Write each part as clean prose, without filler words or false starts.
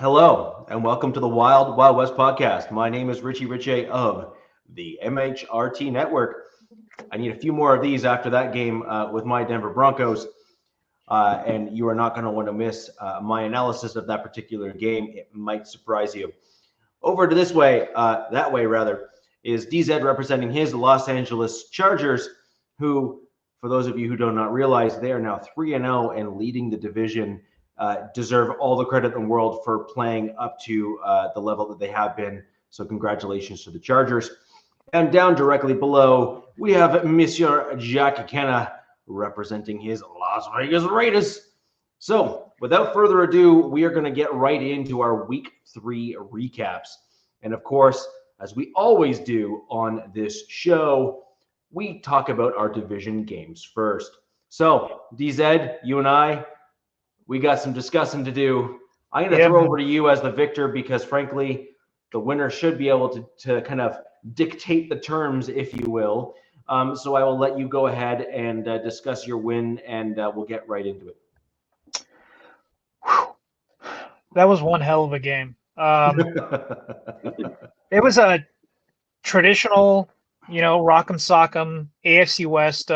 Hello, and welcome to the Wild Wild West podcast. My name is Richie Richey of the MHRT Network. I need a few more of these after that game with my Denver Broncos, and you are not going to want to miss my analysis of that particular game. It might surprise you. Over to this way, that way rather, is DZ representing his Los Angeles Chargers, who, for those of you who do not realize, they are now 3-0 and leading the division. Deserve all the credit in the world for playing up to the level that they have been. So congratulations to the Chargers. And down directly below, we have Monsieur Jack Kenna representing his Las Vegas Raiders. So without further ado, we are going to get right into our Week 3 recaps. And of course, as we always do on this show, we talk about our division games first. So DZ, you and I, we got some discussing to do. I'm going to throw over to you as the victor because, frankly, the winner should be able to kind of dictate the terms, if you will. So I will let you go ahead and discuss your win, and we'll get right into it. That was one hell of a game. It was a traditional, rock'em sock'em AFC West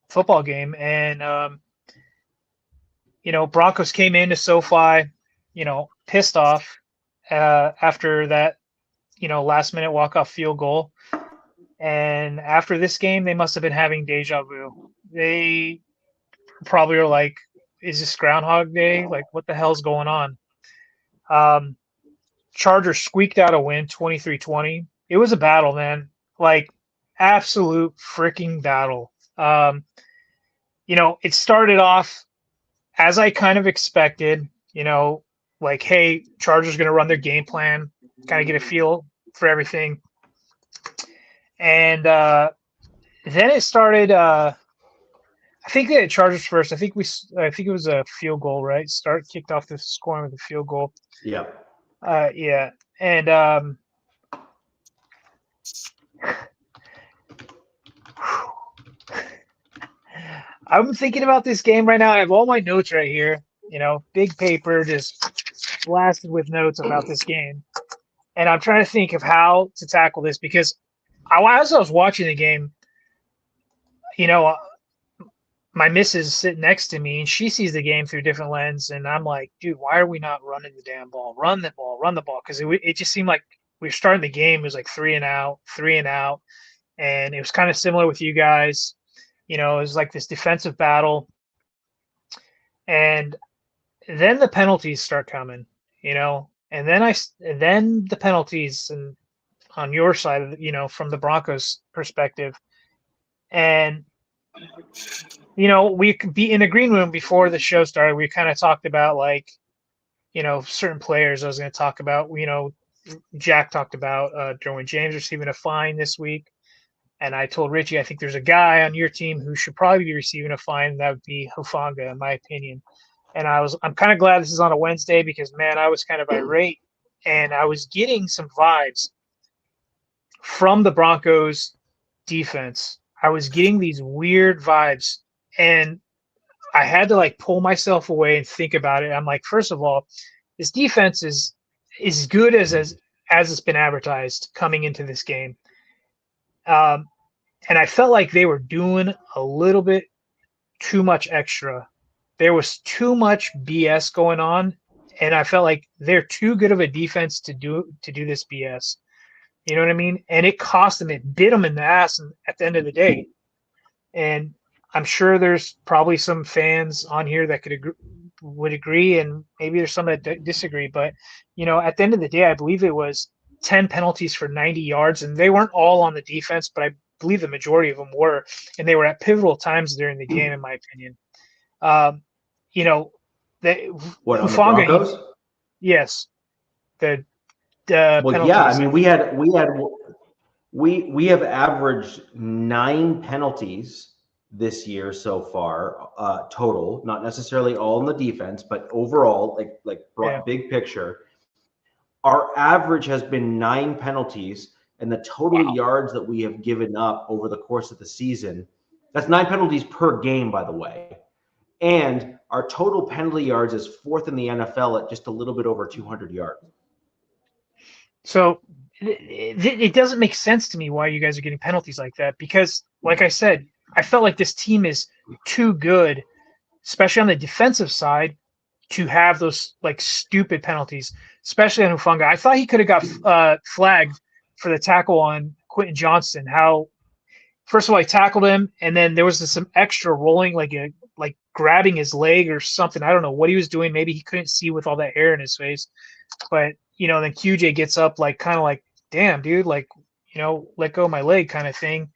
football game, and Broncos came into SoFi, pissed off after that, last minute walk-off field goal. And after this game, they must have been having deja vu. They probably are like, is this Groundhog Day? Like, what the hell's going on? Chargers squeaked out a win, 23-20. It was a battle, man. Like, absolute freaking battle. It started off as I kind of expected, like, hey, Chargers going to run their game plan, kind of get a feel for everything. And then it started, I think they had Chargers first. I think it was a field goal, right? Kicked off the scoring with a field goal. Yeah. Yeah. And I'm thinking about this game right now. I have all my notes right here, big paper, just blasted with notes about this game. And I'm trying to think of how to tackle this because as I was watching the game, my missus is sitting next to me and she sees the game through a different lens. And I'm like, dude, why are we not running the damn ball? Run the ball. Because it just seemed like we were starting the game. It was like 3 and out. And it was kind of similar with you guys. It was like this defensive battle. And then the penalties start coming, and then the penalties and on your side, from the Broncos perspective. And, we could be in the green room before the show started. We kind of talked about certain players I was going to talk about. Jack talked about Derwin James receiving a fine this week. And I told Richie, I think there's a guy on your team who should probably be receiving a fine. That would be Hufanga, in my opinion. And I'm kind of glad this is on a Wednesday because, man, I was kind of irate. And I was getting some vibes from the Broncos defense. I was getting these weird vibes. And I had to, pull myself away and think about it. I'm like, first of all, this defense is as good as it's been advertised coming into this game. And I felt like they were doing a little bit too much extra. There was too much BS going on, and I felt like they're too good of a defense to do this BS. You know what I mean? And it cost them. It bit them in the ass at the end of the day. And I'm sure there's probably some fans on here that would agree, and maybe there's some that disagree. But, at the end of the day, I believe it was 10 penalties for 90 yards, and they weren't all on the defense, but I believe the majority of them were, and they were at pivotal times during the game, in my opinion. What, on the Broncos? Yes. Well, yeah, I mean, we have averaged 9 penalties this year so far, total, not necessarily all in the defense, but overall, big picture. Our average has been 9 penalties, and the total yards that we have given up over the course of the season, that's 9 penalties per game, by the way. And our total penalty yards is 4th in the NFL at just a little bit over 200 yards. So it doesn't make sense to me why you guys are getting penalties like that, because, like I said, I felt like this team is too good, especially on the defensive side, to have those like stupid penalties, especially on Hufanga. I thought he could have got flagged for the tackle on Quentin Johnston. How, first of all, I tackled him, and then there was some extra rolling, like grabbing his leg or something. I don't know what he was doing. Maybe he couldn't see with all that hair in his face. But, then QJ gets up, like, kind of like, damn, dude, like, let go of my leg kind of thing.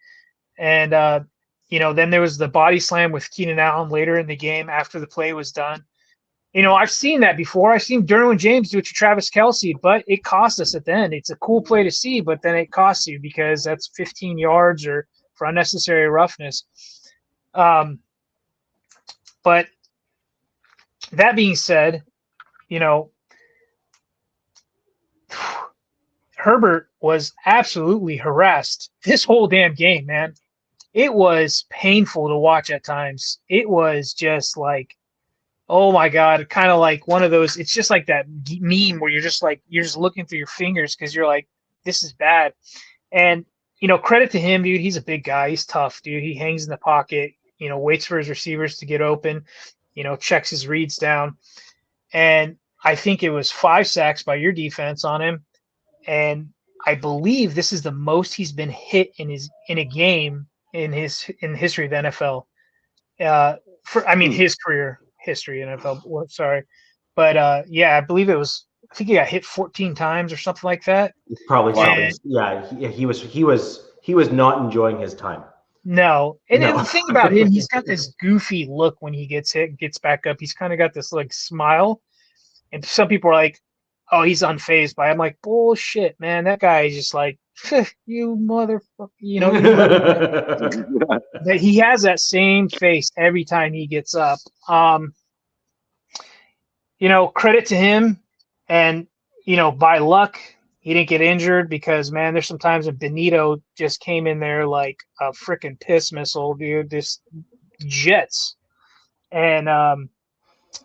And, then there was the body slam with Keenan Allen later in the game after the play was done. I've seen that before. I've seen Derwin James do it to Travis Kelce, but it cost us at the end. It's a cool play to see, but then it costs you because that's 15 yards or for unnecessary roughness. But that being said, Herbert was absolutely harassed this whole damn game, man. It was painful to watch at times. It was just like, oh my God, kind of like one of those. It's just like that meme where you're just looking through your fingers because you're like, this is bad. And, credit to him, dude. He's a big guy. He's tough, dude. He hangs in the pocket, waits for his receivers to get open, checks his reads down. And I think it was 5 sacks by your defense on him. And I believe this is the most he's been hit in a game in the history of the NFL. His career history in NFL. Sorry, but I believe it was. I think he got hit 14 times or something like that. Probably something. Yeah, he was not enjoying his time. No, and then the thing about him, he's got this goofy look when he gets hit, gets back up. He's kind of got this like smile, and some people are like, "Oh, he's unfazed by it." I'm like, bullshit, man. That guy is just like, you motherfucker. That he has that same face every time he gets up. Credit to him, and by luck he didn't get injured because, man, there's some times when Benito just came in there like a freaking piss missile, dude. This jets, and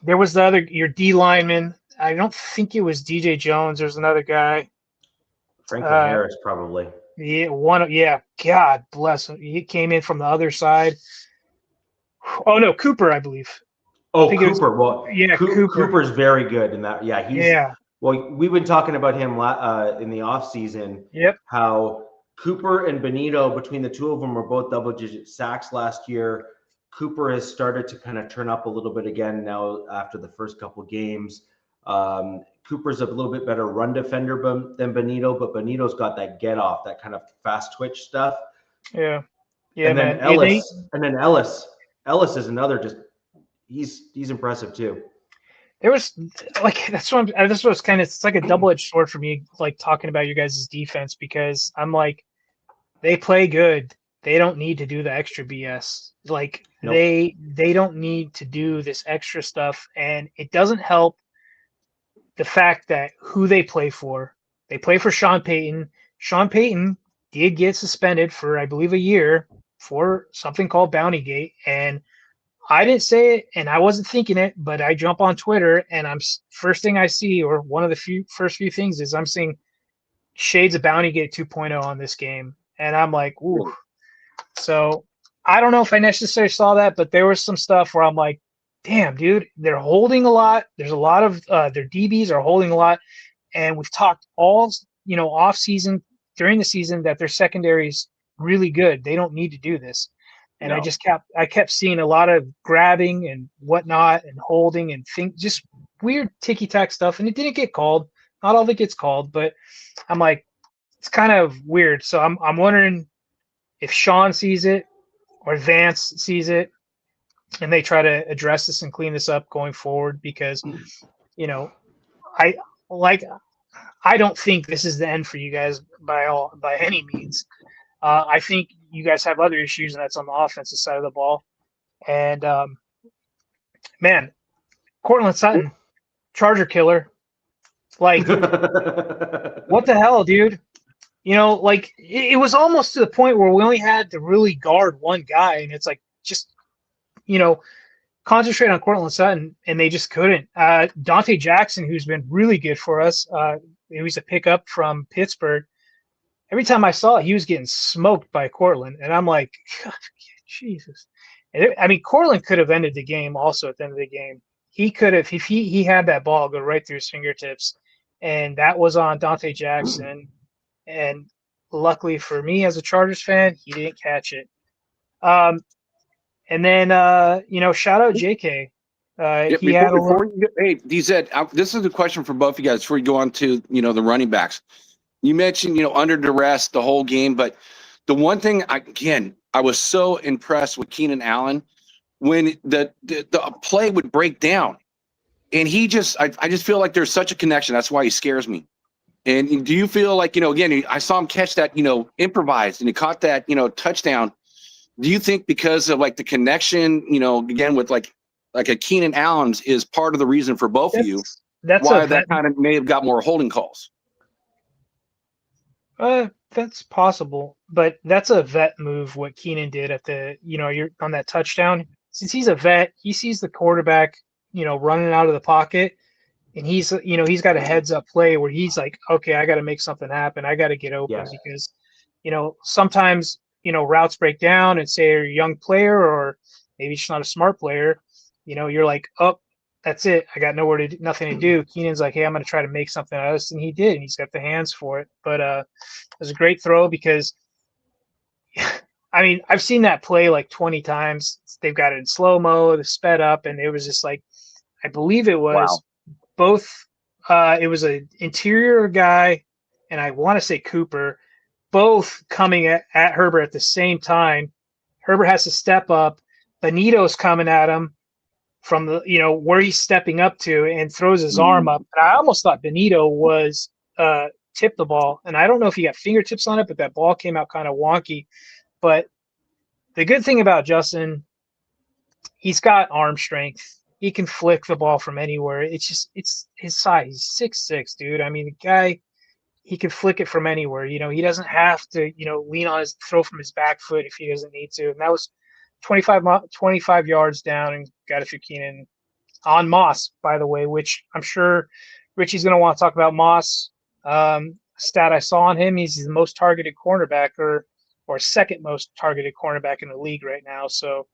there was your D lineman. I don't think it was DJ Jones. There's another guy. Franklin Harris, probably. Yeah, God bless him. He came in from the other side. Oh no, Cooper, I believe. Oh, Cooper. Cooper's very good in that. Yeah, Well, we've been talking about him in the offseason. Yep. How Cooper and Benito, between the two of them, were both double-digit sacks last year. Cooper has started to kind of turn up a little bit again now after the first couple games. Cooper's a little bit better run defender than Benito, but Benito's got that get off, that kind of fast twitch stuff. Yeah. And then Ellis is another, just he's impressive too. There was that's what it's like a double-edged sword for me, like talking about you guys' defense, because I'm like, they play good. They don't need to do the extra BS. Like, nope. They don't need to do this extra stuff, and it doesn't help the fact that who they play for. They play for Sean Payton. Sean Payton did get suspended for, I believe, a year for something called Bountygate, and I didn't say it, and I wasn't thinking it, but I jump on Twitter, and first thing I see, or one of the first few things, is I'm seeing shades of Bountygate 2.0 on this game, and I'm like, ooh. So I don't know if I necessarily saw that, but there was some stuff where I'm like, damn, dude, they're holding a lot. There's a lot of their DBs are holding a lot, and we've talked all off season, during the season, that their secondary is really good. They don't need to do this. And no. I kept seeing a lot of grabbing and whatnot and holding and just weird ticky-tack stuff, and it didn't get called. Not all of it gets called, but I'm like, it's kind of weird. So I'm wondering if Sean sees it or Vance sees it, and they try to address this and clean this up going forward, because I don't think this is the end for you guys by any means. I think you guys have other issues, and that's on the offensive side of the ball. And man, Cortland Sutton, Charger killer. Like, what the hell, dude? It was almost to the point where we only had to really guard one guy, and it's like, just, concentrate on Cortland Sutton, and they just couldn't. Dante Jackson, who's been really good for us, he was a pickup from Pittsburgh. Every time I saw it, he was getting smoked by Cortland, and I'm like, God, Jesus. I mean, Cortland could have ended the game also at the end of the game. He could have, if he had that ball go right through his fingertips, and that was on Dante Jackson. And luckily for me as a Chargers fan, he didn't catch it. And then, shout out JK. He had a little. Hey, DZ, this is a question for both of you guys before you go on to, the running backs. You mentioned, under duress the whole game, but the one thing, I was so impressed with Keenan Allen when the play would break down. And I just feel like there's such a connection. That's why he scares me. And do you feel like, again, I saw him catch that, improvised, and he caught that, touchdown. Do you think because of like the connection, again, with like a Keenan Allen's is part of the reason for both of you why that kind of may have got more holding calls? That's possible, but that's a vet move. What Keenan did at the, you're on that touchdown. Since he's a vet, he sees the quarterback, running out of the pocket, and he's got a heads up play where he's like, okay, I got to make something happen. I got to get open because, sometimes, routes break down and say you're a young player or maybe just not a smart player. You're like, oh, that's it. I got nothing to do. Keenan's like, hey, I'm going to try to make something out of this. And he did. And he's got the hands for it. But it was a great throw because, I mean, I've seen that play like 20 times. They've got it in slow-mo, the sped up. And it was just like, I believe it was both. It was an interior guy, and I want to say Cooper, both coming at Herbert at the same time. Herbert has to step up. Benito's coming at him from the, where he's stepping up to, and throws his arm up. And I almost thought Benito was tipped the ball. And I don't know if he got fingertips on it, but that ball came out kind of wonky. But the good thing about Justin, he's got arm strength. He can flick the ball from anywhere. It's his size. He's 6'6", dude. I mean, the guy, he can flick it from anywhere. He doesn't have to, lean on throw from his back foot if he doesn't need to. And that was 25 yards down and got it through Keenan on Moss, by the way, which I'm sure Richie's going to want to talk about Moss. Stat I saw on him, he's the most targeted cornerback or second most targeted cornerback in the league right now. So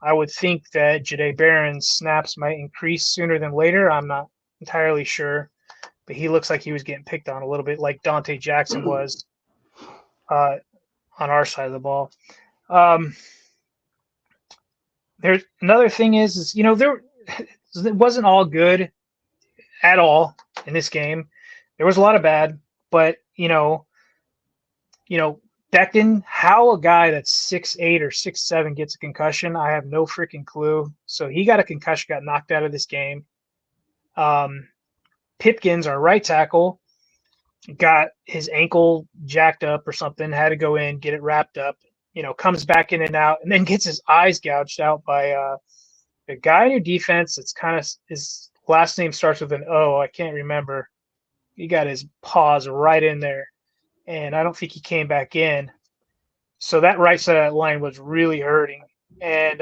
I would think that Jahdae Barron's snaps might increase sooner than later. I'm not entirely sure, but he looks like he was getting picked on a little bit like Dante Jackson was on our side of the ball. There's another thing is it wasn't all good at all in this game. There was a lot of bad, but Becton, how a guy that's 6'8" or 6'7" gets a concussion, I have no freaking clue. So he got a concussion, got knocked out of this game. Pipkins, our right tackle, got his ankle jacked up or something, had to go in, get it wrapped up, comes back in and out, and then gets his eyes gouged out by a guy in your defense that's kind of, his last name starts with an O. I can't remember. He got his paws right in there, and I don't think he came back in. So that right side of that line was really hurting. And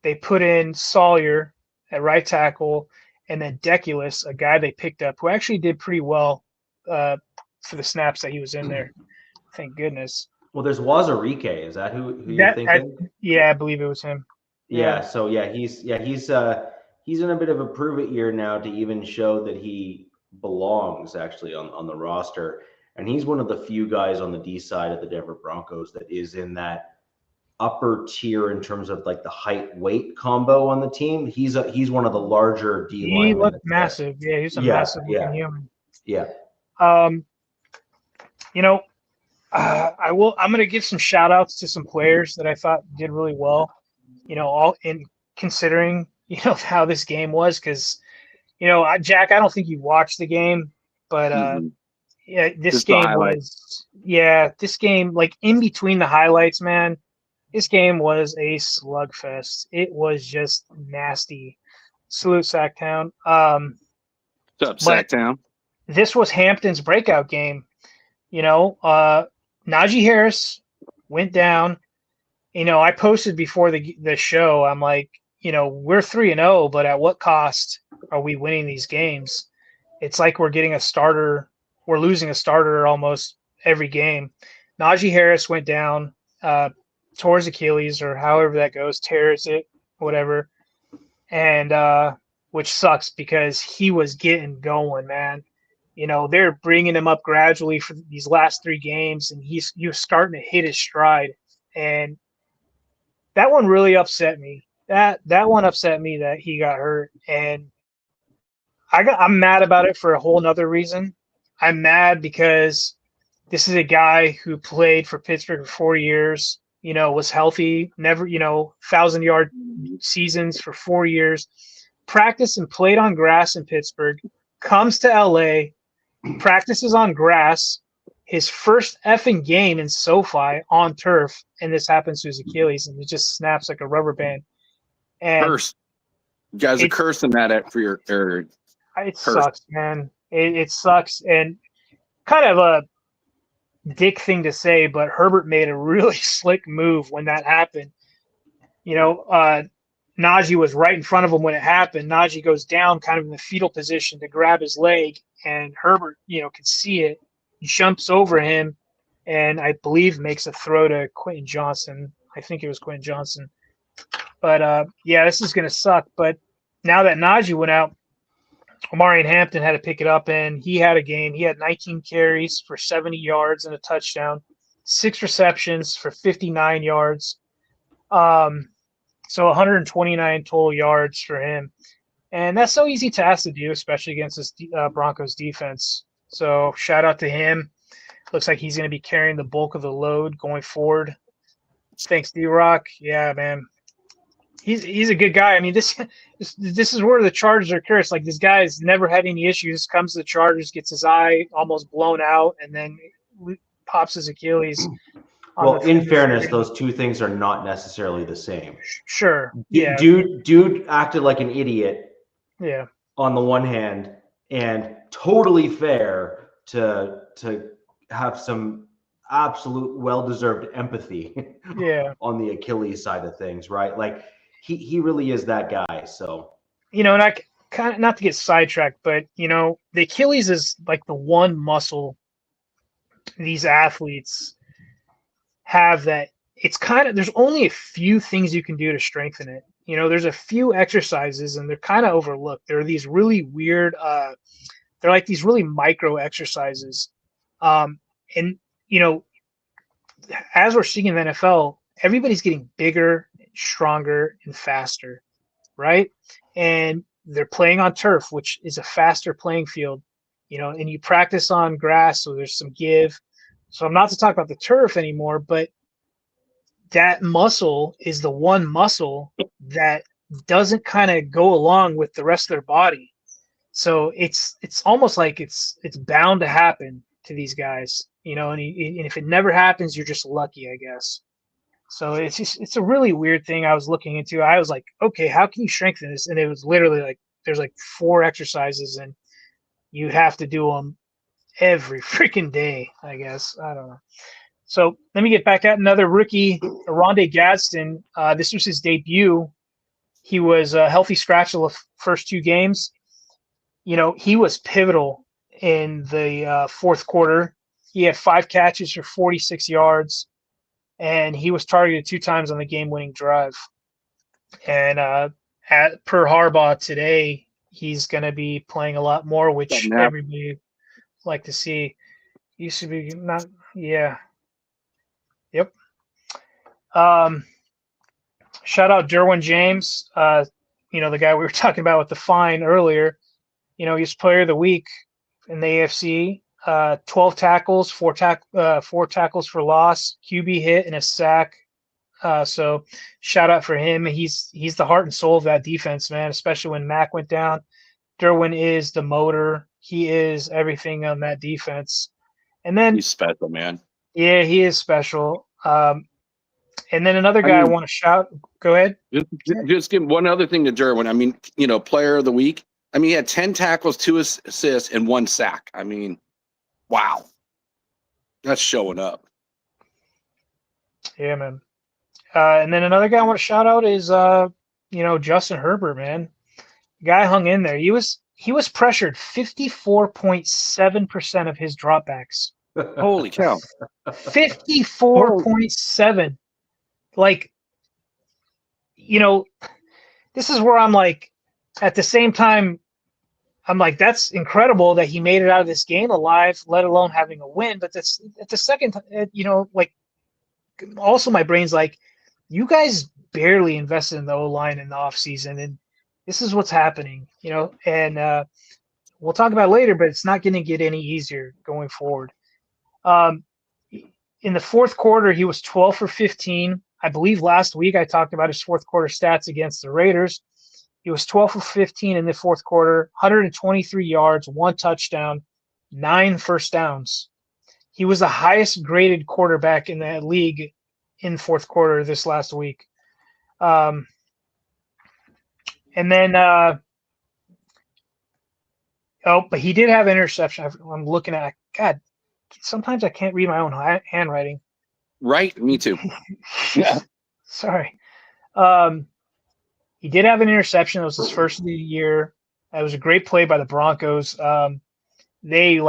they put in Sawyer at right tackle, and then Deculus, a guy they picked up who actually did pretty well for the snaps that he was in there. Thank goodness. Well, there's Wazarike. Is that who you're thinking? I believe it was him. Yeah. So he's in a bit of a prove it year now to even show that he belongs actually on the roster. And he's one of the few guys on the D side of the Denver Broncos that is in that upper tier in terms of like the height weight combo on the team. He's one of the larger D linemen. He looked massive. Yeah, he's a massive looking human. Yeah. I'm going to give some shout outs to some players that I thought did really well, all in considering, how this game was. Cause, Jack, I don't think you watched the game, but, this game like in between the highlights, man, this game was a slugfest. It was just nasty. Salute Sacktown. What's up, Sacktown? This was Hampton's breakout game. Najee Harris went down. I posted before the show. I'm like, we're 3-0, but at what cost are we winning these games? It's like we're getting a starter. We're losing a starter almost every game. Najee Harris went down, tore his Achilles or however that goes, tears it, whatever. And which sucks because he was getting going, man. They're bringing him up gradually for these last 3 games, and he was starting to hit his stride. And that one really upset me. That one upset me that he got hurt, and I'm mad about it for a whole nother reason. I'm mad because this is a guy who played for Pittsburgh for 4 years, was healthy, never, 1,000-yard seasons for 4 years, practiced and played on grass in Pittsburgh, comes to LA, practices on grass, his first effing game in SoFi on turf, and this happens to his Achilles, and it just snaps like a rubber band. And Curse. You guys are cursing that for your it sucks, man. It sucks, and kind of a dick thing to say, but Herbert made a really slick move when that happened. Najee was right in front of him when it happened. Najee goes down kind of in the fetal position to grab his leg, and Herbert, can see it. He jumps over him, and I believe makes a throw to Quentin Johnson. I think it was Quentin Johnson. But, yeah, this is going to suck. But now that Najee went out, Omarion Hampton had to pick it up, and he had a game. He had 19 carries for 70 yards and a touchdown, 6 receptions for 59 yards. So 129 total yards for him. And that's so easy task to do, especially against this Broncos defense. So shout out to him. Looks like he's going to be carrying the bulk of the load going forward. Thanks, D-Rock. Yeah, man. He's a good guy. I mean, this is where the Chargers are cursed. Like, this guy has never had any issues. Comes to the Chargers, gets his eye almost blown out, and then pops his Achilles. Well, in fairness, those two things are not necessarily the same. Sure. Yeah. Dude acted like an idiot. Yeah. On the one hand, and totally fair to have some absolute well-deserved empathy. Yeah. On the Achilles side of things, right? Like, he really is that guy. So, and I kind of, not to get sidetracked, but the Achilles is like the one muscle these athletes have that it's kind of, there's only a few things you can do to strengthen it. There's a few exercises, and they're kind of overlooked. There are these really weird, they're like these really micro exercises. And, as we're seeing in the NFL, everybody's getting bigger, stronger, and faster, right? And they're playing on turf, which is a faster playing field, and you practice on grass, so there's some give. So I'm not to talk about the turf anymore, but that muscle is the one muscle that doesn't kind of go along with the rest of their body. So it's almost like it's bound to happen to these guys, and if it never happens, you're just lucky, I guess. So it's a really weird thing I was looking into. I was like, okay, how can you strengthen this? And it was literally like, there's like 4 exercises, and you have to do them every freaking day, I guess. I don't know. So let me get back at another rookie, Rondé Gadsden. This was his debut. He was a healthy scratch the first 2 games. He was pivotal in the fourth quarter. He had 5 catches for 46 yards, and he was targeted 2 times on the game-winning drive. And per Harbaugh today, he's going to be playing a lot more, which everybody like to see. He should be not, yeah. Yep. Shout out Derwin James, the guy we were talking about with the fine earlier. He's player of the week in the AFC. 12 tackles, 4 tackles for loss, QB hit, and a sack. So shout out for him. He's the heart and soul of that defense, man, especially when Mac went down. Derwin is the motor. He is everything on that defense. And then he's special, man. Yeah, he is special. And then another guy I want to shout. Go ahead. Just give one other thing to Derwin. I mean, player of the week. I mean, he had 10 tackles, 2 assists, and 1 sack. I mean, wow. That's showing up. Yeah, man. And then another guy I want to shout out is Justin Herbert, man, the guy hung in there. He was pressured 54.7% of his dropbacks. Holy cow. 54.7. Like, this is where I'm like, at the same time, I'm like, that's incredible that he made it out of this game alive, let alone having a win. But that's at the second, like, also my brain's like, you guys barely invested in the O-line in the offseason, and this is what's happening, and we'll talk about it later, but it's not going to get any easier going forward. In the fourth quarter, he was 12 for 15. I believe last week I talked about his fourth quarter stats against the Raiders. He was 12 for 15 in the fourth quarter, 123 yards, 1 touchdown, 9 first downs. He was the highest graded quarterback in the league in the fourth quarter this last week. And then, but he did have interception. I'm looking at, God, sometimes I can't read my own handwriting. Right, me too. Yeah. Sorry. He did have an interception. It was his first of the year. It was a great play by the Broncos. They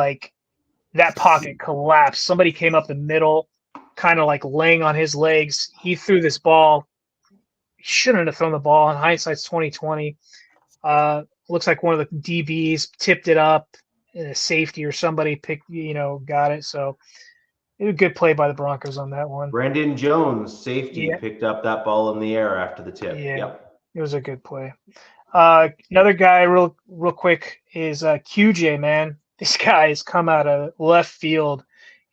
that pocket collapsed. Somebody came up the middle, kind of like laying on his legs. He threw this ball. He shouldn't have thrown the ball. In hindsight's 2020. Looks like one of the DBs tipped it up. A safety or somebody got it. So it was a good play by the Broncos on that one. Brandon Jones, safety, picked up that ball in the air after the tip. Yeah, yep. It was a good play. Another guy, real quick, is QJ, man. This guy has come out of left field.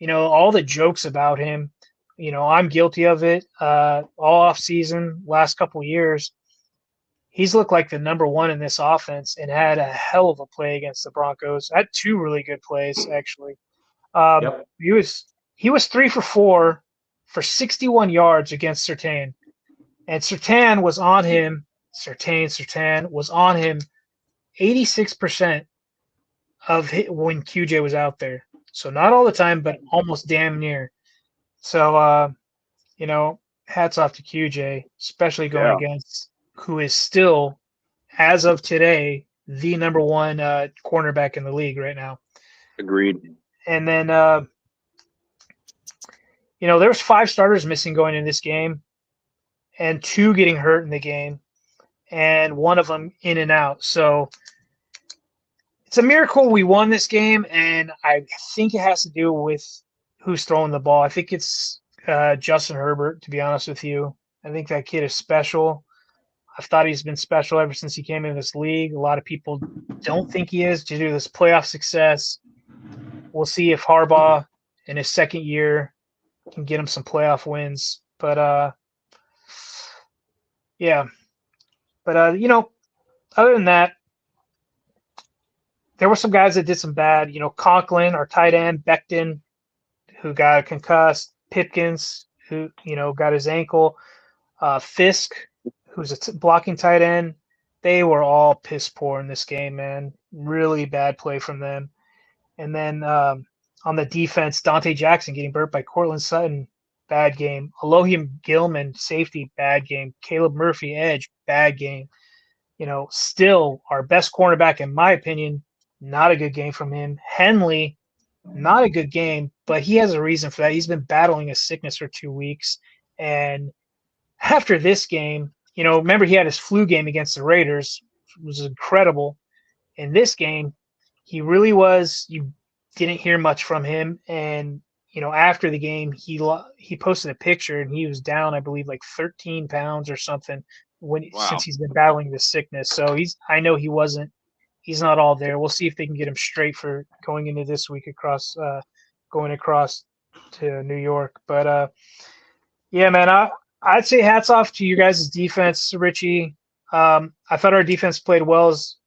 All the jokes about him. I'm guilty of it. All off season, last couple of years, he's looked like the number one in this offense and had a hell of a play against the Broncos. Had 2 really good plays, actually. Yep. He was 3 for 4 for 61 yards against Surtain. And Surtain was on him. Surtain was on him 86% of when QJ was out there. So not all the time, but almost damn near. So, hats off to QJ, especially going against who is still, as of today, the number one cornerback in the league right now. Agreed. And then, there was 5 starters missing going in this game, and 2 getting hurt in the game, and one of them in and out. So it's a miracle we won this game, and I think it has to do with who's throwing the ball. I think it's Justin Herbert, to be honest with you. I think that kid is special. I've thought he's been special ever since he came into this league. A lot of people don't think he is due to this playoff success. We'll see if Harbaugh in his second year can get him some playoff wins. But, yeah. But, other than that, there were some guys that did some bad. Conklin, our tight end, Becton, who got concussed, Pipkins, who, got his ankle, Fisk, who's a blocking tight end. They were all piss poor in this game, man. Really bad play from them. And then on the defense, Dante Jackson getting burnt by Cortland Sutton, bad game. Elohim Gilman, safety, bad game. Caleb Murphy, edge, bad game. Still our best cornerback, in my opinion, not a good game from him. Henley, not a good game, but he has a reason for that. He's been battling a sickness for 2 weeks. And after this game, remember he had his flu game against the Raiders. It was incredible. In this game, he really was. You didn't hear much from him. And, after the game, he posted a picture and he was down, I believe, like 13 pounds or something since he's been battling this sickness. So I know he's not all there. We'll see if they can get him straight for going into this week going across to New York. But, yeah, man, I'd say hats off to you guys' defense, Richie. I thought our defense played well as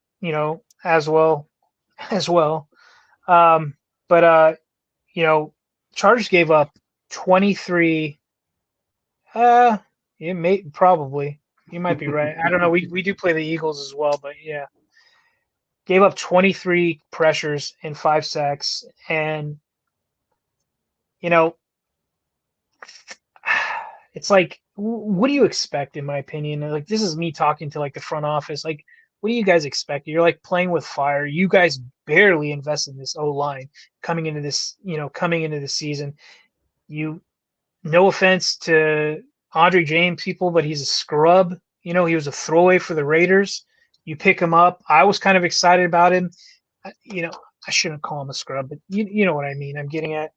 well. But Chargers gave up 23. Probably. You might be right. I don't know. We do play the Eagles as well, but yeah. Gave up 23 pressures and 5 sacks. And, it's like, what do you expect, in my opinion? Like, this is me talking to like the front office. Like, what do you guys expect? You're like playing with fire. You guys barely invested in this O-line coming into this, coming into the season. No offense to Andre James people, but he's a scrub. He was a throwaway for the Raiders. You pick him up. I was kind of excited about him. I shouldn't call him a scrub, but you know what I mean. I'm getting at,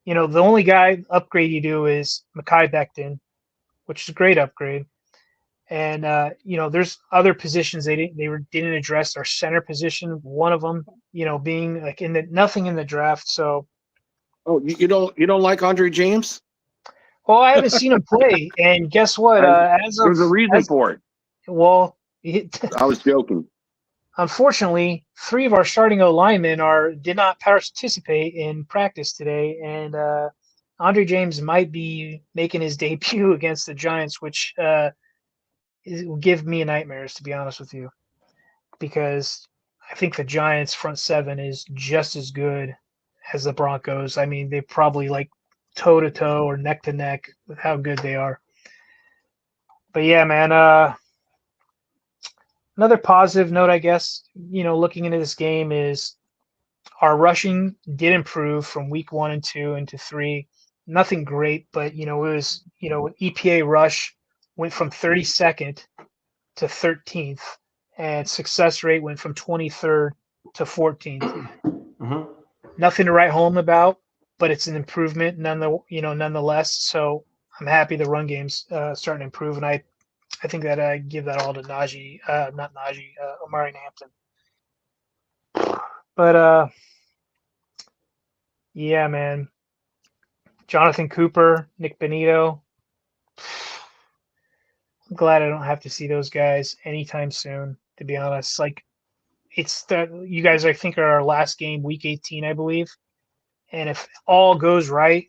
the only guy upgrade you do is Mekhi Becton, which is a great upgrade. And, there's other positions they didn't address. Our center position, one of them, being like nothing in the draft. So. Oh, you don't like Andre James? Well, I haven't seen him play, and guess what? There's a reason for it. Well, I was joking. Unfortunately, 3 of our starting O-linemen did not participate in practice today, and Andre James might be making his debut against the Giants, which will give me nightmares, to be honest with you, because I think the Giants' front 7 is just as good as the Broncos. I mean, they probably like toe-to-toe or neck-to-neck with how good they are. But yeah, man, another positive note, I guess, looking into this game is our rushing did improve from week 1 and 2 into 3. Nothing great, but, it was, EPA rush went from 32nd to 13th, and success rate went from 23rd to 14th. Mm-hmm. Nothing to write home about, but it's an improvement nonetheless. So I'm happy the run game's starting to improve, and I think that I give that all to Omari Hampton. But yeah, man, Jonathan Cooper, Nick Benito. I'm glad I don't have to see those guys anytime soon, to be honest. Like, it's you guys, I think, are our last game, week 18, I believe. And if all goes right,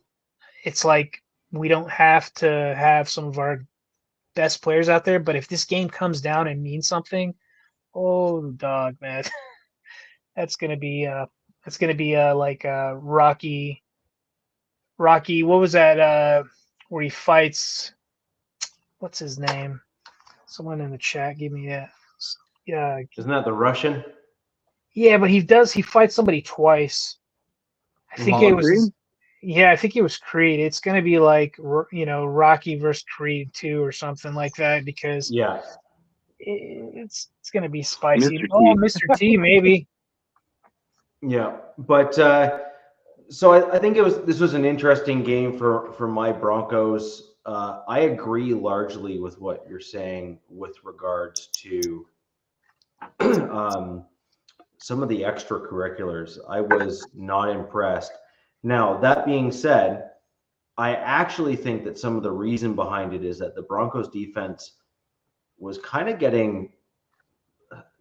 it's like we don't have to have some of our best players out there. But if this game comes down and means something, oh, dog, man, that's gonna be like Rocky. What was that? Where he fights? What's his name? Someone in the chat, give me that. Yeah, isn't that the Russian? Yeah, but he fights somebody twice. I think it was. Yeah, I think it was Creed. It's going to be like, Rocky versus Creed 2 or something like that, because it's going to be spicy. Mr. T, maybe. Yeah, but so I think this was an interesting game for my Broncos. I agree largely with what you're saying with regards to some of the extracurriculars. I was not impressed. Now, that being said, I actually think that some of the reason behind it is that the Broncos defense was kind of getting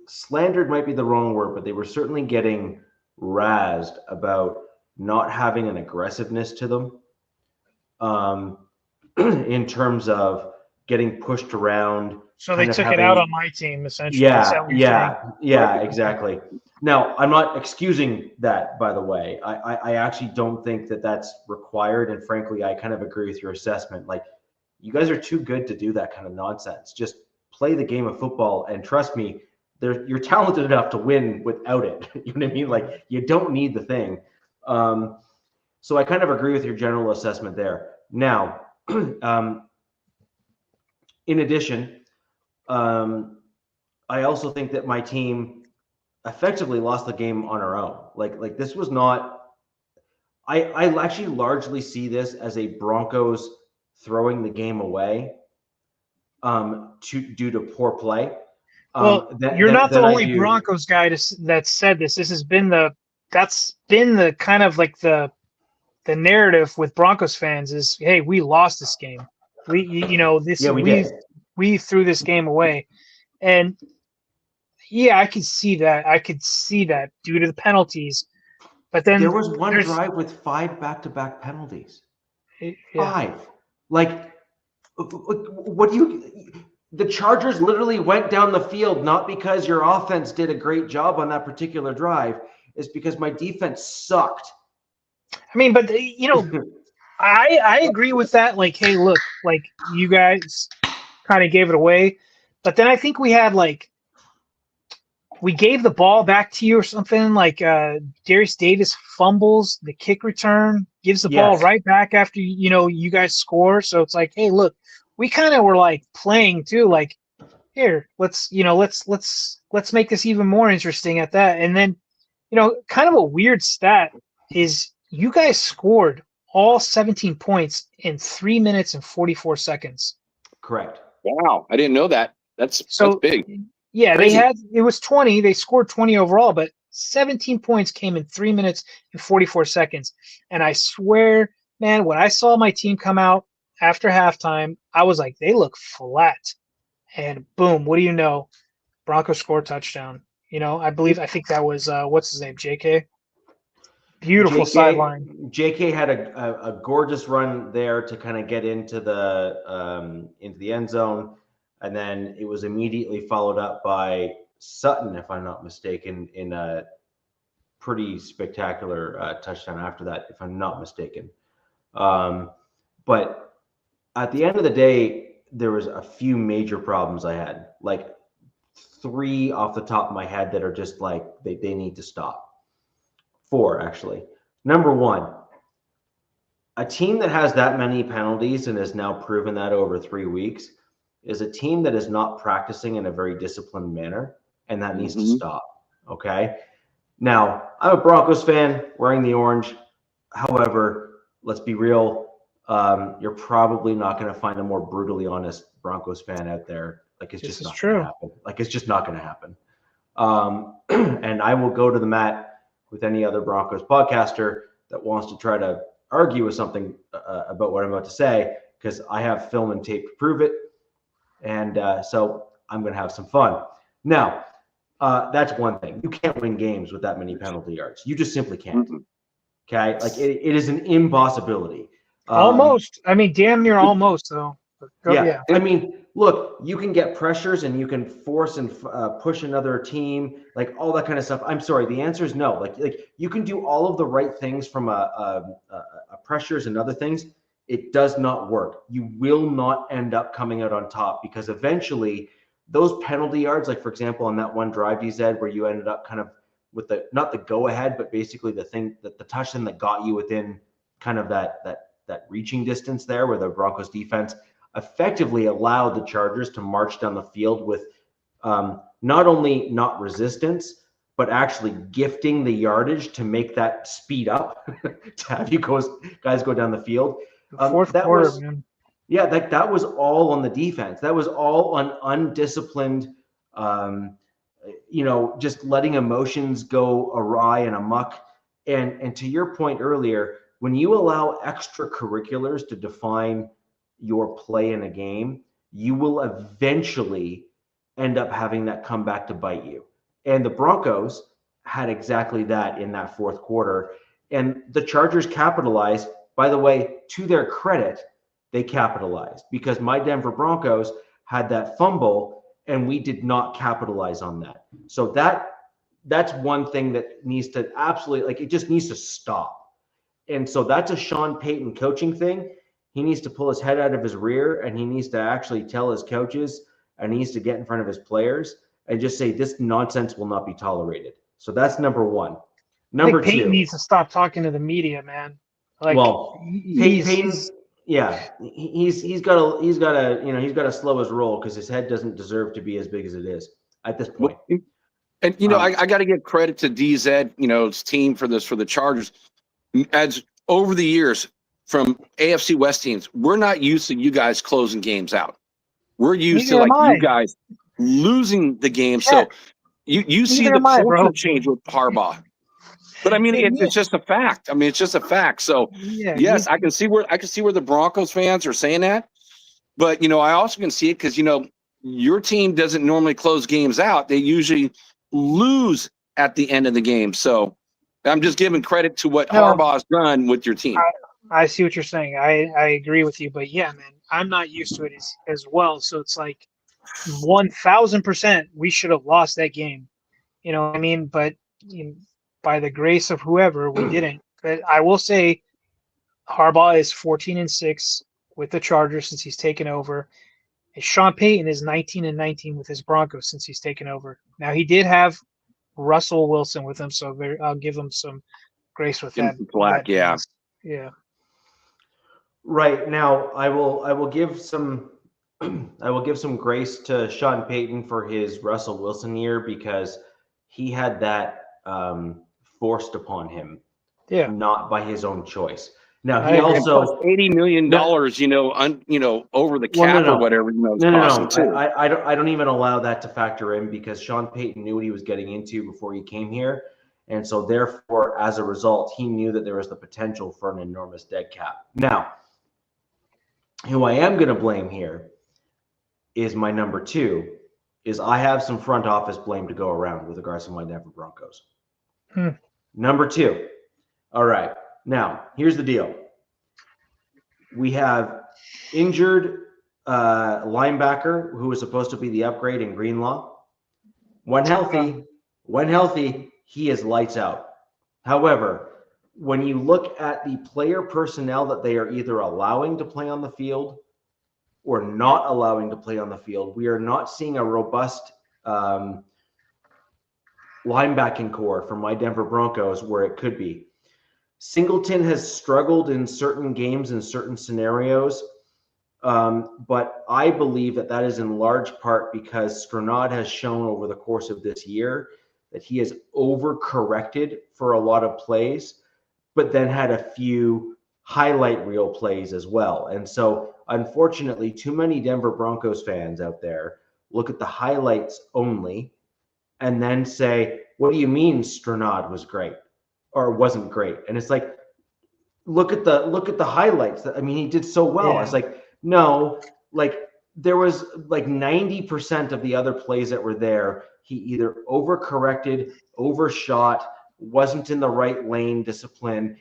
slandered, might be the wrong word, but they were certainly getting razzed about not having an aggressiveness to them in terms of getting pushed around. So they took it out on my team, essentially. Yeah, exactly. Now, I'm not excusing that, by the way. I actually don't think that that's required. And frankly, I kind of agree with your assessment. Like, you guys are too good to do that kind of nonsense. Just play the game of football. And trust me, you're talented enough to win without it. You know what I mean? Like, you don't need the thing. So I kind of agree with your general assessment there. Now, in addition, I also think that my team effectively lost the game on our own. Like this was not. I actually largely see this as a Broncos throwing the game away, due to poor play. Well, you're not the only Broncos guy that said this. That's been the kind of like the narrative with Broncos fans is, hey, we lost this game. We threw this game away. And yeah, I could see that due to the penalties. But then there was one drive with 5 back-to-back penalties. 5. Like, what do you? The Chargers literally went down the field not because your offense did a great job on that particular drive. It's because my defense sucked. I mean, but I agree with that. Like, hey, look, like you guys kind of gave it away, but then I think we had like we gave the ball back to you or something. Like Darius Davis fumbles the kick return, gives the ball Yes. right back after you guys score. So it's like, hey, look, we kind of were like playing too. Like, here, let's make this even more interesting at that. And then, kind of a weird stat is you guys scored all 17 points in 3 minutes and 44 seconds. Correct. Wow, I didn't know that. That's big. Yeah, Crazy. it was 20. They scored 20 overall, but 17 points came in 3 minutes and 44 seconds. And I swear, man, when I saw my team come out after halftime, I was like, they look flat. And boom, what do you know? Broncos score touchdown. I think that was what's his name, JK. Beautiful sideline. JK had a gorgeous run there to kind of get into the end zone, and then it was immediately followed up by Sutton, if I'm not mistaken, in a pretty spectacular touchdown after that, if I'm not mistaken. But at the end of the day, there was a few major problems I had, like 3 off the top of my head that are just like they need to stop. 4, actually. Number 1, a team that has that many penalties and has now proven that over 3 weeks is a team that is not practicing in a very disciplined manner, and that needs to stop. Okay. Now, I'm a Broncos fan wearing the orange. However, let's be real. You're probably not going to find a more brutally honest Broncos fan out there. Like, it's just not going to happen. Like, it's just not going to happen. And I will go to the mat with any other Broncos podcaster that wants to try to argue with something about what I'm about to say, because I have film and tape to prove it. And so I'm going to have some fun. Now, that's one thing. You can't win games with that many penalty yards. You just simply can't. Okay? Like, it is an impossibility. Almost. I mean, damn near almost, though. Yeah. I mean, look, you can get pressures and you can force and push another team, like all that kind of stuff. I'm sorry, the answer is no. Like you can do all of the right things from a pressures and other things. It does not work. You will not end up coming out on top, because eventually those penalty yards, like for example on that one drive you said where you ended up kind of with the not the go ahead, but basically the thing that the touchdown that got you within kind of that reaching distance there, where the Broncos defense effectively allowed the Chargers to march down the field with not only not resistance, but actually gifting the yardage to make that speed up to have you guys go down the field. Fourth quarter, man. Yeah, that was all on the defense. That was all on undisciplined, just letting emotions go awry and amok. And to your point earlier, when you allow extracurriculars to define your play in a game, you will eventually end up having that come back to bite you. And the Broncos had exactly that in that fourth quarter. And the Chargers capitalized. By the way, to their credit, they capitalized, because my Denver Broncos had that fumble and we did not capitalize on that. So that's one thing that needs to absolutely, like, it just needs to stop. And so that's a Sean Payton coaching thing. He needs to pull his head out of his rear, and he needs to actually tell his coaches, and he needs to get in front of his players and just say, this nonsense will not be tolerated. So that's number 1. Number 2, Payton needs to stop talking to the media, man. Like, well, Payton's, yeah, he's got to slow his roll, because his head doesn't deserve to be as big as it is at this point. And I got to give credit to DZ, his team for the Chargers. As over the years from AFC West teams, we're not used to you guys closing games out. We're used to you guys losing the game. Yeah. So you see the culture change with Harbaugh. But I mean, it's just a fact. I mean, it's just a fact. So yes, I can see where the Broncos fans are saying that. But I also can see it because your team doesn't normally close games out. They usually lose at the end of the game. So I'm just giving credit to what Harbaugh's done with your team. I see what you're saying. I agree with you. But yeah, man, I'm not used to it as well. So it's like 1,000% we should have lost that game. You know what I mean? But by the grace of whoever, we didn't. But I will say, Harbaugh is 14-6 with the Chargers since he's taken over. And Sean Payton is 19-19 with his Broncos since he's taken over. Now he did have Russell Wilson with him, so I'll give him some grace with Give him that. some slack, yeah. Yeah. Right now, I will give some grace to Sean Payton for his Russell Wilson year because he had that forced upon him, not by his own choice. Now he also $80 million, over the cap or whatever. Too. I don't even allow that to factor in because Sean Payton knew what he was getting into before he came here, and so therefore, as a result, he knew that there was the potential for an enormous dead cap. Now, who I am going to blame here is my number 2. Is I have some front office blame to go around with regards to my Denver Broncos. Number 2. All right. Now, here's the deal. We have injured linebacker who was supposed to be the upgrade in Greenlaw. When healthy, he is lights out. However, when you look at the player personnel that they are either allowing to play on the field or not allowing to play on the field, we are not seeing a robust linebacking core from my Denver Broncos where it could be. Singleton has struggled in certain games and certain scenarios, but I believe that is in large part because Strnad has shown over the course of this year that he has overcorrected for a lot of plays, but then had a few highlight reel plays as well. And so, unfortunately, too many Denver Broncos fans out there look at the highlights only and then say, what do you mean Strnad was great or wasn't great? And it's like, look at the highlights. I mean, he did so well. It's like, no, like there was like 90% of the other plays that were there, he either overcorrected, overshot, wasn't in the right lane discipline,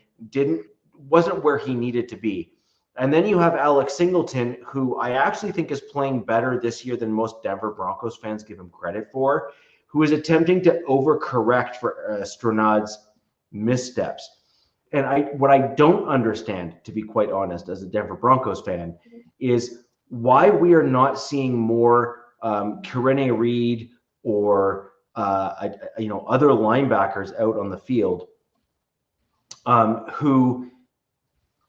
wasn't where he needed to be. And then you have Alex Singleton, who I actually think is playing better this year than most Denver Broncos fans give him credit for, who is attempting to overcorrect for Strnad's missteps. And what I don't understand, to be quite honest, as a Denver Broncos fan, is why we are not seeing more Karene Reed or other linebackers out on the field who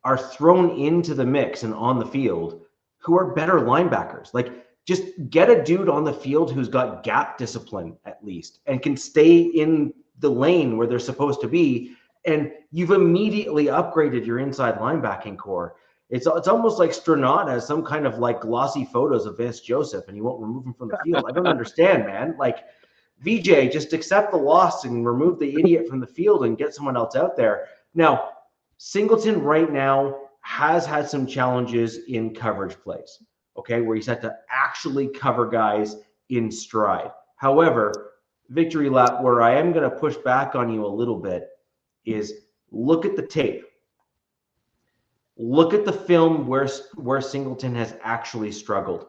are thrown into the mix and on the field who are better linebackers. Like, just get a dude on the field who's got gap discipline at least and can stay in the lane where they're supposed to be, and you've immediately upgraded your inside linebacking core. It's almost like Strnad has some kind of like glossy photos of Vance Joseph and you won't remove him from the field. I don't understand, man. Like, VJ, just accept the loss and remove the idiot from the field and get someone else out there. Now, Singleton right now has had some challenges in coverage plays, okay, where he's had to actually cover guys in stride. However, Victory Lap, where I am going to push back on you a little bit, is look at the tape. Look at the film where Singleton has actually struggled.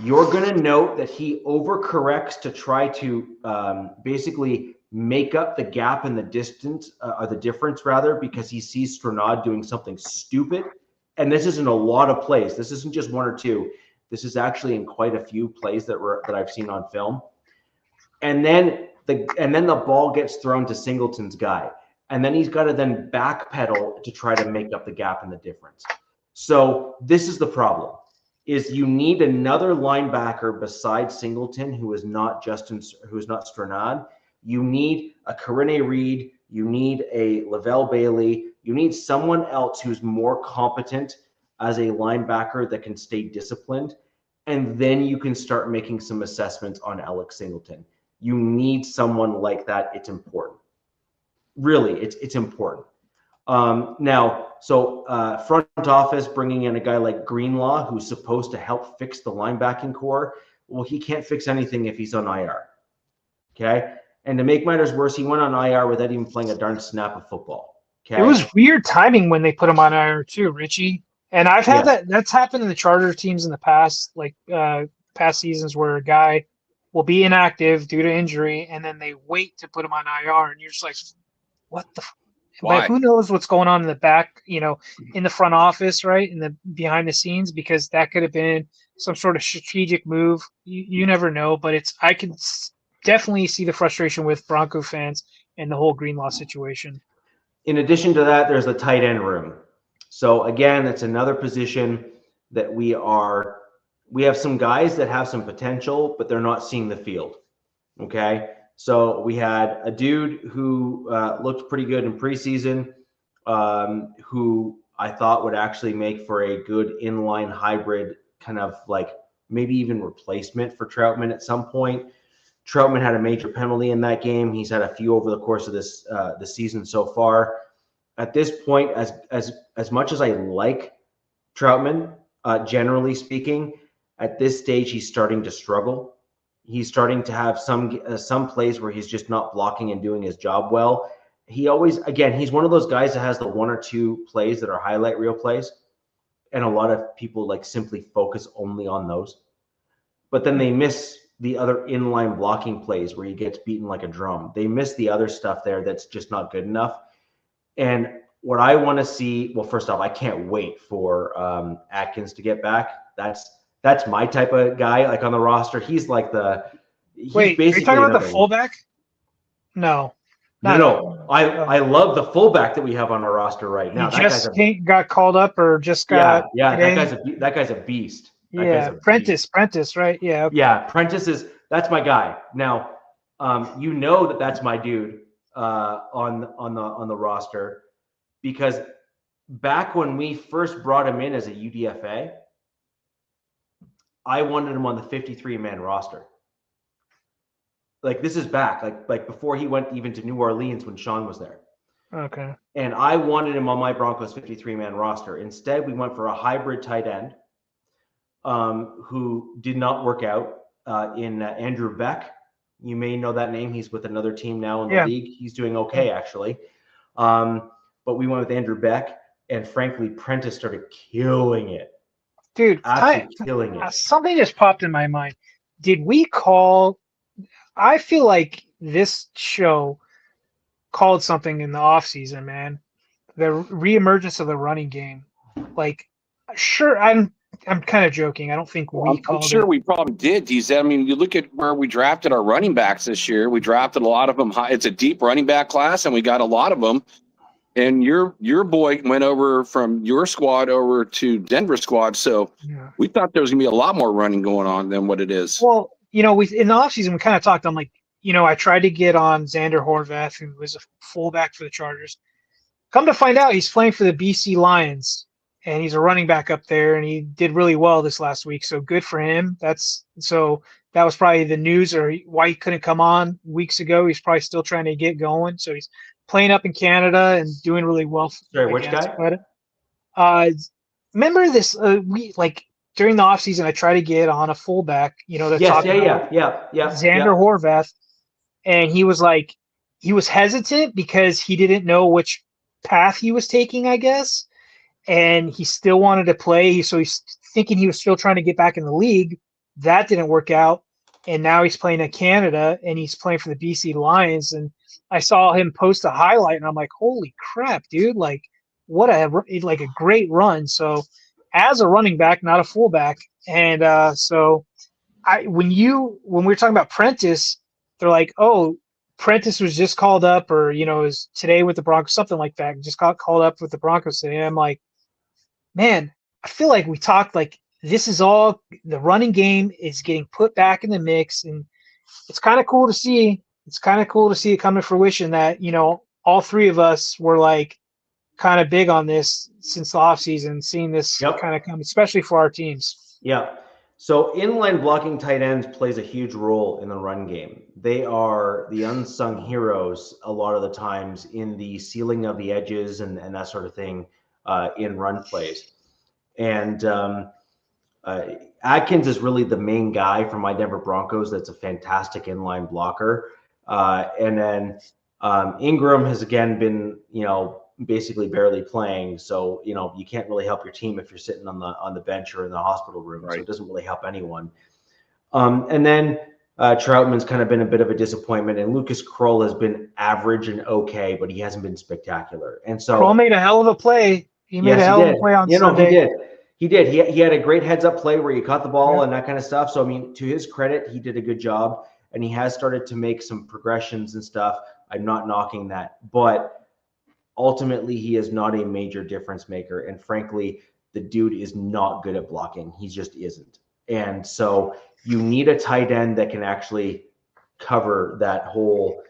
You're going to note that he overcorrects to try to basically make up the gap in the distance, or the difference rather, because he sees Strnad doing something stupid. And this isn't a lot of plays. This isn't just one or two. This is actually in quite a few plays that I've seen on film. And then the ball gets thrown to Singleton's guy. And then he's got to then backpedal to try to make up the gap in the difference. So this is the problem, is you need another linebacker besides Singleton who is not Strnad. You need a Karene Reed. You need a Lavelle Bailey. You need someone else who's more competent as a linebacker that can stay disciplined. And then you can start making some assessments on Alex Singleton. You need someone like that. It's important. Really, it's important. Front office bringing in a guy like Greenlaw, who's supposed to help fix the linebacking core. Well, he can't fix anything if he's on IR. Okay. And to make matters worse, he went on IR without even playing a darn snap of football. Okay. It was weird timing when they put him on IR too, Richie. And I've had that's happened in the Chargers teams in the past, like past seasons, where a guy will be inactive due to injury, and then they wait to put him on IR, and you're just like, what the? Why? But who knows what's going on in the back, in the front office, right? In the behind the scenes, because that could have been some sort of strategic move. You never know, but I can definitely see the frustration with Bronco fans and the whole Greenlaw situation. In addition to that, there's the tight end room. So again, it's another position that we have some guys that have some potential, but they're not seeing the field. Okay. So we had a dude who looked pretty good in preseason, who I thought would actually make for a good inline hybrid, kind of like maybe even replacement for Troutman at some point. Troutman had a major penalty in that game. He's had a few over the course of this the season so far. At this point, as much as I like Troutman, generally speaking, at this stage he's starting to struggle. He's starting to have some plays where he's just not blocking and doing his job well. He always, again, he's one of those guys that has the one or two plays that are highlight reel plays, and a lot of people like simply focus only on those. But then they miss the other inline blocking plays where he gets beaten like a drum. They miss the other stuff there that's just not good enough. And what I want to see, well, first off, I can't wait for Atkins to get back. That's my type of guy, like on the roster. He's like Wait, are you talking about the fullback? No. No. I love the fullback that we have on our roster right now. He just got called up or just got that guy's a beast. Prentice, right? Yeah. Okay. Yeah, Prentice that's my guy. Now, that's my dude on the roster, because back when we first brought him in as a UDFA, I wanted him on the 53-man roster. Like, this is back, like before he went even to New Orleans when Sean was there. Okay. And I wanted him on my Broncos 53-man roster. Instead, we went for a hybrid tight end who did not work out in Andrew Beck. You may know that name. He's with another team now in the league. He's doing okay, actually. But we went with Andrew Beck, and frankly, Prentice started killing it. Dude, killing it. Something just popped in my mind. Did we call? I feel like this show called something in the offseason, man. The reemergence of the running game. Like, sure, I'm kind of joking. I don't think we called it. I'm sure we probably did, DZ. I mean, you look at where we drafted our running backs this year. We drafted a lot of them high. It's a deep running back class, and we got a lot of them. And your boy went over from your squad over to Denver squad. So we thought there was going to be a lot more running going on than what it is. Well, in the offseason, we kind of talked. I'm like, I tried to get on Xander Horvath, who was a fullback for the Chargers. Come to find out, he's playing for the BC Lions, and he's a running back up there, and he did really well this last week. So good for him. That was probably the news, or why he couldn't come on weeks ago. He's probably still trying to get going. So he's playing up in Canada and doing really well. Sorry, which guy? Remember this? During the offseason, I tried to get on a fullback. Xander Horvath, and he was hesitant because he didn't know which path he was taking, I guess, and he still wanted to play. So he's thinking he was still trying to get back in the league. That didn't work out, and now he's playing in Canada, and he's playing for the BC Lions. And I saw him post a highlight, and I'm like, holy crap, dude! Like, what a great run. So, as a running back, not a fullback, and when we were talking about Prentice, they're like, oh, Prentice was just called up, or is today with the Broncos, something like that. Just got called up with the Broncos today. And I'm like, man, I feel like we talked like this is all the running game is getting put back in the mix, and it's kind of cool to see. It's kind of cool to see it come to fruition that, all three of us were like kind of big on this since the offseason, seeing this kind of come, especially for our teams. Yeah. So inline blocking tight ends plays a huge role in the run game. They are the unsung heroes a lot of the times in the sealing of the edges and that sort of thing in run plays. And Atkins is really the main guy for my Denver Broncos. That's a fantastic inline blocker. And then Ingram has again been, basically barely playing. So, you can't really help your team if you're sitting on the bench or in the hospital room. Right. So it doesn't really help anyone. And then Troutman's kind of been a bit of a disappointment, and Lucas Kroll has been average and okay, but he hasn't been spectacular. And so Kroll made a hell of a play. He made a hell of a play on Sunday. He did. He did. He had a great heads-up play where he caught the ball and that kind of stuff. So, I mean, to his credit, he did a good job, and he has started to make some progressions and stuff. I'm not knocking that, but ultimately, he is not a major difference maker. And frankly, the dude is not good at blocking. He just isn't. And so you need a tight end that can actually cover that whole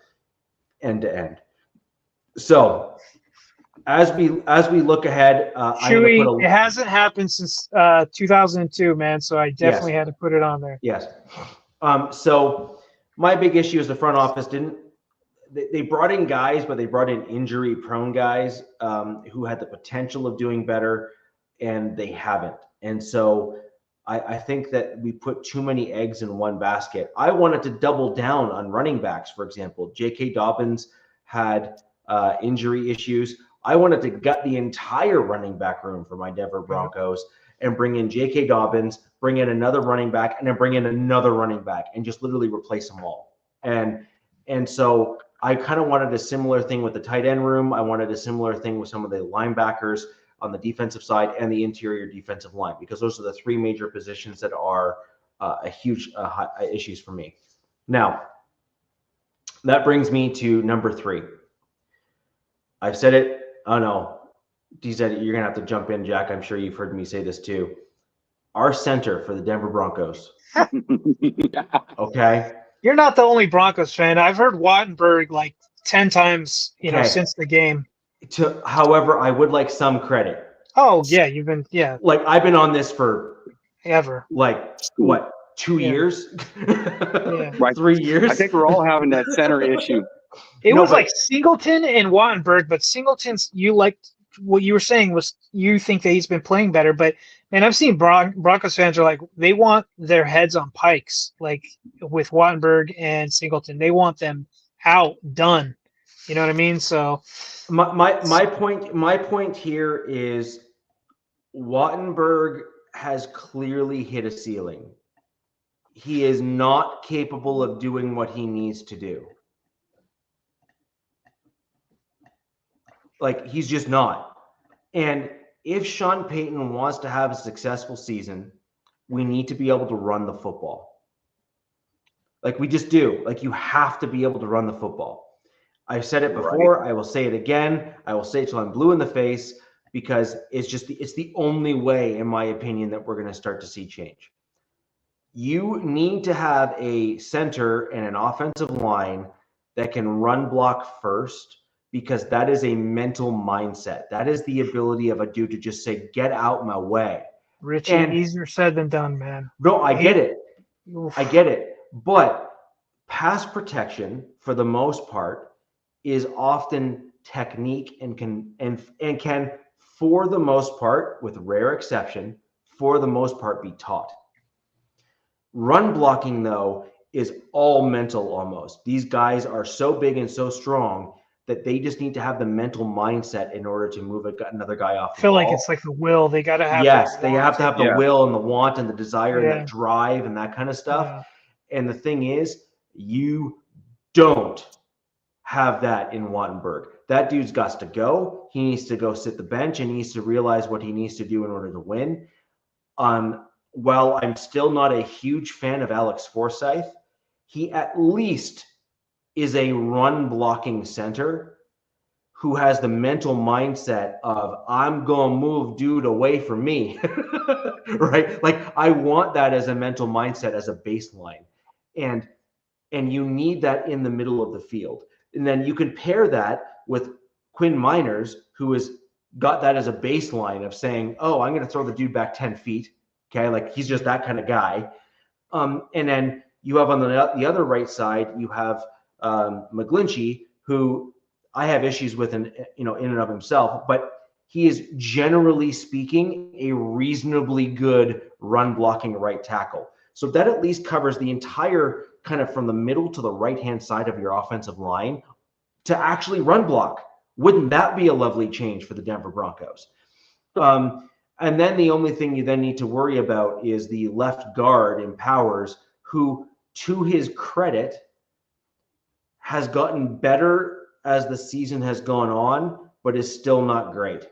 end to end. So as we look ahead, it hasn't happened since 2002, man. So I definitely had to put it on there. Yes. So my big issue is the front office they brought in guys, but they brought in injury-prone guys who had the potential of doing better, and they haven't. And so I think that we put too many eggs in one basket. I wanted to double down on running backs, for example. J.K. Dobbins had injury issues. I wanted to gut the entire running back room for my Denver Broncos and bring in J.K. Dobbins, bring in another running back, and then bring in another running back and just literally replace them all. And so I kind of wanted a similar thing with the tight end room. I wanted a similar thing with some of the linebackers on the defensive side and the interior defensive line, because those are the three major positions that are a huge issues for me. Now, that brings me to number 3. I've said it. Oh, no. You said it. You're going to have to jump in, Jack. I'm sure you've heard me say this too. Our center for the Denver Broncos. Okay. You're not the only Broncos fan. I've heard Wattenberg like 10 times, since the game. However, I would like some credit. Oh, yeah. Like, I've been on this for ever. Like, what, 2 years? Right. 3 years? I think we're all having that center issue. It was like Singleton and Wattenberg, but Singleton's, what you were saying was you think that he's been playing better, but man, I've seen Broncos fans are like, they want their heads on pikes, like with Wattenberg and Singleton. They want them out, done. You know what I mean? So my point here is Wattenberg has clearly hit a ceiling. He is not capable of doing what he needs to do. Like, he's just not. And if Sean Payton wants to have a successful season, we need to be able to run the football. Like, we just do. Like, you have to be able to run the football. I've said it before. Right. I will say it again. I will say it till I'm blue in the face, because it's the only way, in my opinion, that we're going to start to see change. You need to have a center and an offensive line that can run block first, because that is a mental mindset. That is the ability of a dude to just say, get out my way. Richie, easier said than done, man. No, I get it. I get it. But pass protection, for the most part, is often technique and can, for the most part, with rare exception, for the most part, be taught. Run blocking, though, is all mental almost. These guys are so big and so strong that they just need to have the mental mindset in order to move another guy off the ball. I feel like it's like the will. They got to have. Yes, they have to have the will and the want and the desire and the drive and that kind of stuff. Yeah. And the thing is, you don't have that in Wattenberg. That dude's got to go. He needs to go sit the bench, and he needs to realize what he needs to do in order to win. While I'm still not a huge fan of Alex Forsyth, he at least is a run blocking center who has the mental mindset of, I'm going to move dude away from me, right? Like, I want that as a mental mindset, as a baseline. And you need that in the middle of the field. And then you can pair that with Quinn Miners, who has got that as a baseline of saying, oh, I'm going to throw the dude back 10 feet. Okay. Like, he's just that kind of guy. And then you have on the other right side, you have McGlinchey, who I have issues with in and of himself, but he is, generally speaking, a reasonably good run blocking right tackle. So that at least covers the entire kind of from the middle to the right-hand side of your offensive line to actually run block. Wouldn't that be a lovely change for the Denver Broncos? And then the only thing you then need to worry about is the left guard in Powers, who to his credit, has gotten better as the season has gone on, but is still not great.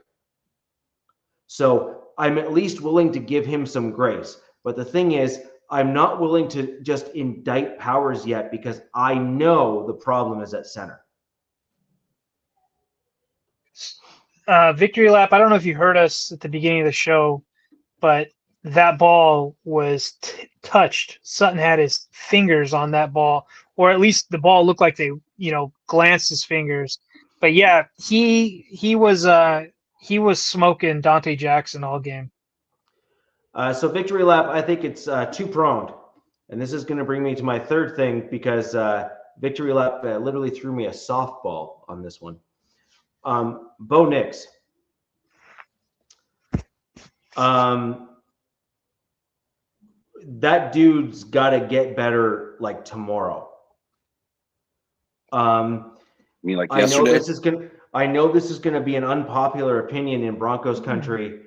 So I'm at least willing to give him some grace. But the thing is, I'm not willing to just indict Powers yet because I know the problem is at center. Victory lap. I don't know if you heard us at the beginning of the show, but that ball was touched. Sutton had his fingers on that ball, or at least the ball looked like they, glanced his fingers. But yeah, he was smoking Dante Jackson all game. So victory lap, I think it's two-pronged. And this is going to bring me to my third thing because victory lap literally threw me a softball on this one. Bo Nix. That dude's got to get better like tomorrow. You mean like yesterday? I know this is going to be an unpopular opinion in Broncos country,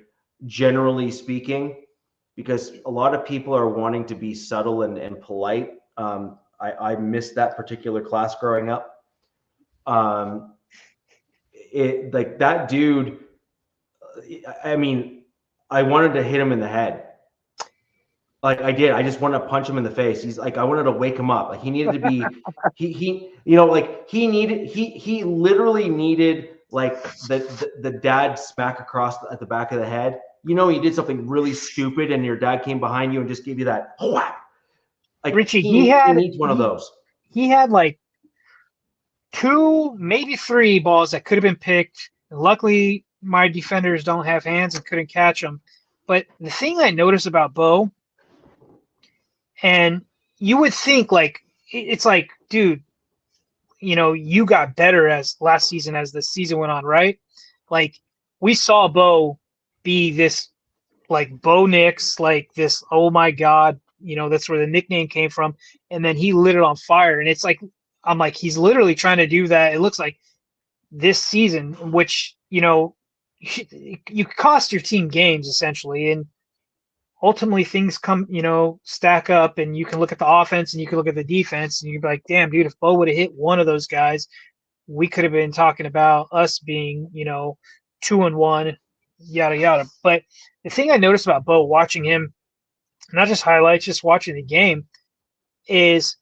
generally speaking, because a lot of people are wanting to be subtle and polite. I missed that particular class growing up. Like that dude, I mean, I wanted to hit him in the head. Like I did. I just wanted to punch him in the face. He's like, I wanted to wake him up. Like he needed to be, he literally needed like the dad smack across at the back of the head. You did something really stupid and your dad came behind you and just gave you that whack. Like Richie, he needs one of those. He had like 2, maybe 3 balls that could have been picked. And luckily, my defenders don't have hands and couldn't catch them. But the thing I noticed about Bo, and you would think like it's like, dude, you got better as last season as the season went on, right? Like we saw Bo be this like Bo Nix, like this, oh my God, that's where the nickname came from. And then he lit it on fire. And it's like, I'm like, he's literally trying to do that. It looks like this season, which, you cost your team games essentially. And ultimately things come, stack up and you can look at the offense and you can look at the defense and you'd be like, damn, dude, if Bo would have hit one of those guys, we could have been talking about us being, 2-1, yada, yada. But the thing I noticed about Bo watching him, not just highlights, just watching the game, is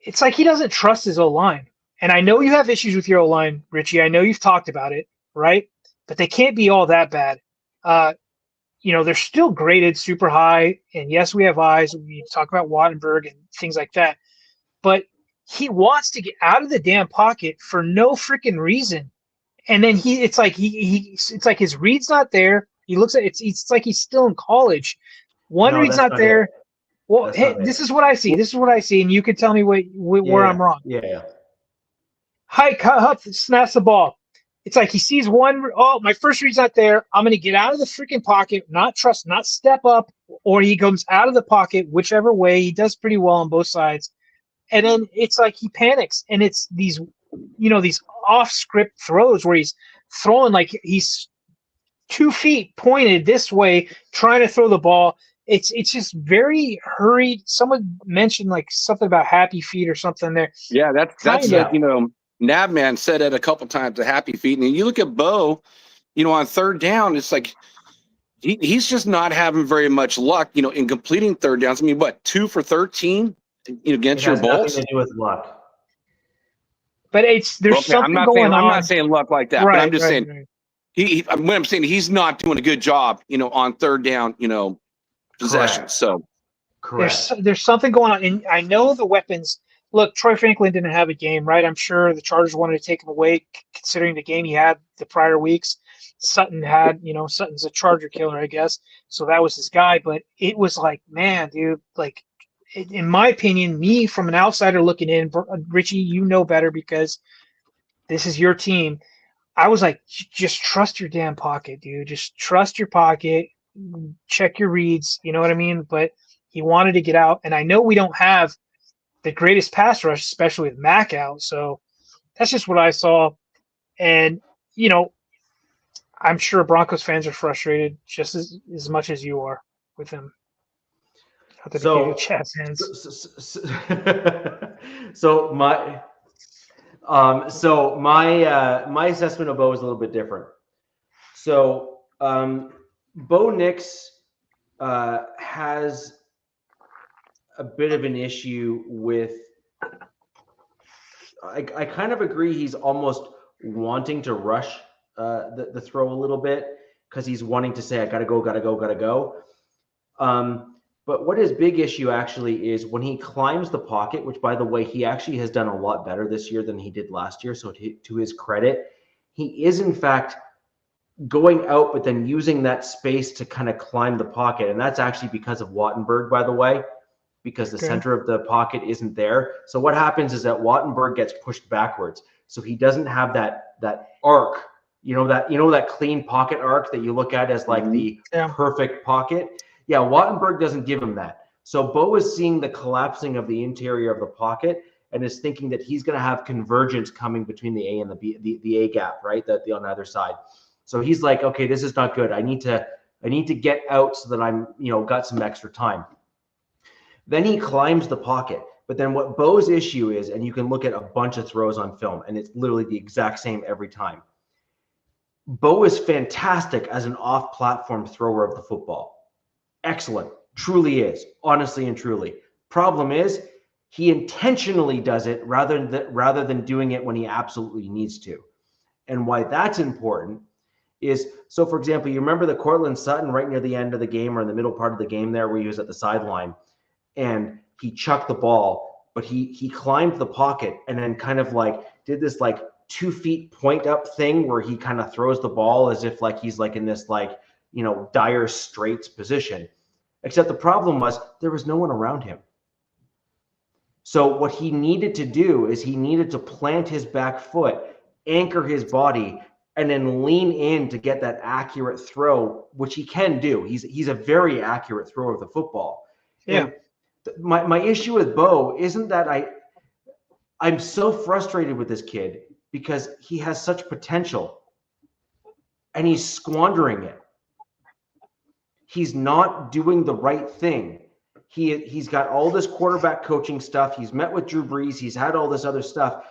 it's like he doesn't trust his O-line. And I know you have issues with your O-line, Richie. I know you've talked about it, right? But they can't be all that bad. They're still graded super high. And yes, we have eyes. We talk about Wattenberg and things like that. But he wants to get out of the damn pocket for no freaking reason. And then it's like his read's not there. He looks at it's like he's still in college. One read's not there. Well, hey, this is what I see. This is what I see, and you can tell me where I'm wrong. Yeah. Hike up, snaps the ball. It's like he sees one. Oh, my first read's not there. I'm going to get out of the freaking pocket, not step up, or he comes out of the pocket, whichever way. He does pretty well on both sides. And then it's like he panics, and it's these off-script throws where he's throwing like he's 2 feet pointed this way, trying to throw the ball. It's just very hurried. Someone mentioned like something about happy feet or something there. Yeah, that's Navman said it a couple times, the happy feet. And you look at Bo, on third down, it's like he's just not having very much luck, in completing third downs. I mean, what, 2 for 13, against your Bulls? Nothing to do with luck. But something going on. I'm not saying luck like that, right, but I'm just saying right. When I'm saying he's not doing a good job, on third down, possessions. Correct. So correct. There's something going on, and I know the weapons. Look, Troy Franklin didn't have a game, right? I'm sure the Chargers wanted to take him away, considering the game he had the prior weeks. Sutton had, Sutton's a Charger killer, I guess, so that was his guy. But it was like, man, dude, like, in my opinion, me from an outsider looking in, Richie, you know better because this is your team. I was like, just trust your damn pocket, dude. Just trust your pocket. Check your reads. You know what I mean? But he wanted to get out, and I know we don't have the greatest pass rush, especially with Mac out. So that's just what I saw. And, I'm sure Broncos fans are frustrated just as much as you are with him. Not that he gave you jazz hands. So my assessment of Bo is a little bit different. So Bo Nix has a bit of an issue with. I kind of agree. He's almost wanting to rush the throw a little bit because he's wanting to say, "I gotta go." But what his big issue actually is when he climbs the pocket, which, by the way, he actually has done a lot better this year than he did last year. So to his credit, he is in fact going out, but then using that space to kind of climb the pocket. And that's actually because of Wattenberg, by the way, because the center of the pocket isn't there. So what happens is that Wattenberg gets pushed backwards. So he doesn't have that arc, that clean pocket arc that you look at as like the perfect pocket. Yeah, Wattenberg doesn't give him that. So Bo is seeing the collapsing of the interior of the pocket and is thinking that he's going to have convergence coming between the A and the B, the A gap, right? The on the other side. So he's like, okay, this is not good. I need to get out so that I'm, got some extra time. Then he climbs the pocket. But then what Bo's issue is, and you can look at a bunch of throws on film, and it's literally the exact same every time. Bo is fantastic as an off-platform thrower of the football. Excellent. Truly is. Honestly and truly. Problem is, he intentionally does it rather than doing it when he absolutely needs to. And why that's important is, so for example, you remember the Cortland Sutton right near the end of the game or in the middle part of the game there where he was at the sideline and he chucked the ball, but he climbed the pocket and then kind of like did this like 2 feet point up thing where he kind of throws the ball as if like he's like in this like, dire straits position. Except the problem was there was no one around him. So what he needed to do is he needed to plant his back foot, anchor his body, and then lean in to get that accurate throw, which he can do. He's a very accurate thrower of the football. Yeah. And my issue with Bo isn't that I'm so frustrated with this kid because he has such potential and he's squandering it. He's not doing the right thing. He's got all this quarterback coaching stuff. He's met with Drew Brees. He's had all this other stuff.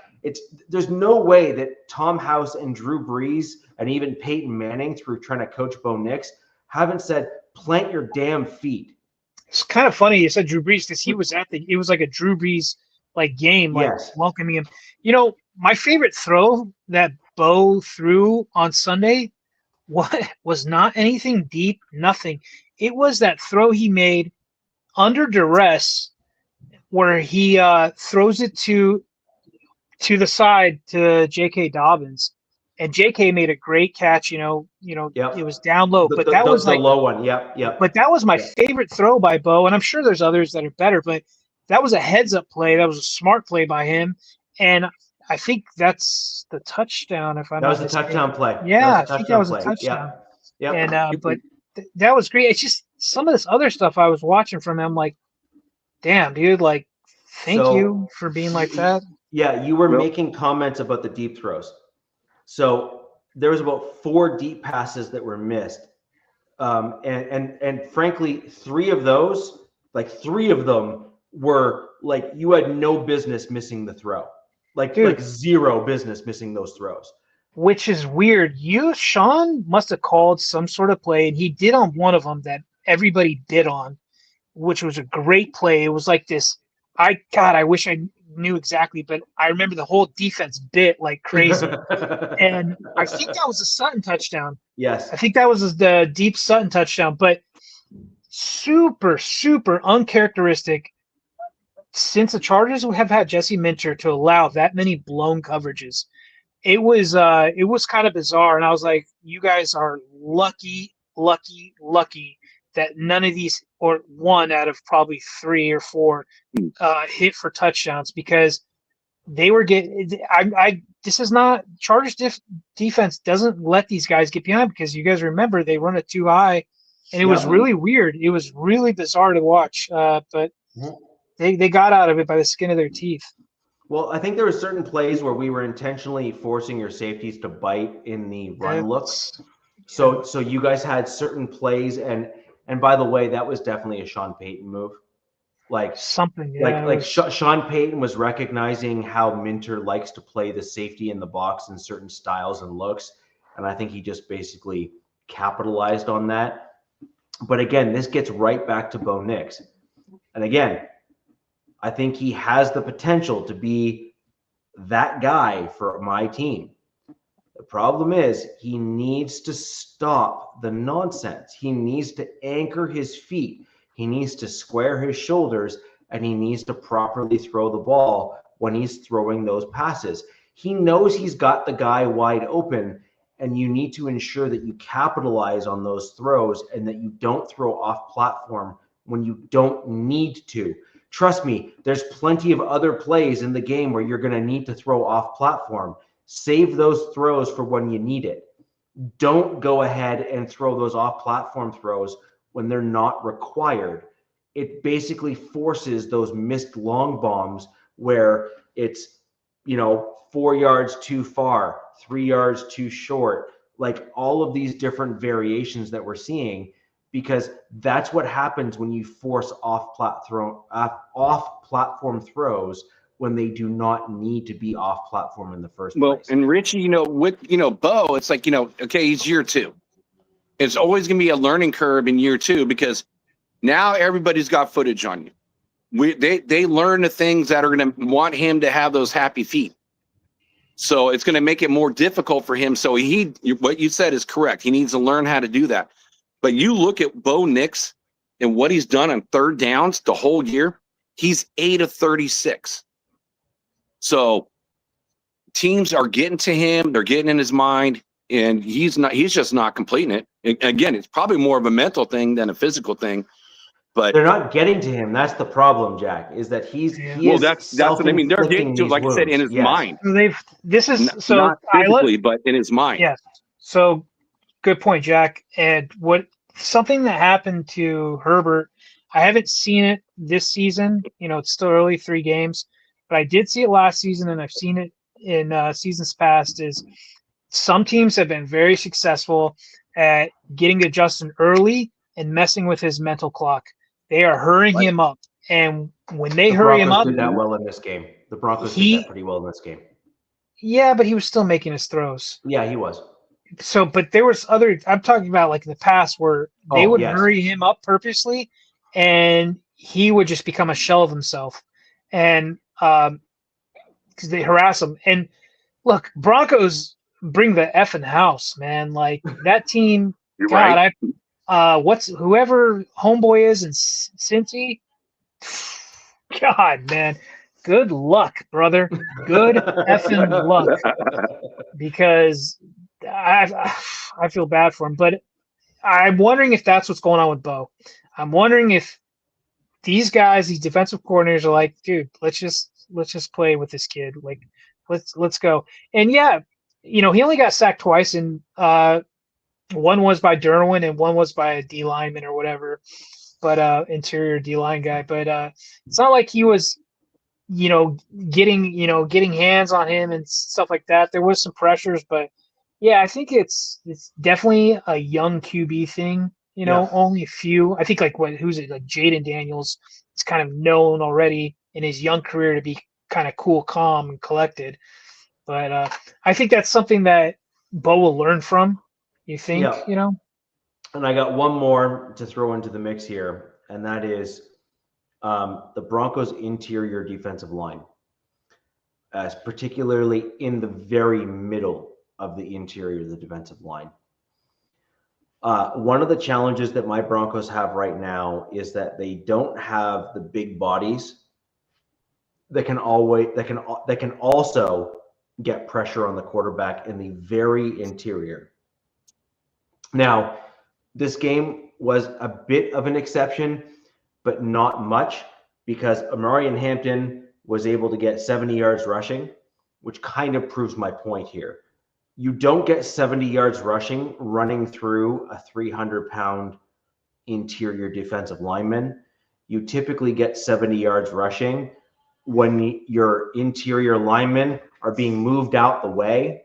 There's no way that Tom House and Drew Brees and even Peyton Manning, through trying to coach Bo Nix, haven't said, plant your damn feet. It's kind of funny you said Drew Brees because he was it was like a Drew Brees like game, like welcoming him. My favorite throw that Bo threw on Sunday was not anything deep, nothing. It was that throw he made under duress where he throws it to the side to J.K. Dobbins, and J.K. made a great catch. It was down low, but that was the like low one. Yep. But that was my favorite throw by Bo, and I'm sure there's others that are better. But that was a heads-up play. That was a smart play by him, and I think that's the touchdown. If I'm that not was the mistaken. touchdown play. Yeah, I think that was a touchdown. Yeah. And but that was great. It's just some of this other stuff I was watching from him, like, damn, dude, like, thank you for being like that. Yeah, you were making comments about the deep throws. So there was about 4 deep passes that were missed. And frankly, 3 of them were like you had no business missing the throw. Like zero business missing those throws. Which is weird. Sean must have called some sort of play, and he did on one of them that everybody bid on, which was a great play. It was like this. I wish I knew exactly, but I remember the whole defense bit like crazy. And I think that was a Sutton touchdown. Yes. I think that was the deep Sutton touchdown, but super, super uncharacteristic since the Chargers have had Jesse Minter to allow that many blown coverages. It was kind of bizarre, and I was like, you guys are lucky that none of these, or one out of probably 3 or 4, hit for touchdowns, because they were getting. This is not Chargers defense doesn't let these guys get behind, because you guys remember they run it too high, and it was really weird. It was really bizarre to watch, but they got out of it by the skin of their teeth. Well, I think there were certain plays where we were intentionally forcing your safeties to bite in the run looks. So you guys had certain plays, and by the way, that was definitely a Sean Payton move. Like something. Yeah, Sean Payton was recognizing how Minter likes to play the safety in the box in certain styles and looks, and I think he just basically capitalized on that. But again, this gets right back to Bo Nix. And again, I think he has the potential to be that guy for my team. The problem is he needs to stop the nonsense. He needs to anchor his feet. He needs to square his shoulders, and he needs to properly throw the ball when he's throwing those passes. He knows he's got the guy wide open, and you need to ensure that you capitalize on those throws and that you don't throw off platform when you don't need to. Trust me, there's plenty of other plays in the game where you're going to need to throw off platform. Save those throws for when you need it. Don't go ahead and throw those off platform throws when they're not required. It basically forces those missed long bombs where it's, 4 yards too far, 3 yards too short, like all of these different variations that we're seeing, because that's what happens when you force off platform throws when they do not need to be off platform in the first place. Well, and Richie, with Bo, it's like, okay, he's year 2. It's always going to be a learning curve in year 2 because now everybody's got footage on you. They learn the things that are going to want him to have those happy feet. So it's going to make it more difficult for him. So what you said is correct. He needs to learn how to do that. But you look at Bo Nix and what he's done on third downs the whole year. He's 8 of 36. So teams are getting to him. They're getting in his mind, and he's just not completing it. Again, it's probably more of a mental thing than a physical thing. But they're not getting to him. That's the problem, Jack. Is that that's what I mean. They're getting to, like I said, in his mind. Not physically, but in his mind. Yes. So good point, Jack. And something that happened to Herbert, I haven't seen it this season. It's still early, 3 games, but I did see it last season, and I've seen it in seasons past. Is some teams have been very successful at getting to Justin early and messing with his mental clock. They are hurrying him up, and when they hurry him up, did that well in this game. The Broncos did that pretty well in this game. Yeah, but he was still making his throws. Yeah, he was. So, but there was I'm talking about like in the past where they would hurry him up purposely, and he would just become a shell of himself, and because they harass him. And look, Broncos bring the effing house, man. Like that team. You're God, right. Whoever homeboy is in Cincy. God, man. Good luck, brother. Good effing luck. Because I feel bad for him, but I'm wondering if that's what's going on with Bo. I'm wondering if these guys, these defensive coordinators, are like, dude, let's just play with this kid. Like, let's go. And yeah, he only got sacked twice, and one was by Derwin and one was by a D lineman or whatever, but interior D line guy. But it's not like he was, getting hands on him and stuff like that. There was some pressures, but yeah, I think it's definitely a young QB thing. Only a few. I think like who's it? Like Jaden Daniels is kind of known already in his young career to be kind of cool, calm, and collected. But I think that's something that Bo will learn from. You think, And I got one more to throw into the mix here, and that is the Broncos' interior defensive line, particularly in the very middle of the interior of the defensive line. One of the challenges that my Broncos have right now is that they don't have the big bodies that can also get pressure on the quarterback in the very interior. Now, this game was a bit of an exception, but not much, because Amarian Hampton was able to get 70 yards rushing, which kind of proves my point here. You don't get 70 yards rushing running through a 300-pound interior defensive lineman. You typically get 70 yards rushing when your interior linemen are being moved out the way,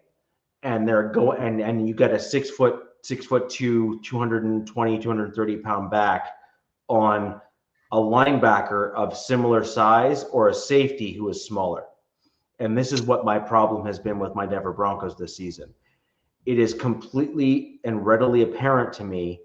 and they're going, and you got a 6'2", 220, 230 pound back on a linebacker of similar size or a safety who is smaller. And this is what my problem has been with my Denver Broncos this season. It is completely and readily apparent to me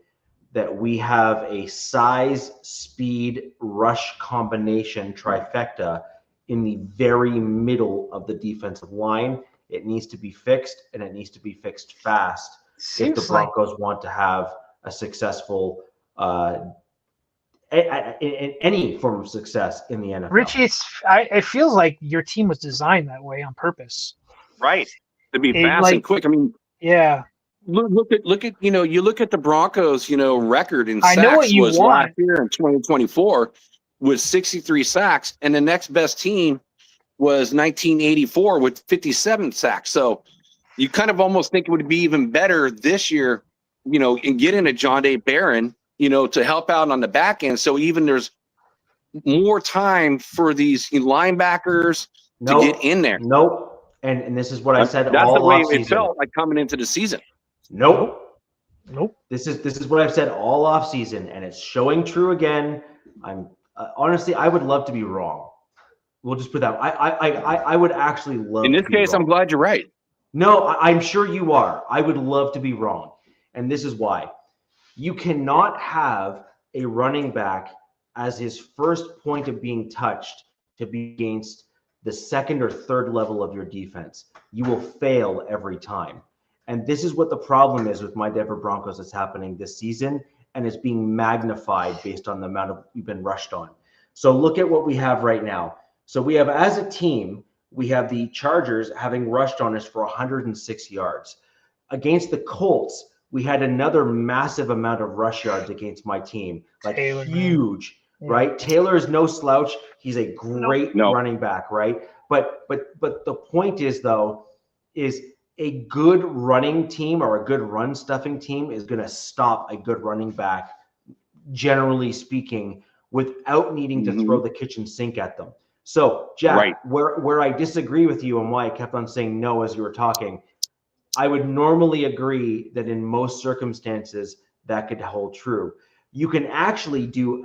that we have a size, speed, rush combination trifecta in the very middle of the defensive line. It needs to be fixed, and it needs to be fixed fast if the Broncos want to have a successful in any form of success in the NFL. Richie, it feels like your team was designed that way on purpose. Right. To be fast and quick. I mean, yeah. Look at you look at the Broncos, record in sacks. I know what you want. Last year in 2024 with 63 sacks, and the next best team was 1984 with 57 sacks. So you kind of almost think it would be even better this year, and getting a John Day Barron, to help out on the back end. So even there's more time for these linebackers to get in there. Nope. And this is what I said. That's all the way offseason. It felt like coming into the season. Nope. This is what I've said all offseason, and it's showing true again. I'm honestly, I would love to be wrong. We'll just put that. I would actually love. In this case, I'm glad you're right. No, I'm sure you are. I would love to be wrong, and this is why. You cannot have a running back as his first point of being touched to be against the second or third level of your defense. You will fail every time. And this is what the problem is with my Denver Broncos that's happening this season, and it's being magnified based on the amount of we've been rushed on. So look at what we have right now. So we have, as a team, we have the Chargers having rushed on us for 106 yards. Against the Colts, we had another massive amount of rush yards against my team, like Taylor, huge, right? Taylor is no slouch. He's a great running back, right? But the point is, though, is a good running team or a good run stuffing team is going to stop a good running back, generally speaking, without needing to throw the kitchen sink at them. So, Jack, where I disagree with you and why I kept on saying no as you were talking, I would normally agree that in most circumstances that could hold true. You can actually do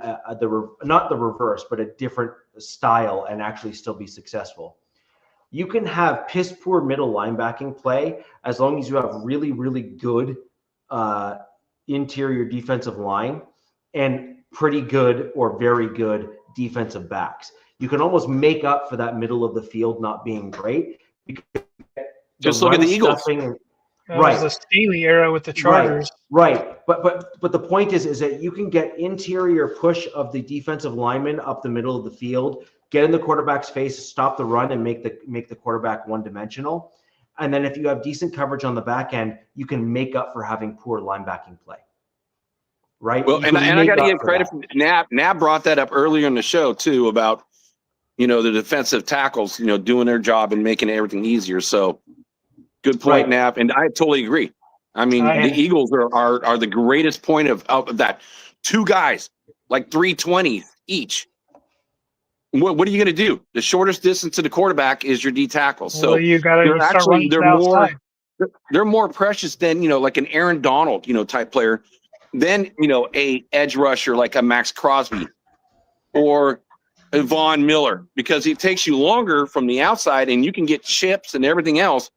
not the reverse, but a different style and actually still be successful. You can have piss poor middle linebacking play as long as you have really, really good interior defensive line and pretty good or very good defensive backs. You can almost make up for that middle of the field not being great. Just look at the Eagles. Right. The Staley era with the Chargers. Right. But the point is that you can get interior push of the defensive lineman up the middle of the field, get in the quarterback's face, stop the run, and make the quarterback one-dimensional. And then if you have decent coverage on the back end, you can make up for having poor linebacking play. Right? Well, and I got to give credit for Nab. Nab brought that up earlier in the show, too, about, the defensive tackles, doing their job and making everything easier. So good point, Nab. And I totally agree. I mean, the Eagles are the greatest point of that. Two guys, like 320 each. What are you going to do? The shortest distance to the quarterback is your D tackle. So you got to they're more precious than, like an Aaron Donald, type player, than, a edge rusher like a Max Crosby or a Von Miller, because it takes you longer from the outside and you can get chips and everything else.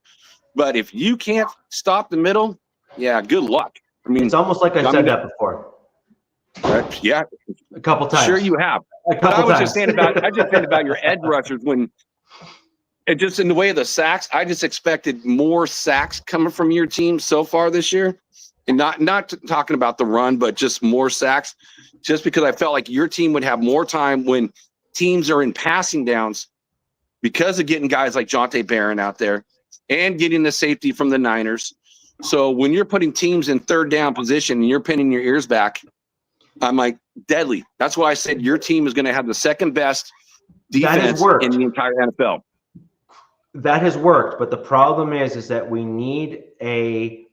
But if you can't stop the middle, good luck. I mean, it's almost like I said that before. Yeah, a couple times. Sure, you have. But I was just saying about your edge rushers when it just in the way of the sacks. I just expected more sacks coming from your team so far this year, and not talking about the run, but just more sacks. Just because I felt like your team would have more time when teams are in passing downs because of getting guys like Jonte Barron out there and getting the safety from the Niners. So when you're putting teams in third down position and you're pinning your ears back, I'm like, deadly. That's why I said your team is going to have the second best defense in the entire NFL. That has worked, but the problem is that we need a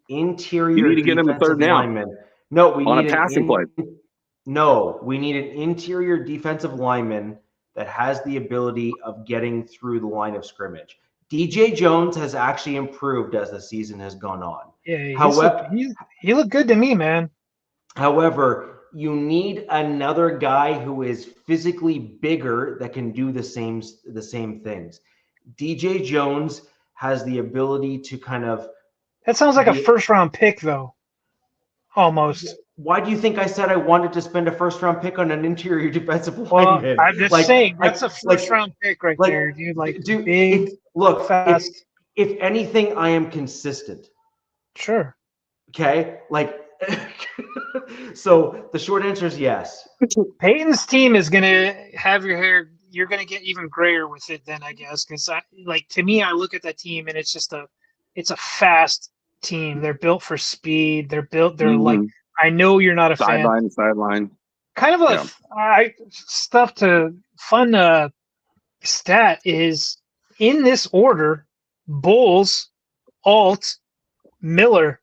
interior. You need to get him a third down. Lineman. No, we on need a passing play. No, we need an interior defensive lineman that has the ability of getting through the line of scrimmage. DJ Jones has actually improved as the season has gone on. Yeah, he looked good to me, man. However, you need another guy who is physically bigger that can do the same things. DJ Jones has the ability to kind of. That sounds like a first-round pick, though. Almost. Why do you think I said I wanted to spend a first-round pick on an interior defensive Well, lineman? I'm just saying that's a first-round pick right there, dude. Dude, big, look, fast. If anything, I am consistent. Sure. Okay, so the short answer is yes. Peyton's team is gonna have your hair. You're gonna get even grayer with it then, I guess. Because to me, I look at that team and it's a fast team. They're built for speed. They're like. I know you're not a fan. Sideline. Kind of a fun stat is in this order: Bulls, Alt, Miller.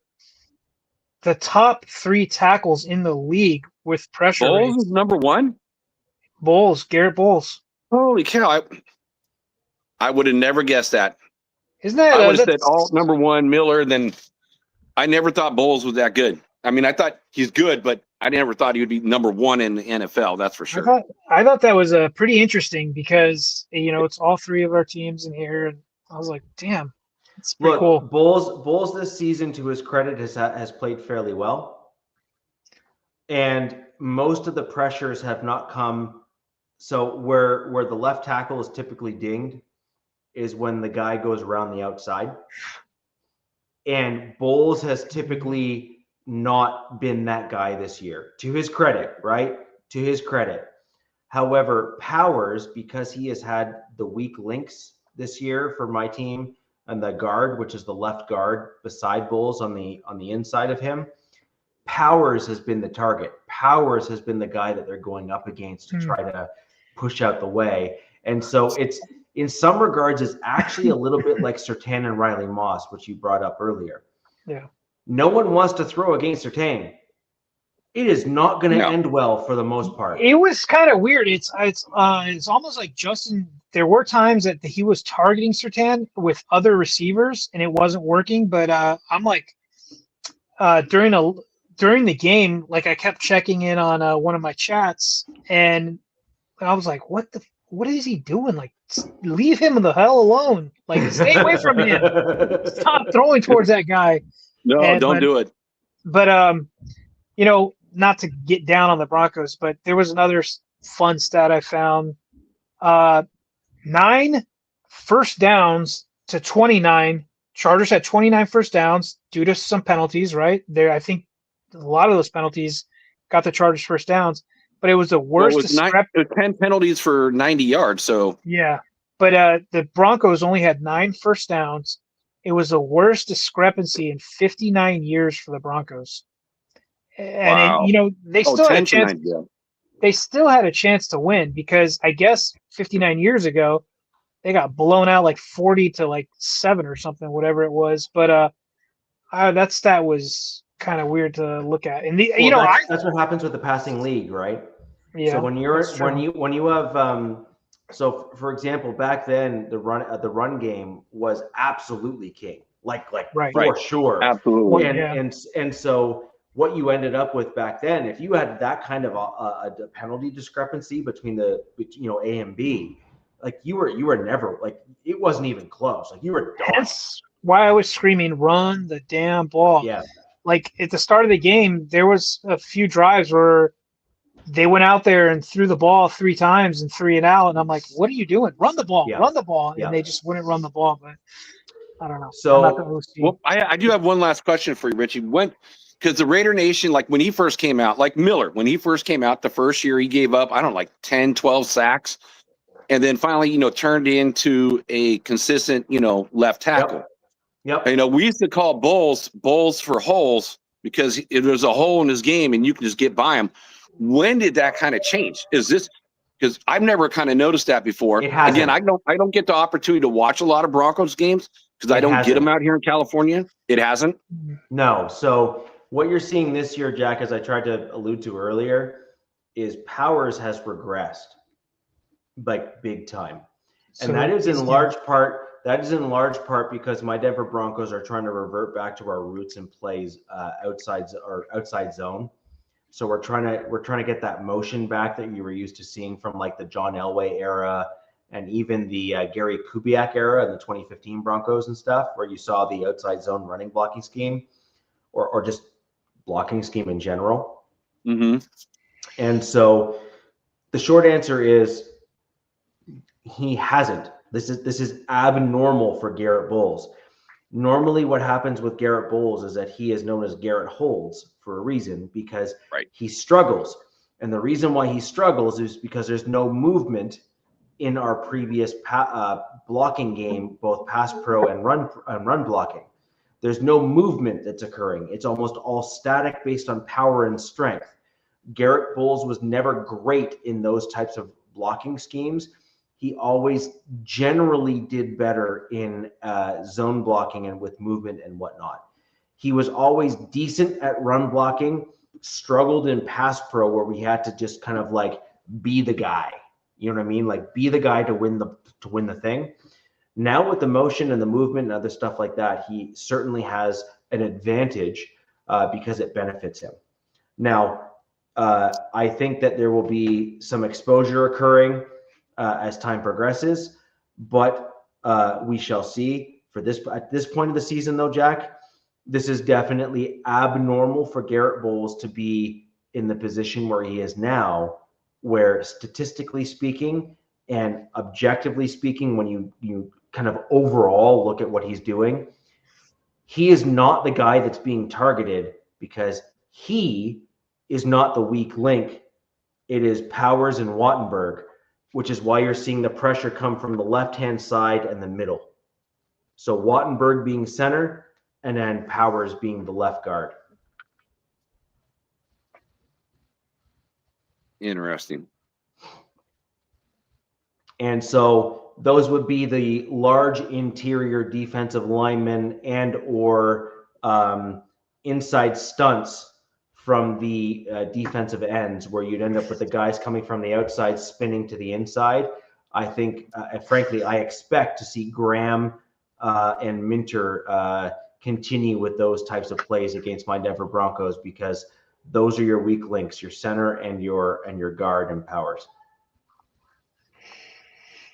The top 3 tackles in the league with pressure. Bulls is number 1? Bulls, Garrett Bulls. Holy cow. I would have never guessed that. Isn't that? I would have said Alt number 1, Miller, then I never thought Bulls was that good. I mean, I thought he's good, but I never thought he would be number 1 in the NFL, that's for sure. I thought that was pretty interesting because, it's all 3 of our teams in here. And I was like, damn. It's pretty cool. Bulls this season, to his credit, has played fairly well, and most of the pressures have not come. So where the left tackle is typically dinged is when the guy goes around the outside, and Bulls has typically not been that guy this year. To his credit, right? To his credit. However, Powers, because he has had the weak links this year for my team. And the guard, which is the left guard beside Bulls on the inside of him, Powers has been the target. Powers has been the guy that they're going up against to try to push out the way. And so it's, in some regards, it's actually a little bit like Surtain and Riley Moss, which you brought up earlier. Yeah. No one wants to throw against Surtain. It is not going to end well for the most part. It was kind of weird. It's almost like Justin. There were times that he was targeting Surtain with other receivers and it wasn't working. But I'm like, during the game, like I kept checking in on one of my chats, and I was like, what is he doing? Like, leave him the hell alone. Like, stay away from him. Stop throwing towards that guy. No, don't do it. But not to get down on the Broncos, but there was another fun stat I found. 9 first downs to 29. Chargers had 29 first downs due to some penalties, right? I think a lot of those penalties got the Chargers first downs, but it was the worst. It was 10 penalties for 90 yards. So yeah, but the Broncos only had 9 first downs. It was the worst discrepancy in 59 years for the Broncos. And they still had a chance. They still had a chance to win because I guess 59 years ago they got blown out like 40-7 or something, whatever it was. But that stat was kind of weird to look at. And that's what happens with the passing league, right? Yeah. So when you have so for example, back then the run game was absolutely king, like for sure, absolutely, and so. What you ended up with back then, if you had that kind of a penalty discrepancy between A and B, like you were never, like, it wasn't even close. Like, you were done. That's why I was screaming, run the damn ball. Yeah. Like at the start of the game, there was a few drives where they went out there and threw the ball 3 times and 3 and out. And I'm like, what are you doing? Run the ball, run the ball. And they just wouldn't run the ball. But I don't know. So, I do have one last question for you, Richie. Because the Raider Nation, like when he first came out, like Miller, when he first came out, the first year he gave up, 10, 12 sacks. And then finally, turned into a consistent, left tackle. Yep. We used to call Bulls for holes because it was a hole in his game and you can just get by him. When did that kind of change? Is this because I've never kind of noticed that before? Again, I don't get the opportunity to watch a lot of Broncos games because I don't get them out here in California. It hasn't. No. So what you're seeing this year, Jack, as I tried to allude to earlier, is Powers has regressed, like, big time. And that is in large part because my Denver Broncos are trying to revert back to our roots and plays outside zone. So we're trying to get that motion back that you were used to seeing from like the John Elway era and even the Gary Kubiak era in the 2015 Broncos and stuff, where you saw the outside zone running blocking scheme or just blocking scheme in general. Mm-hmm. And so the short answer is he hasn't. This is abnormal for Garrett Bowles. Normally what happens with Garrett Bowles is that he is known as Garrett Holds for a reason, because he struggles. And the reason why he struggles is because there's no movement in our previous blocking game, both pass pro and run blocking. There's no movement that's occurring. It's almost all static based on power and strength. Garrett Bowles was never great in those types of blocking schemes. He always generally did better in zone blocking and with movement and whatnot. He was always decent at run blocking, struggled in pass pro where we had to just kind of like be the guy. You know what I mean? Like be the guy to win the thing. Now with the motion and the movement and other stuff like that, he certainly has an advantage because it benefits him. Now, I think that there will be some exposure occurring as time progresses, but we shall see. At this point of the season, though, Jack, this is definitely abnormal for Garrett Bowles to be in the position where he is now, where statistically speaking and objectively speaking, when you kind of overall look at what he's doing, he is not the guy that's being targeted because he is not the weak link. It is Powers and Wattenberg, which is why you're seeing the pressure come from the left-hand side and the middle. So Wattenberg being center and then Powers being the left guard. Interesting. And so those would be the large interior defensive linemen and or inside stunts from the defensive ends, where you'd end up with the guys coming from the outside spinning to the inside. I think, frankly, I expect to see Graham and Minter continue with those types of plays against my Denver Broncos, because those are your weak links, your center and your guard and Powers.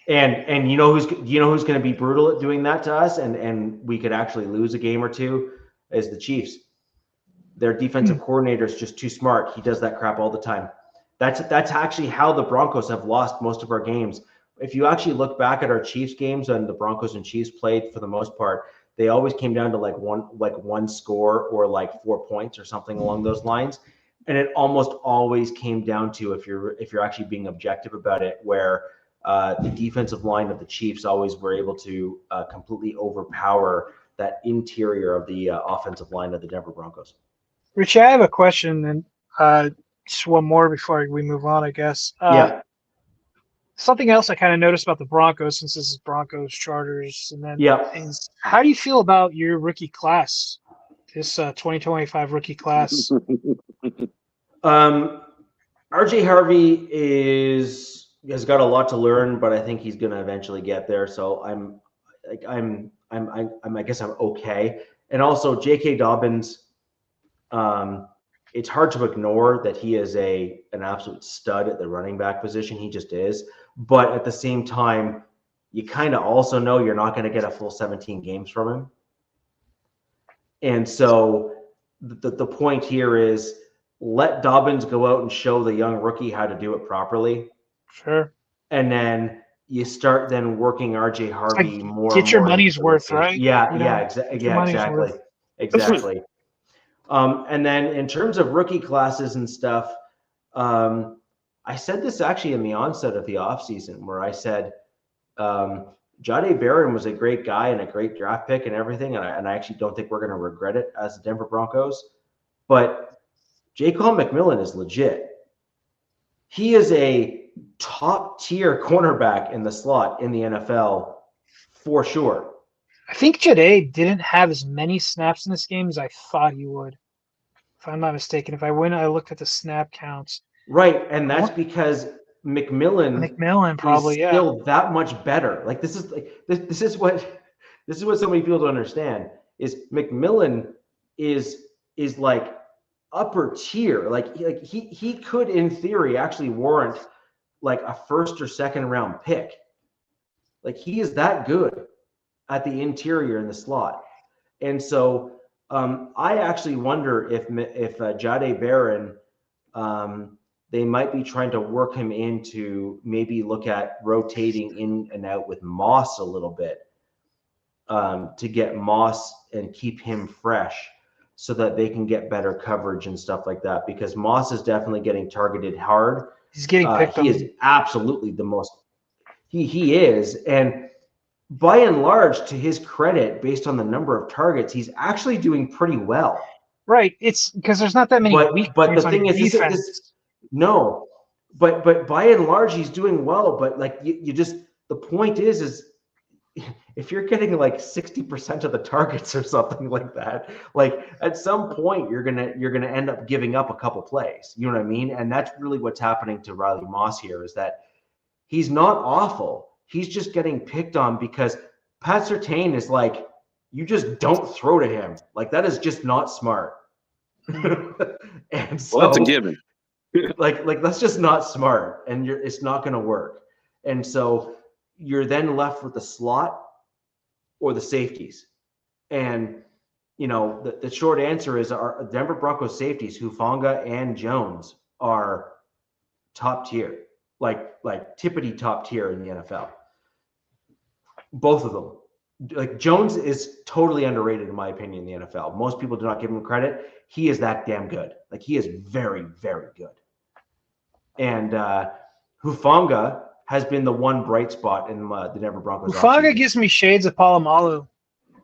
And you know who's going to be brutal at doing that to us, and we could actually lose a game or two, is the Chiefs. Their defensive coordinator is just too smart. He does that crap all the time. That's actually how the Broncos have lost most of our games. If you actually look back at our Chiefs games and the Broncos and Chiefs played, for the most part, they always came down to like one score or like 4 points or something along those lines. And it almost always came down to, if you're actually being objective about it, where the defensive line of the Chiefs always were able to completely overpower that interior of the offensive line of the Denver Broncos. Richie, I have a question, and just one more before we move on, I guess. Yeah. Something else I kind of noticed about the Broncos, since this is Broncos, Chargers, and then things. How do you feel about your rookie class, this 2025 rookie class? RJ Harvey has got a lot to learn, but I think he's going to eventually get there. So I guess I'm okay. And also J.K. Dobbins. It's hard to ignore that he is an absolute stud at the running back position. He just is. But at the same time, you kind of also know you're not going to get a full 17 games from him. And so the point here is, let Dobbins go out and show the young rookie how to do it properly. Sure. And then you start then working RJ Harvey more. Get your money's worth, right? Exactly. And then in terms of rookie classes and stuff, I said this actually in the onset of the offseason, where I said Jahdae Barron was a great guy and a great draft pick and everything, and I actually don't think we're going to regret it as the Denver Broncos. But J. Cole McMillan is legit. He is a top-tier cornerback in the slot in the NFL for sure. I think Jahdae didn't have as many snaps in this game as I thought he would, if I'm not mistaken. If I looked at the snap counts. Right, and that's because McMillan probably is still that much better. Like this is what so many people don't understand, is McMillan is like upper tier. Like he could, in theory, actually warrant like a first or second round pick. Like he is that good at the interior in the slot. And so I actually wonder if Jahdae Barron, they might be trying to work him into maybe look at rotating in and out with Moss a little bit, to get Moss and keep him fresh so that they can get better coverage and stuff like that, because Moss is definitely getting targeted hard. He's getting picked on. He is absolutely the most he is. And by and large, to his credit, based on the number of targets, he's actually doing pretty well. Right. It's because there's not that many weak but the players on thing your is, defense. no, but by and large, he's doing well. But like you just, the point is if you're getting like 60% of the targets or something like that, like at some point you're gonna end up giving up a couple plays. You know what I mean? And that's really what's happening to Riley Moss here, is that he's not awful. He's just getting picked on because Pat Surtain is like, you just don't throw to him. Like that is just not smart. And so, Well, that's a given. like that's just not smart, and it's not going to work. And so you're then left with the slot or the safeties. And the short answer is our Denver Broncos safeties, Hufanga and Jones, are top tier, like tippity top tier in the NFL. Both of them. Like Jones is totally underrated in my opinion in the NFL. Most people do not give him credit. He is that damn good. Like he is very, very good. And Hufanga has been the one bright spot in the Denver Broncos. Hufanga gives me shades of Palomalu.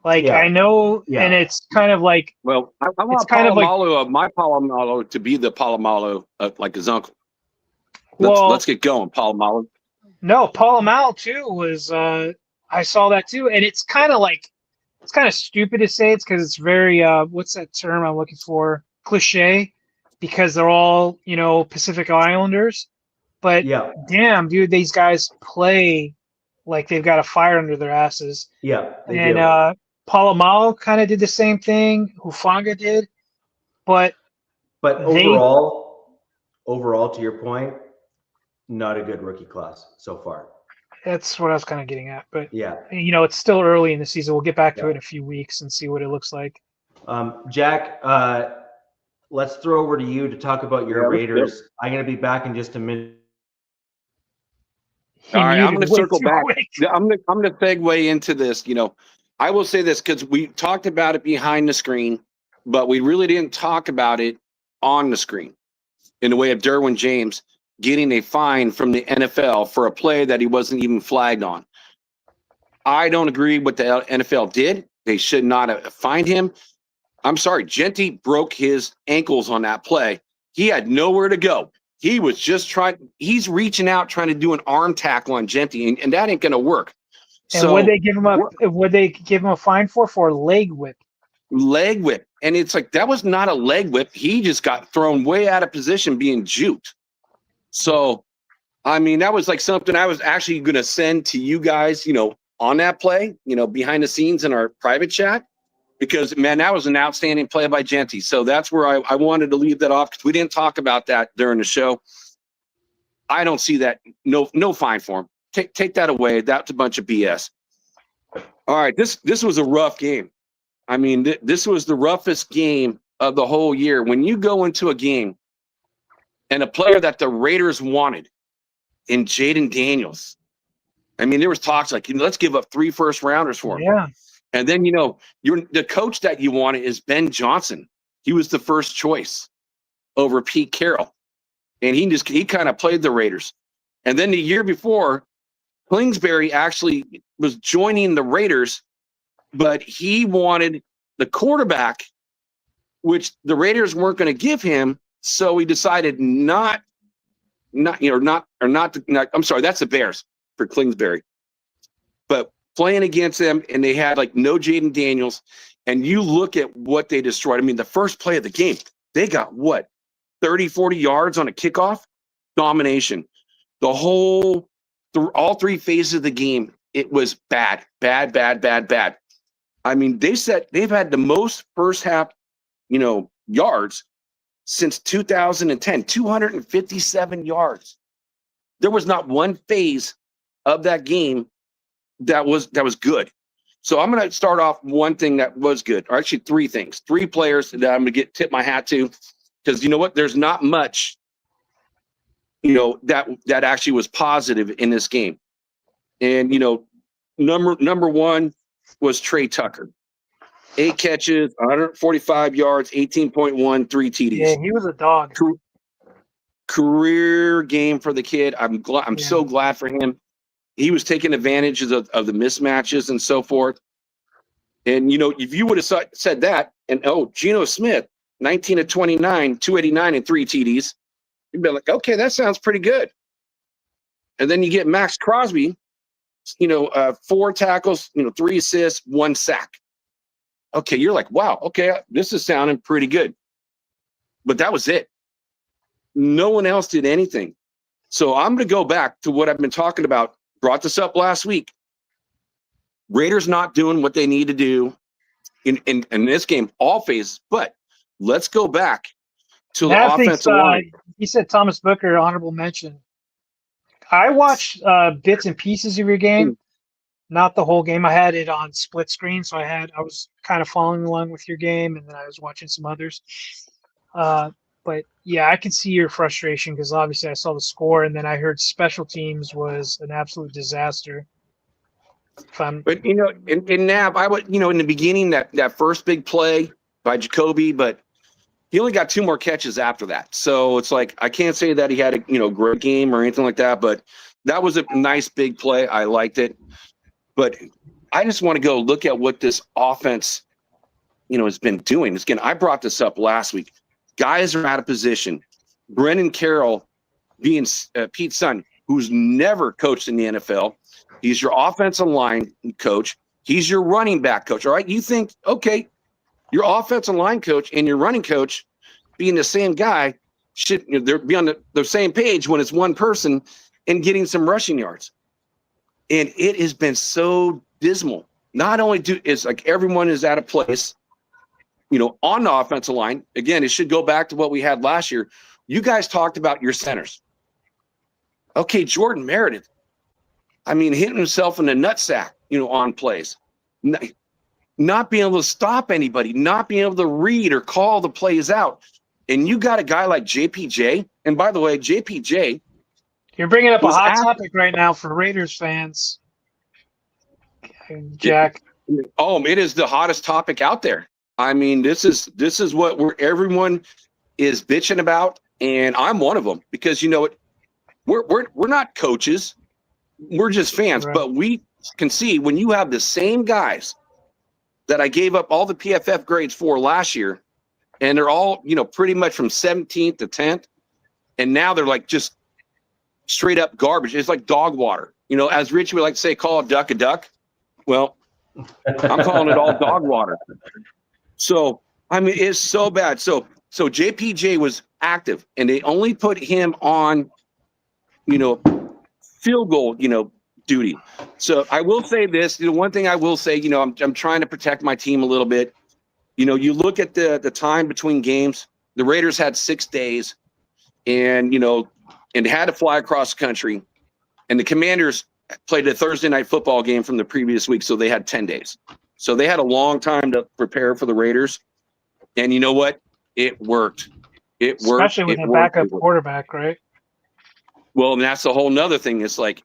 Like I know, and it's kind of like. Well, I want Palomalu, my Palomalu to be the Palomalu like his uncle. Let's get going, Palomalu. No, Palomalu too was. I saw that too, and it's kind of stupid to say it's because it's very what's that term I'm looking for? Cliche, because they're all Pacific Islanders. But damn, dude, these guys play like they've got a fire under their asses. Yeah, and Palomalu kind of did the same thing. Hufanga did, but overall, to your point, not a good rookie class so far. That's what I was kind of getting at. But yeah, it's still early in the season. We'll get back to it in a few weeks and see what it looks like. Jack, let's throw over to you to talk about your Raiders. Yep. I'm going to be back in just a minute. All right, I'm going to circle back. I'm going to segue into this. I will say this because we talked about it behind the screen, but we really didn't talk about it on the screen in the way of Derwin James getting a fine from the NFL for a play that he wasn't even flagged on. I don't agree with the NFL did. They should not have fined him. I'm sorry, Genty broke his ankles on that play. He had nowhere to go. He was just he's reaching out, trying to do an arm tackle on Genty, and that ain't going to work. And would they give him a fine for a leg whip? Leg whip. And it's like, that was not a leg whip. He just got thrown way out of position being juked. So, I mean, that was like something I was actually going to send to you guys, on that play, behind the scenes in our private chat, because, man, that was an outstanding play by Genty. So that's where I wanted to leave that off because we didn't talk about that during the show. I don't see that. No fine for him. Take that away. That's a bunch of BS. All right, this was a rough game. I mean, this was the roughest game of the whole year. When you go into a game and a player that the Raiders wanted in Jaden Daniels, I mean, there was talks like, let's give up 3 first-rounders for him. Yeah. And then, the coach that you wanted is Ben Johnson. He was the first choice over Pete Carroll. And he kind of played the Raiders. And then the year before, Kingsbury actually was joining the Raiders, but he wanted the quarterback, which the Raiders weren't going to give him. So he decided I'm sorry, that's the Bears for Kingsbury. But playing against them, and they had like no Jaden Daniels, and you look at what they destroyed. I mean, the first play of the game, they got 30, 40 yards on a kickoff? Domination. All 3 phases of the game, it was bad. I mean, they've had the most first half, yards since 2010, 257 yards. There was not one phase of that game that was good. So I'm going to start off one thing that was good, or actually three things, three players that I'm going to tip my hat to, because you know what? There's not much, that actually was positive in this game. And, number one was Trey Tucker. 8 catches, 145 yards, 18.1, 3 TDs. Yeah, he was a dog. Career game for the kid. I'm so glad for him. He was taking advantage of the mismatches and so forth. And, if you would have said that, and, Geno Smith, 19 of 29, 289 and 3 TDs, you'd be like, okay, that sounds pretty good. And then you get Max Crosby, 4 tackles, 3 assists, 1 sack. Okay, you're like, wow, okay, this is sounding pretty good. But that was it. No one else did anything. So I'm going to go back to what I've been talking about. Brought this up last week. Raiders not doing what they need to do in this game, all phases. But let's go back to the offensive line. He said Thomas Booker, honorable mention. I watched bits and pieces of your game, not the whole game. I had it on split screen, so I was kind of following along with your game, and then I was watching some others. But yeah, I can see your frustration because obviously I saw the score, and then I heard special teams was an absolute disaster. But in Nav, I would in the beginning that first big play by Jacoby, but he only got 2 more catches after that. So it's like I can't say that he had a great game or anything like that, but that was a nice big play. I liked it. But I just want to go look at what this offense, has been doing. Again, I brought this up last week. Guys are out of position. Brendan Carroll being Pete's son, who's never coached in the NFL. He's your offensive line coach. He's your running back coach. All right. You think, okay, your offensive line coach and your running coach being the same guy should be on the same page when it's one person and getting some rushing yards. And it has been so dismal. Not only it's like everyone is out of place, on the offensive line. Again, it should go back to what we had last year. You guys talked about your centers. Okay, Jordan Meredith. Hitting himself in the nutsack, on plays. Not being able to stop anybody, not being able to read or call the plays out. And you got a guy like JPJ. And by the way, JPJ. You're bringing up a hot topic right now for Raiders fans, Jack. It is the hottest topic out there. This is what everyone is bitching about, and I'm one of them because we're not coaches, we're just fans, right. But we can see when you have the same guys that I gave up all the PFF grades for last year, and they're all pretty much from 17th to 10th, and now they're like just straight up garbage. It's like dog water. As Rich would like to say, call a duck. Well, I'm calling it all dog water. So, it's so bad. So JPJ was active, and they only put him on, field goal, duty. So I will say this, one thing I will say, I'm trying to protect my team a little bit. You look at the time between games, the Raiders had 6 days and had to fly across the country, and the Commanders played a Thursday night football game from the previous week. So they had 10 days. So they had a long time to prepare for the Raiders. And you know what? It worked. It worked. Especially with a backup quarterback, right? Well, and that's a whole nother thing. It's like,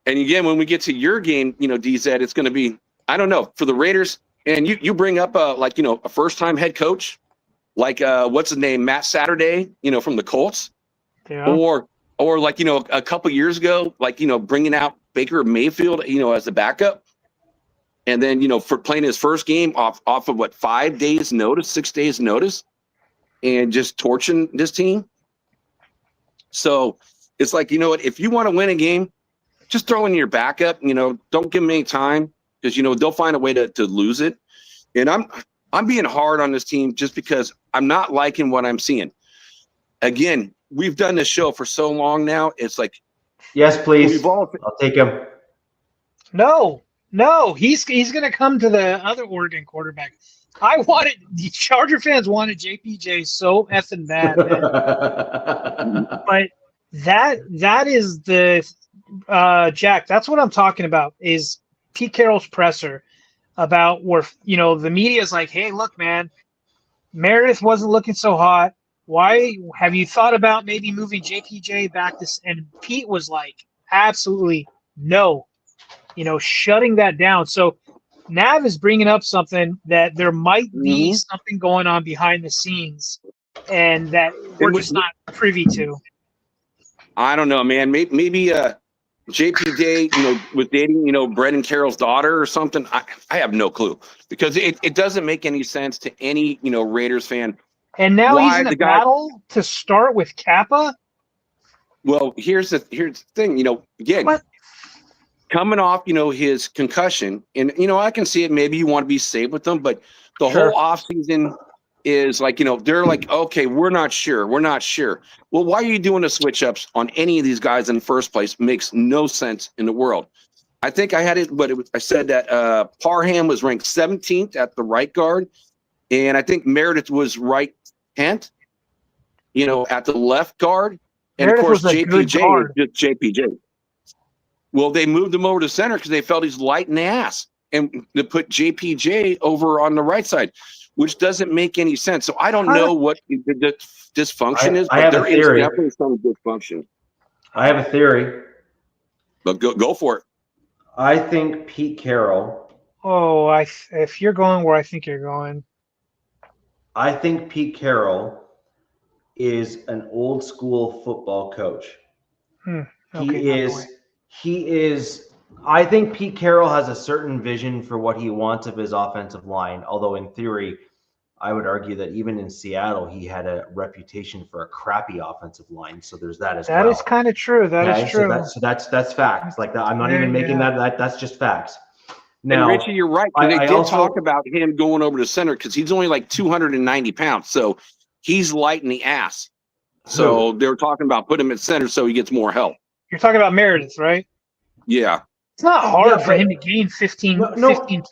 and again, when we get to your game, DZ, it's going to be, I don't know, for the Raiders. And you bring up a first-time head coach, like what's his name, Matt Saturday, from the Colts. Yeah. Or like, a couple years ago, bringing out Baker Mayfield, as the backup. And then, for playing his first game off of 5 days notice, 6 days notice, and just torching this team. So it's like, what, if you want to win a game, just throw in your backup, don't give them any time because, they'll find a way to lose it. And I'm being hard on this team just because I'm not liking what I'm seeing. Again, we've done this show for so long now. It's like, yes, please. I'll take him. No, he's going to come to the other Oregon quarterback. The Charger fans wanted JPJ so effing bad, man. But that is the Jack. That's what I'm talking about. Is Pete Carroll's presser about where the media is like, hey, look, man, Meredith wasn't looking so hot. Why have you thought about maybe moving JPJ back this? And Pete was like, absolutely no, shutting that down. So Nav is bringing up something that there might be something going on behind the scenes, and that we're just not privy to. I don't know, man. Maybe JPJ, was dating, Brett and Carroll's daughter or something. I have no clue, because it doesn't make any sense to any, Raiders fan. And now he's in a battle to start with Kappa. Well, here's the thing, again, What? Coming off, his concussion, and I can see it. Maybe you want to be safe with them, but the whole offseason is like, they're like, okay, we're not sure. Well, why are you doing the switch ups on any of these guys in the first place? Makes no sense in the world. I think I had it, but I said that Parham was ranked 17th at the right guard, and I think Meredith was right 10th, at the left guard, and Meredith of course was a good guard. JPJ, just JPJ. Well, they moved him over to center because they felt he's light in the ass, and they put JPJ over on the right side, which doesn't make any sense. So I don't know what the dysfunction is, but there is definitely some dysfunction. I have a theory. But go for it. I think Pete Carroll. Oh, if you're going where I think you're going. I think Pete Carroll is an old school football coach. He is. I think Pete Carroll has a certain vision for what he wants of his offensive line. Although in theory, I would argue that even in Seattle, he had a reputation for a crappy offensive line. So there's that as well. That is kind of true. That is true. So that's facts. Like that, I'm not even making that. That's just facts. Now, and Richie, you're right. They did talk about him going over to center because he's only like 290 pounds. So he's light in the ass. So they were talking about putting him at center so he gets more help. You're talking about Meredith, right? Yeah. It's not hard for him to gain 15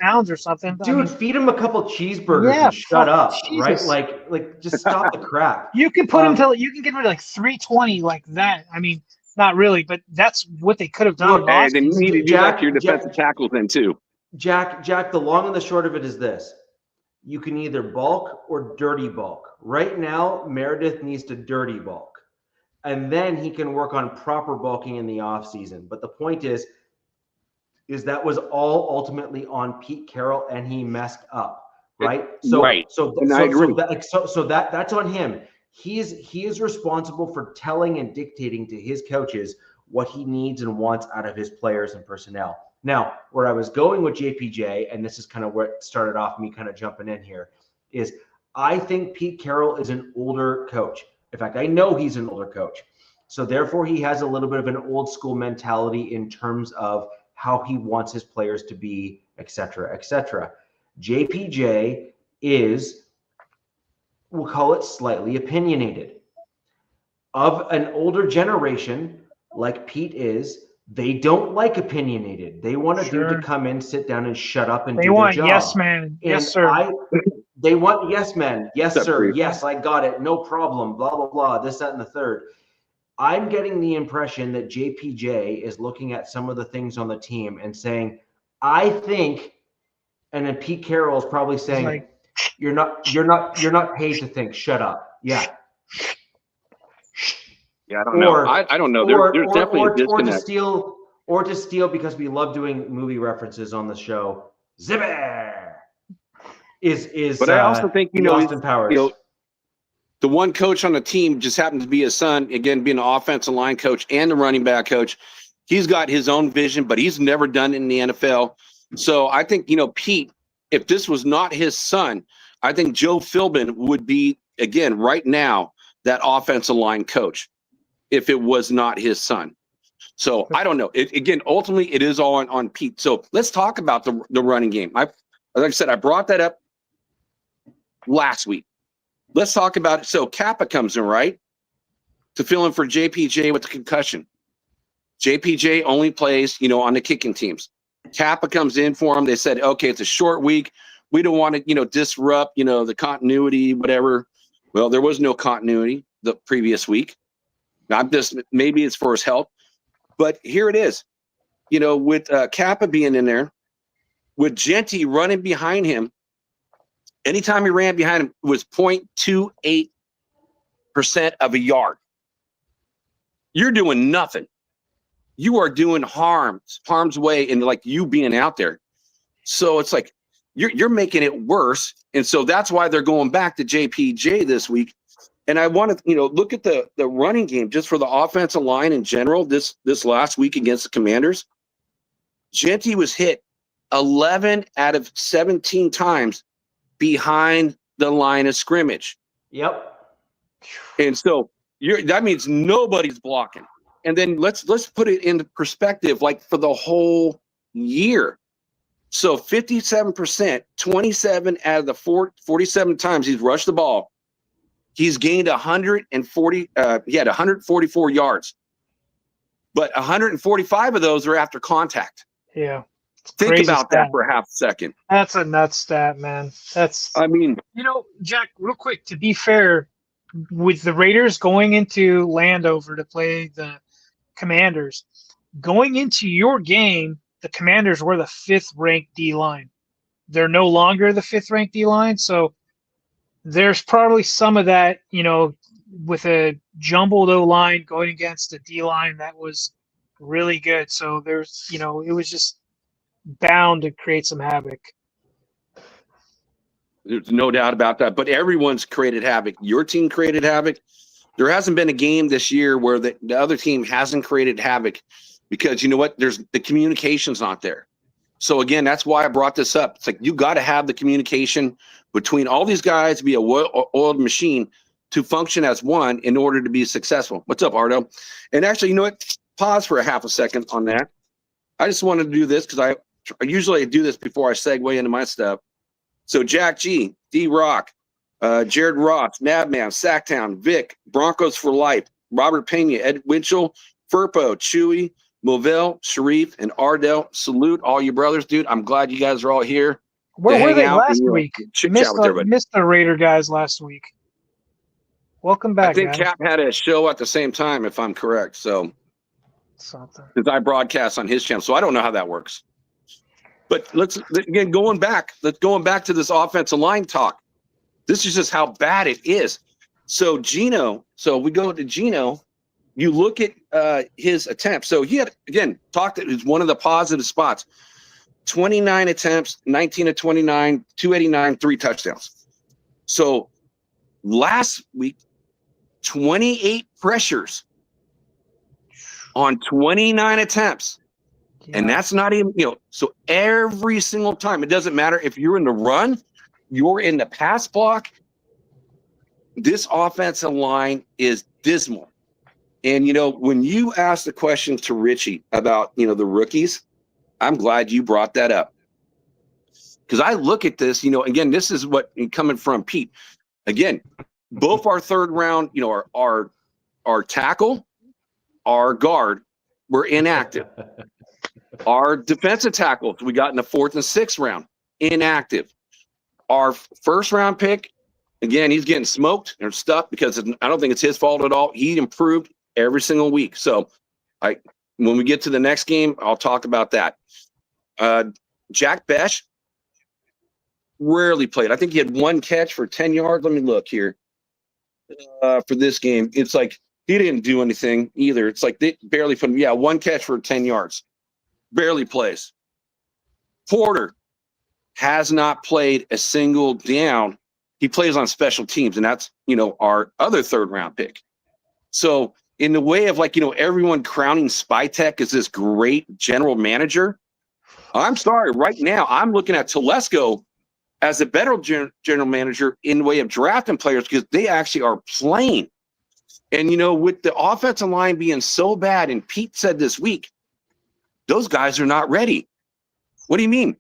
pounds or something. Dude, feed him a couple cheeseburgers and shut up, Jesus. Right? Like just stop the crap. You can put him you can get rid of like 320 like that. I mean, not really, but that's what they could have done. And then you need to do that to your defensive tackles then too. Jack, the long and the short of it is this. You can either bulk or dirty bulk. Right now, Meredith needs to dirty bulk. And then he can work on proper bulking in the offseason. But the point is that was all ultimately on Pete Carroll, and he messed up, right? So that's on him. He is responsible for telling and dictating to his coaches what he needs and wants out of his players and personnel. Now, where I was going with JPJ, and this is kind of where it started off me kind of jumping in here, is I think Pete Carroll is an older coach. In fact, I know he's an older coach. So therefore, he has a little bit of an old school mentality in terms of how he wants his players to be, et cetera, et cetera. JPJ is, we'll call it slightly opinionated. Of an older generation, like Pete is, they don't like opinionated. They want a dude to come in, sit down, and shut up and do their job. They want yes, man. Yes, sir. They want yes, man. Yes, sir. Yes, I got it. No problem. Blah, blah, blah. This, that, and the third. I'm getting the impression that JPJ is looking at some of the things on the team and saying, I think, and then Pete Carroll is probably saying, you're not paid to think. Shut up. Yeah. Yeah, I don't know. I don't know. There's definitely a disconnect. Or to steal because we love doing movie references on the show. Zibber is. But I also think Austin Powers. The one coach on the team just happened to be his son. Again, being an offensive line coach and the running back coach, he's got his own vision, but he's never done it in the NFL. So I think Pete, if this was not his son, I think Joe Philbin would be again right now that offensive line coach. If it was not his son. So I don't know. Again, ultimately, it is all on Pete. So let's talk about the running game. Like I said, I brought that up last week. Let's talk about it. So Kappa comes in, right, to fill in for JPJ with the concussion. JPJ only plays, on the kicking teams. Kappa comes in for him. They said, okay, it's a short week. we don't want to, disrupt, the continuity, whatever. Well, there was no continuity the previous week. Maybe it's for his health, but here it is, with Kappa being in there, with Genty running behind him. Anytime he ran behind him, it was 0.28% of a yard. You're doing nothing. You are doing harm's way in like you being out there. So it's like you're making it worse. And so that's why they're going back to JPJ this week. And I want to, look at the running game just for the offensive line in general this last week against the Commanders. Genty was hit 11 out of 17 times behind the line of scrimmage. Yep. And so that means nobody's blocking. And then let's put it into perspective, like for the whole year. So 57%, 27 out of the 47 times he's rushed the ball, he's gained 140. He had 144 yards, but 145 of those are after contact. Yeah. Think about that for a half second. That's a nuts stat, man. Jack, real quick, to be fair, with the Raiders going into Landover to play the Commanders, going into your game, the Commanders were the 5th ranked D-line. They're no longer the 5th ranked D-line, so there's probably some of that, with a jumbled O-line going against a D-line that was really good. So there's, it was just bound to create some havoc. There's no doubt about that. But everyone's created havoc. Your team created havoc. There hasn't been a game this year where the other team hasn't created havoc because you know what? There's the communication's not there. So again, that's why I brought this up. It's like you got to have the communication between all these guys to be a oiled machine to function as one in order to be successful. What's up, Ardo? And actually, you know what? Pause for a half a second on that. I just wanted to do this because I usually do this before I segue into my stuff. So Jack G, D-Rock, Jared Ross, Madman, Sacktown, Vic, Broncos for Life, Robert Pena, Ed Winchell, Furpo, Chewy, Movell, Sharif, and Ardell. Salute all you brothers, dude. I'm glad you guys are all here. Where were they last week? Missed the Raider guys last week. Welcome back, I think guys. Cap had a show at the same time, if I'm correct. So something. Because I broadcast on his channel, so I don't know how that works. But let's going back to this offensive line talk. This is just how bad it is. So Gino, we go to Gino. You look at his attempts. So he had, again, it was one of the positive spots. 29 attempts, 19 of 29, 289, 3 touchdowns. So last week, 28 pressures on 29 attempts. Yeah. And that's not even, so every single time, it doesn't matter if you're in the run, you're in the pass block, this offensive line is dismal. And, when you asked the question to Richie about, the rookies, I'm glad you brought that up. Because I look at this, again, this is what coming from Pete. Again, both our third round, our tackle, our guard were inactive. Our defensive tackles we got in the 4th and 6th round, inactive. Our first round pick, again, he's getting smoked and stuff because I don't think it's his fault at all. He improved every single week. So when we get to the next game, I'll talk about that. Jack Besh rarely played. I think he had 1 catch for 10 yards. Let me look here. For this game, it's like he didn't do anything either. It's like they barely put him. Yeah, 1 catch for 10 yards. Barely plays. Porter has not played a single down. He plays on special teams, and that's, our other 3rd round pick. So in the way of everyone crowning Spytek as this great general manager, I'm sorry, right now I'm looking at Telesco as a better general manager in the way of drafting players because they actually are playing. And, with the offensive line being so bad, and Pete said this week, those guys are not ready. What do you mean?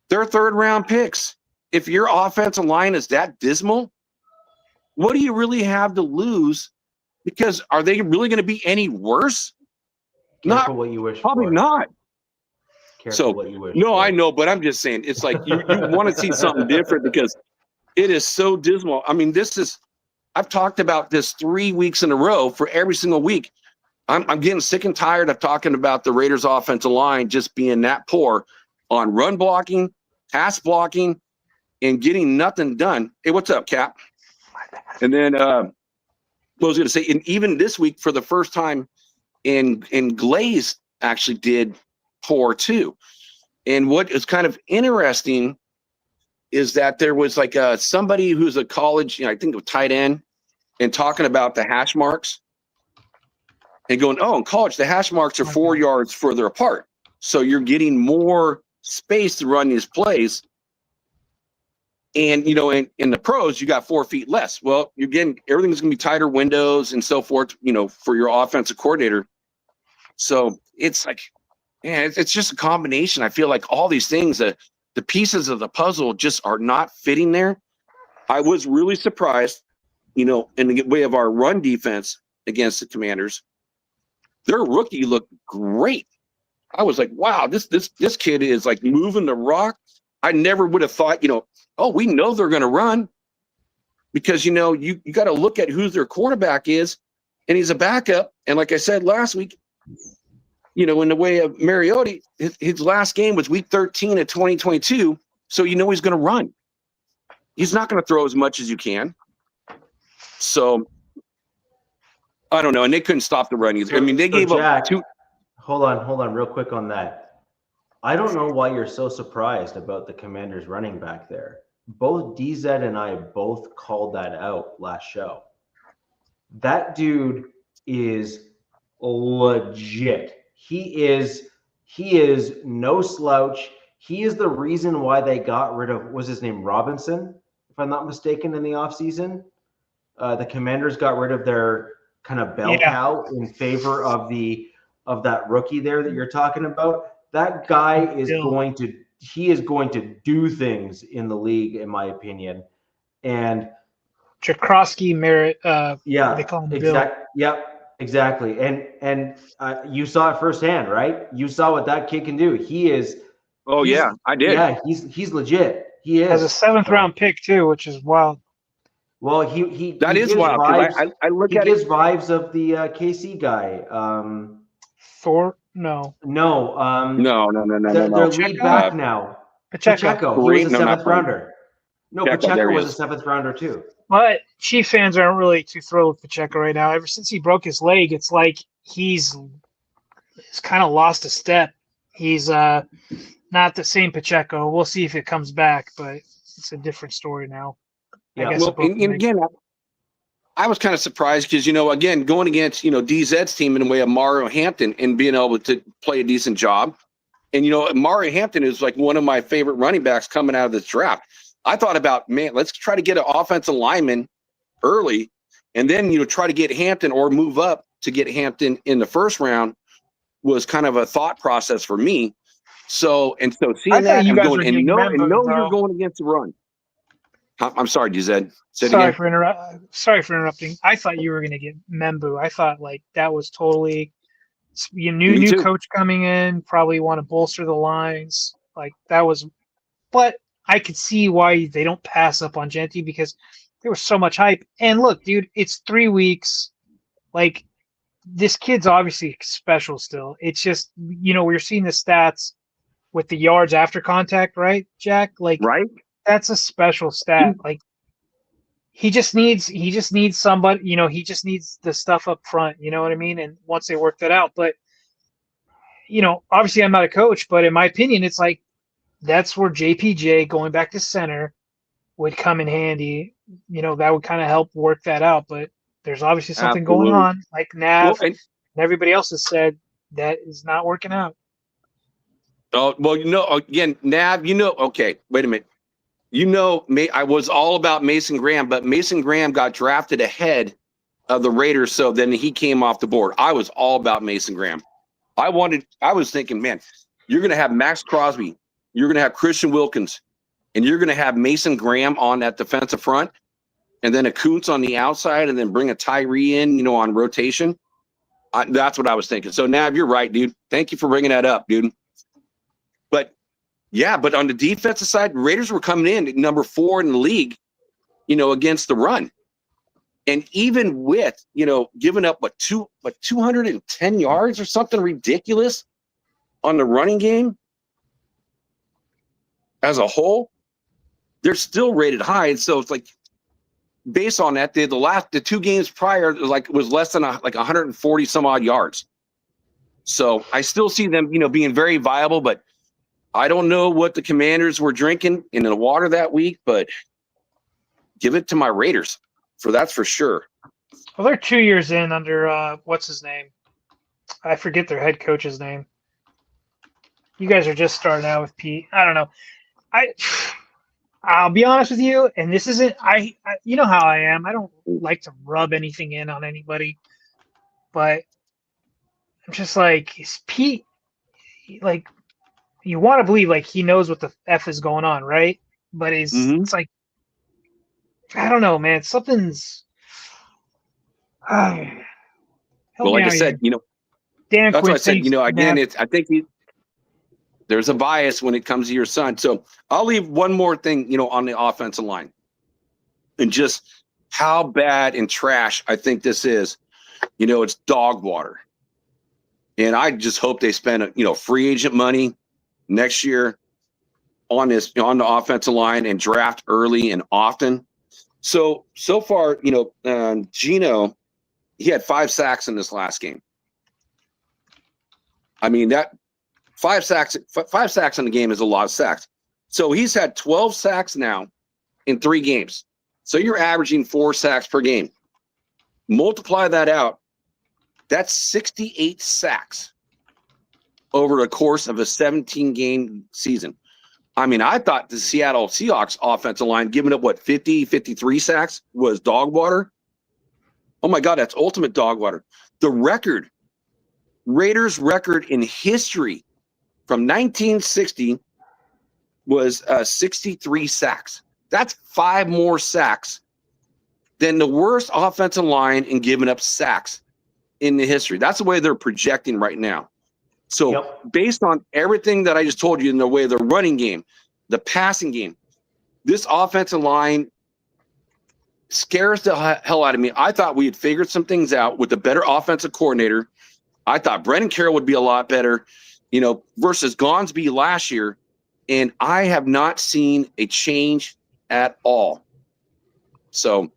They're 3rd round picks. If your offensive line is that dismal, what do you really have to lose? Because are they really going to be any worse? Careful what you wish probably for. Not. Careful what you wish no, for. I know, but I'm just saying, it's like you want to see something different because it is so dismal. I mean, I've talked about this 3 weeks in a row for every single week. I'm getting sick and tired of talking about the Raiders offensive line just being that poor on run blocking, pass blocking, and getting nothing done. Hey, what's up, Cap? And then what I was going to say, and even this week for the first time in Glaze actually did poor too. And what is kind of interesting is that there was like somebody who's a college, I think of tight end, and talking about the hash marks and going, oh, in college, the hash marks are 4 yards further apart. So you're getting more space to run these plays. And, in the pros, you got 4 feet less. Well, you're getting, everything's going to be tighter windows and so forth, for your offensive coordinator. So it's like, man, it's just a combination. I feel like all these things, the pieces of the puzzle just are not fitting there. I was really surprised, in the way of our run defense against the Commanders. Their rookie looked great. I was like, wow, this kid is like moving the rock. I never would have thought, oh, we know they're going to run because, you got to look at who their quarterback is, and he's a backup. And like I said last week, in the way of Mariota, his last game was week 13 of 2022. So, he's going to run. He's not going to throw as much as you can. So, I don't know. And they couldn't stop the run either. I mean, they gave up 2. Hold on real quick on that. I don't know why you're so surprised about the Commanders running back there. Both DZ and I both called that out last show. That dude is legit. He is no slouch. He is the reason why they got rid of, was his name Robinson, if I'm not mistaken, in the offseason. The Commanders got rid of their kind of bell cow in favor of that rookie there that you're talking about. That guy is going to do things in the league, in my opinion. And Jakrowski Merritt, they call him Bill. Yep, exactly. And you saw it firsthand, right? You saw what that kid can do. Yeah, I did. Yeah, he's legit. He is. Has a 7th round pick too, which is wild. Well, he is wild. Vibes, I look he at gives it. vibes of the KC guy. Thor? No. No. No. Their lead back now. Pacheco. He was a 7th rounder. No, Pacheco was a 7th rounder too. But Chief fans aren't really too thrilled with Pacheco right now. Ever since he broke his leg, it's like he's kind of lost a step. He's not the same Pacheco. We'll see if it comes back, but it's a different story now. Yeah. Well, and again, I was kind of surprised because, again, going against, DZ's team in the way of Mario Hampton and being able to play a decent job. And, Mario Hampton is like one of my favorite running backs coming out of this draft. I thought about, man, let's try to get an offensive lineman early and then, try to get Hampton or move up to get Hampton in the first round was kind of a thought process for me. So seeing that, I'm going, and no, you're going against the run. I'm sorry, DZ. Sorry for interrupting. I thought you were going to get Membu. I thought like that was totally new coach coming in, probably want to bolster the lines. Like that was, but I could see why they don't pass up on Genty because there was so much hype. And look, dude, it's 3 weeks. Like this kid's obviously special still. It's just, we're seeing the stats with the yards after contact, right, Jack? Like, right. That's a special stat. Like he just needs somebody, he just needs the stuff up front, you know what I mean? And once they work that out, but obviously I'm not a coach, but in my opinion, it's like that's where JPJ going back to center would come in handy. That would kind of help work that out, but there's obviously something going on, like Nav and everybody else has said that is not working out. Oh, well, again, Nav, okay, wait a minute. I was all about Mason Graham, but Mason Graham got drafted ahead of the Raiders, so then he came off the board. I was all about Mason Graham. I was thinking, man, you're going to have Max Crosby, you're going to have Christian Wilkins, and you're going to have Mason Graham on that defensive front, and then a Kuntz on the outside, and then bring a Tyree in, on rotation. That's what I was thinking. So, Nav, you're right, dude. Thank you for bringing that up, dude. Yeah, but on the defensive side, Raiders were coming in at number 4 in the league, against the run. And even with, giving up 210 yards or something ridiculous on the running game as a whole, they're still rated high. And so it's like, based on that, the 2 games prior, was less than 140 some odd yards. So I still see them, being very viable, but I don't know what the Commanders were drinking in the water that week, but give it to my Raiders, that's for sure. Well, they're 2 years in under what's his name? I forget their head coach's name. You guys are just starting out with Pete. I don't know. I'll be honest with you, and this isn't. I you know how I am. I don't like to rub anything in on anybody, but I'm just like, is Pete like? You want to believe like he knows what the F is going on, right? But it's like, I don't know, man. Something's. Well, like I said, Dan that's Quinn what I said. Again, I think there's a bias when it comes to your son. So I'll leave one more thing, on the offensive line, and just how bad and trash I think this is. It's dog water, and I just hope they spend free agent money next year on the offensive line and draft early and often. So far, Gino, he had 5 sacks in this last game. I mean, that 5 sacks in the game is a lot of sacks. So he's had 12 sacks now in 3 games. So you're averaging 4 sacks per game. Multiply that out. That's 68 sacks over the course of a 17-game season. I mean, I thought the Seattle Seahawks offensive line giving up 53 sacks was dog water. Oh my God, that's ultimate dog water. The Raiders record in history from 1960 was 63 sacks. That's 5 more sacks than the worst offensive line in giving up sacks in the history. That's the way they're projecting right now. So based on everything that I just told you in the way of the running game, the passing game, this offensive line scares the hell out of me. I thought we had figured some things out with a better offensive coordinator. I thought Brendan Carroll would be a lot better, versus Gonsby last year. And I have not seen a change at all. So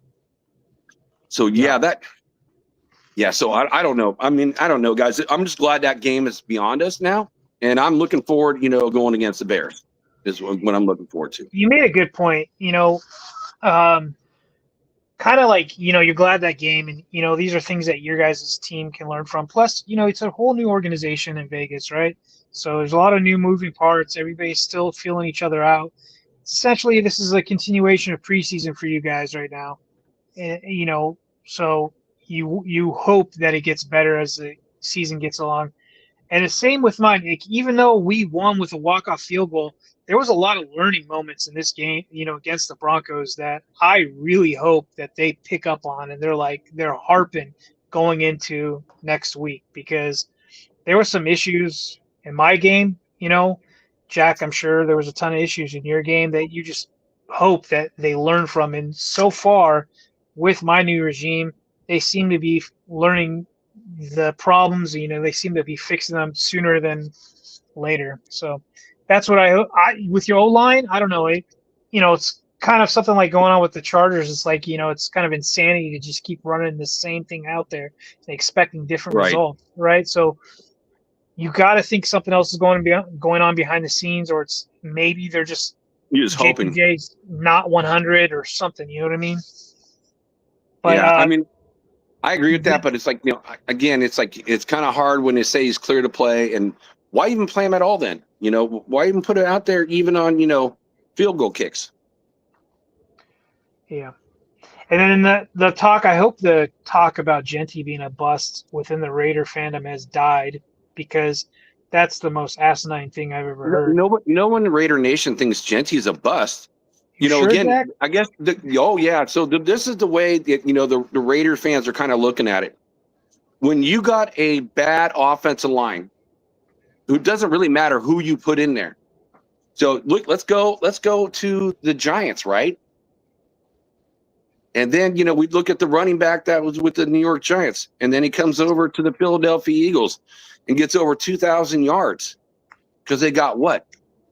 I don't know. I mean, I don't know, guys. I'm just glad that game is beyond us now. And I'm looking forward, going against the Bears is what I'm looking forward to. You made a good point, kind of like, you're glad that game. And, these are things that your guys' team can learn from. Plus, it's a whole new organization in Vegas, right? So there's a lot of new moving parts. Everybody's still feeling each other out. Essentially, this is a continuation of preseason for you guys right now. And, so you hope that it gets better as the season gets along. And the same with mine. Like, even though we won with a walk-off field goal, there was a lot of learning moments in this game, against the Broncos that I really hope that they pick up on, and they're harping going into next week, because there were some issues in my game. Jack, I'm sure there was a ton of issues in your game that you just hope that they learn from. And so far, with my new regime, they seem to be learning the problems. They seem to be fixing them sooner than later. So that's what I with your O-line, I don't know. It's kind of something like going on with the Chargers. It's like, it's kind of insanity to just keep running the same thing out there and expecting different results, right? So you got to think something else is going on behind the scenes, or it's maybe they're just hoping JPJ's not 100 or something. You know what I mean? But, yeah, I mean, I agree with that, but it's like, again, it's like, it's kind of hard when they say he's clear to play, and why even play him at all then? Why even put it out there even on, field goal kicks? Yeah. And then the talk, I hope the talk about Genty being a bust within the Raider fandom has died, because that's the most asinine thing I've ever heard. When the Raider Nation thinks Genty's a bust, sure, again, Zach? I guess, so this is the way that, the Raider fans are kind of looking at it. When you got a bad offensive line, it doesn't really matter who you put in there. So look, let's go to the Giants, right? And then, we look at the running back that was with the New York Giants, and then he comes over to the Philadelphia Eagles and gets over 2,000 yards because they got what?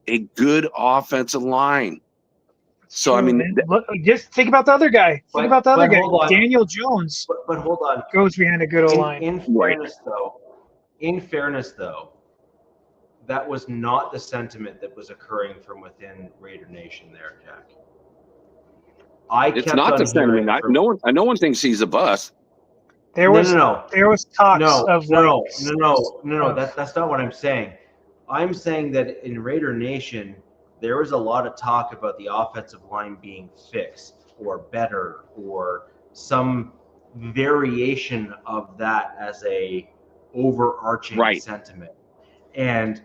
A good offensive line. So, True, look, just think about the other guy. Think about the other guy, Daniel Jones. But hold on. Goes behind a good O-line. In fairness, though, that was not the sentiment that was occurring from within Raider Nation there, Jack. It's not the sentiment. No one thinks he's a bust. There was talks of no. That's not what I'm saying. I'm saying that in Raider Nation, there was a lot of talk about the offensive line being fixed or better or some variation of that as a overarching sentiment. And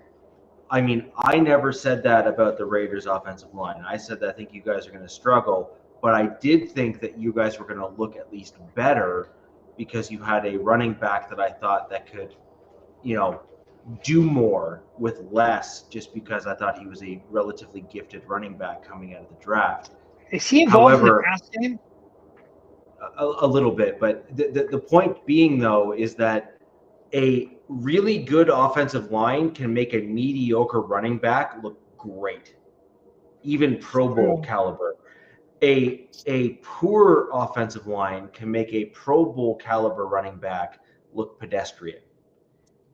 I mean, I never said that about the Raiders offensive line. I said that I think you guys are going to struggle, but I did think that you guys were going to look at least better because you had a running back that I thought that could, do more with less, just because I thought he was a relatively gifted running back coming out of the draft. Is he involved in the pass game? A little bit, but the point being, though, is that a really good offensive line can make a mediocre running back look great, even Pro Bowl caliber. A poor offensive line can make a Pro Bowl caliber running back look pedestrian.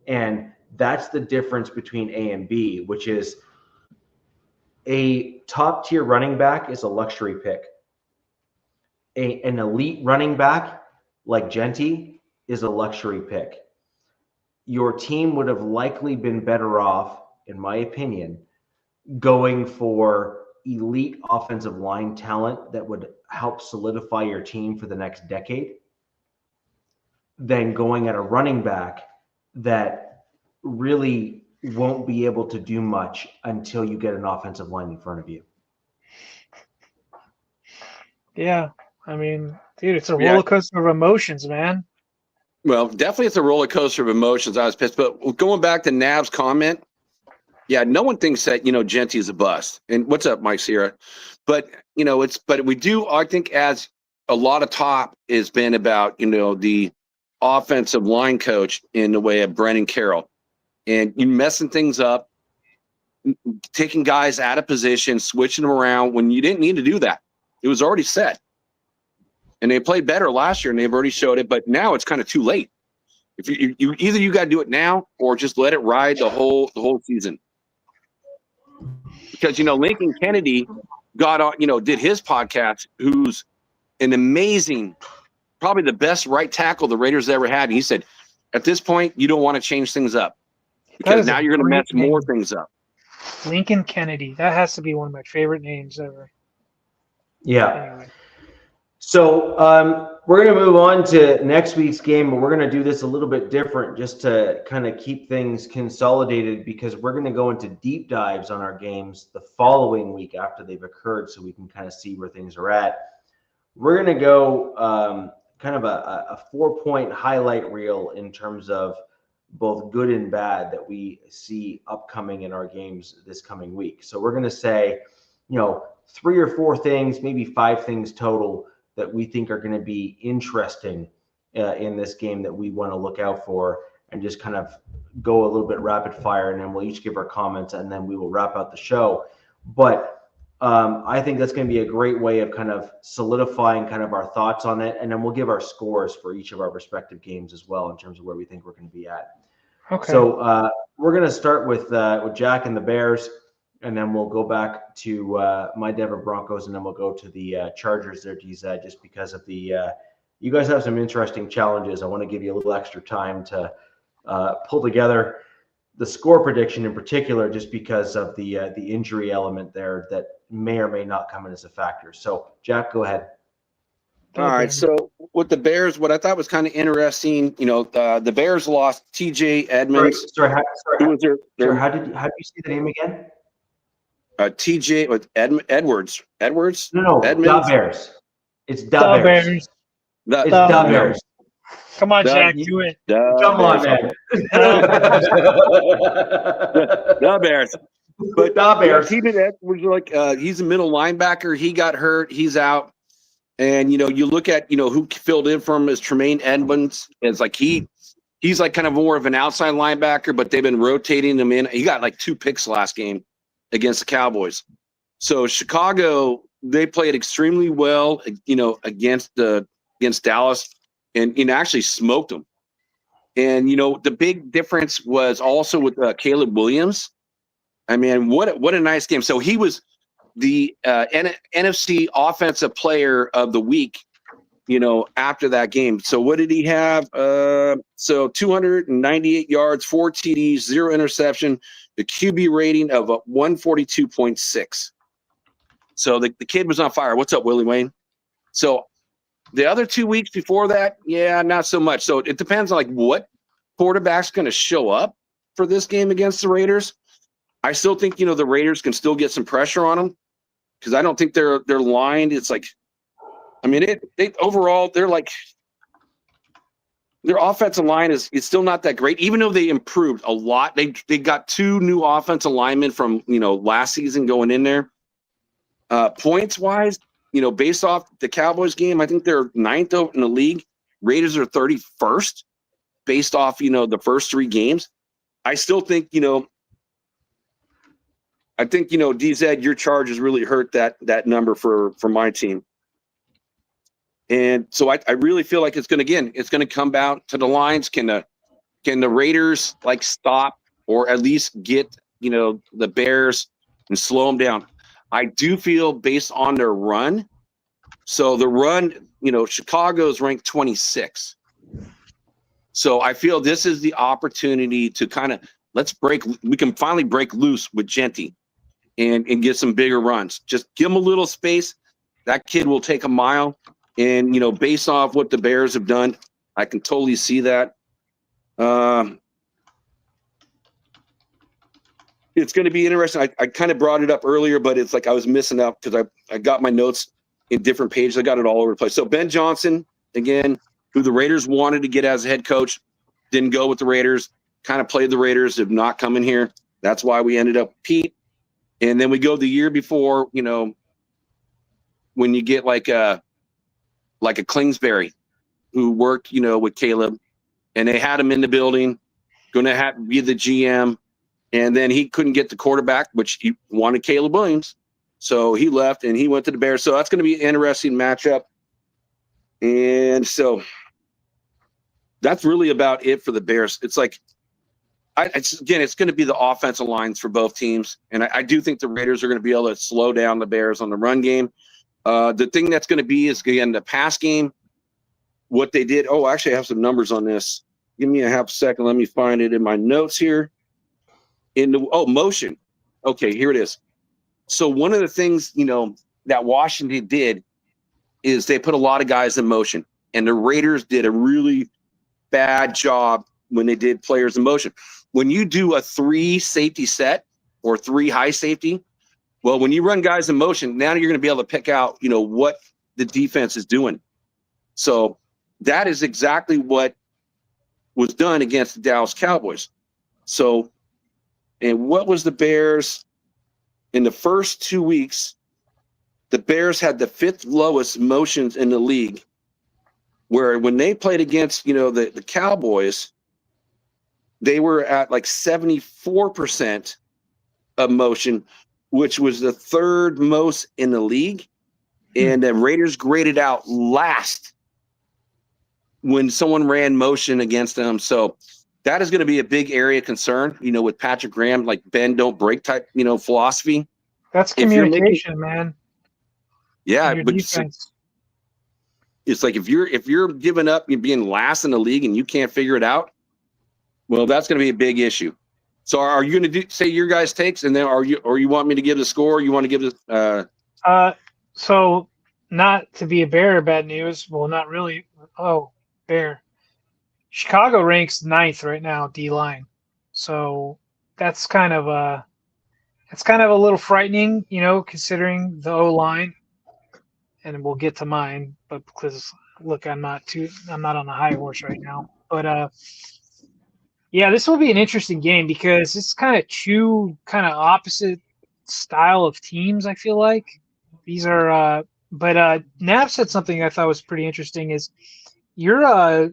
And that's the difference between A and B, which is a top tier running back is a luxury pick. An elite running back like Genty is a luxury pick. Your team would have likely been better off, in my opinion, going for elite offensive line talent that would help solidify your team for the next decade than going at a running back that really won't be able to do much until you get an offensive line in front of you. Yeah. I mean, dude, it's a roller coaster of emotions, man. Well, definitely it's a roller coaster of emotions. I was pissed. But going back to Nav's comment, no one thinks that, Genty is a bust. And what's up, Mike Sierra? But, but we do, I think, as a lot of talk has been about, the offensive line coach in the way of Brennan Carroll. And you messing things up, taking guys out of position, switching them around when you didn't need to do that. It was already set. And they played better last year, and they've already showed it. But now it's kind of too late. If you either you got to do it now or just let it ride the whole season. Because Lincoln Kennedy got on, did his podcast, who's an amazing, probably the best right tackle the Raiders ever had. And he said, at this point, you don't want to change things up because now you're going to mess more things up. Lincoln Kennedy, that has to be one of my favorite names ever. Yeah. Anyway. So we're going to move on to next week's game, but we're going to do this a little bit different just to kind of keep things consolidated because we're going to go into deep dives on our games the following week after they've occurred so we can kind of see where things are at. We're going to go kind of a 4-point highlight reel in terms of both good and bad that we see upcoming in our games this coming week. So we're going to say, 3 or 4 things, maybe 5 things total that we think are going to be interesting in this game that we want to look out for, and just kind of go a little bit rapid fire, and then we'll each give our comments, and then we will wrap out the show. But I think that's going to be a great way of kind of solidifying kind of our thoughts on it, and then we'll give our scores for each of our respective games as well in terms of where we think we're going to be at. Okay. So we're going to start with Jack and the Bears. And then we'll go back to my Denver Broncos, and then we'll go to the Chargers there, DZ, just because of the you guys have some interesting challenges. I want to give you a little extra time to pull together the score prediction in particular, just because of the injury element there that may or may not come in as a factor. So, Jack, go ahead. All right. So with the Bears, what I thought was kind of interesting, the Bears lost T.J. Edmonds. Sorry, how did you say the name again? TJ with Edwards. No, Edmonds. Da Bears. It's Da Bears. It's Da Bears. Come on, Jack, do it. Come on, man. Da Bears. But Nah, Bears. Keenan Edwards, like he's a middle linebacker. He got hurt. He's out. And you look at who filled in for him is Tremaine Edmonds. It's like he's like kind of more of an outside linebacker, but they've been rotating him in. He got like 2 picks last game against the Cowboys. So Chicago, they played extremely well, against Dallas, and actually smoked them. And the big difference was also with Caleb Williams. I mean, what a nice game. So he was the NFC Offensive Player of the Week, after that game. So what did he have? So 298 yards, 4 TDs, 0 interception, the QB rating of 142.6. So the kid was on fire. What's up, Willie Wayne? So the other 2 weeks before that, yeah, not so much. So it depends on like what quarterback's going to show up for this game against the Raiders. I still think, the Raiders can still get some pressure on them because I don't think they're lined. It's like, I mean, overall, they're like, their offensive line is still not that great, even though they improved a lot. They got 2 new offensive linemen from, last season going in there. Points wise, based off the Cowboys game, I think they're 9th in the league. Raiders are 31st based off, the first 3 games. I still think, DZ, your charges really hurt that number for my team. And so I really feel like it's going to come down to the lines. Can the Raiders like stop or at least get, the Bears and slow them down? I do feel based on their run. So the run, Chicago's ranked 26. So I feel this is the opportunity to kind of we can finally break loose with Genty and get some bigger runs. Just give him a little space. That kid will take a mile. And, based off what the Bears have done, I can totally see that. It's going to be interesting. I kind of brought it up earlier, but it's like I was missing out because I got my notes in different pages. I got it all over the place. So Ben Johnson, again, who the Raiders wanted to get as a head coach, didn't go with the Raiders, kind of played the Raiders, did not come in here. That's why we ended up with Pete. And then we go the year before, when you get like a Kingsbury who worked, with Caleb, and they had him in the building, going to be the GM. And then he couldn't get the quarterback, which he wanted Caleb Williams. So he left and he went to the Bears. So that's going to be an interesting matchup. And so that's really about it for the Bears. It's like, it's going to be the offensive lines for both teams. And I do think the Raiders are going to be able to slow down the Bears on the run game. The thing that's going to be is, again, the pass game, what they did. Oh, actually, I have some numbers on this. Give me a half second. Let me find it in my notes here. Motion. Okay, here it is. So one of the things, that Washington did is they put a lot of guys in motion, and the Raiders did a really bad job when they did players in motion. When you do a 3 safety set or 3 high safety, well, when you run guys in motion, now you're going to be able to pick out, what the defense is doing. So that is exactly what was done against the Dallas Cowboys. So, and what was the Bears in the first 2 weeks? The Bears had the 5th lowest motions in the league, where when they played against, the Cowboys, they were at like 74% of motion, which was the 3rd most in the league. And the Raiders graded out last when someone ran motion against them. So that is going to be a big area of concern, with Patrick Graham, like bend, don't break type, philosophy. That's communication, man. Yeah, but it's like if you're giving up, you're being last in the league and you can't figure it out, well, that's going to be a big issue. So are you going to say your guys' takes, and then or you want me to give the score? Or you want to give the So not to be a bearer of bad news. Well, not really. Oh, bear. Chicago ranks 9th right now, D line. So that's kind of a little frightening, considering the O line. And we'll get to mine, but because look, I'm not on a high horse right now. But Yeah, this will be an interesting game because it's kind of two kind of opposite style of teams, I feel like. These are but Nav said something I thought was pretty interesting is your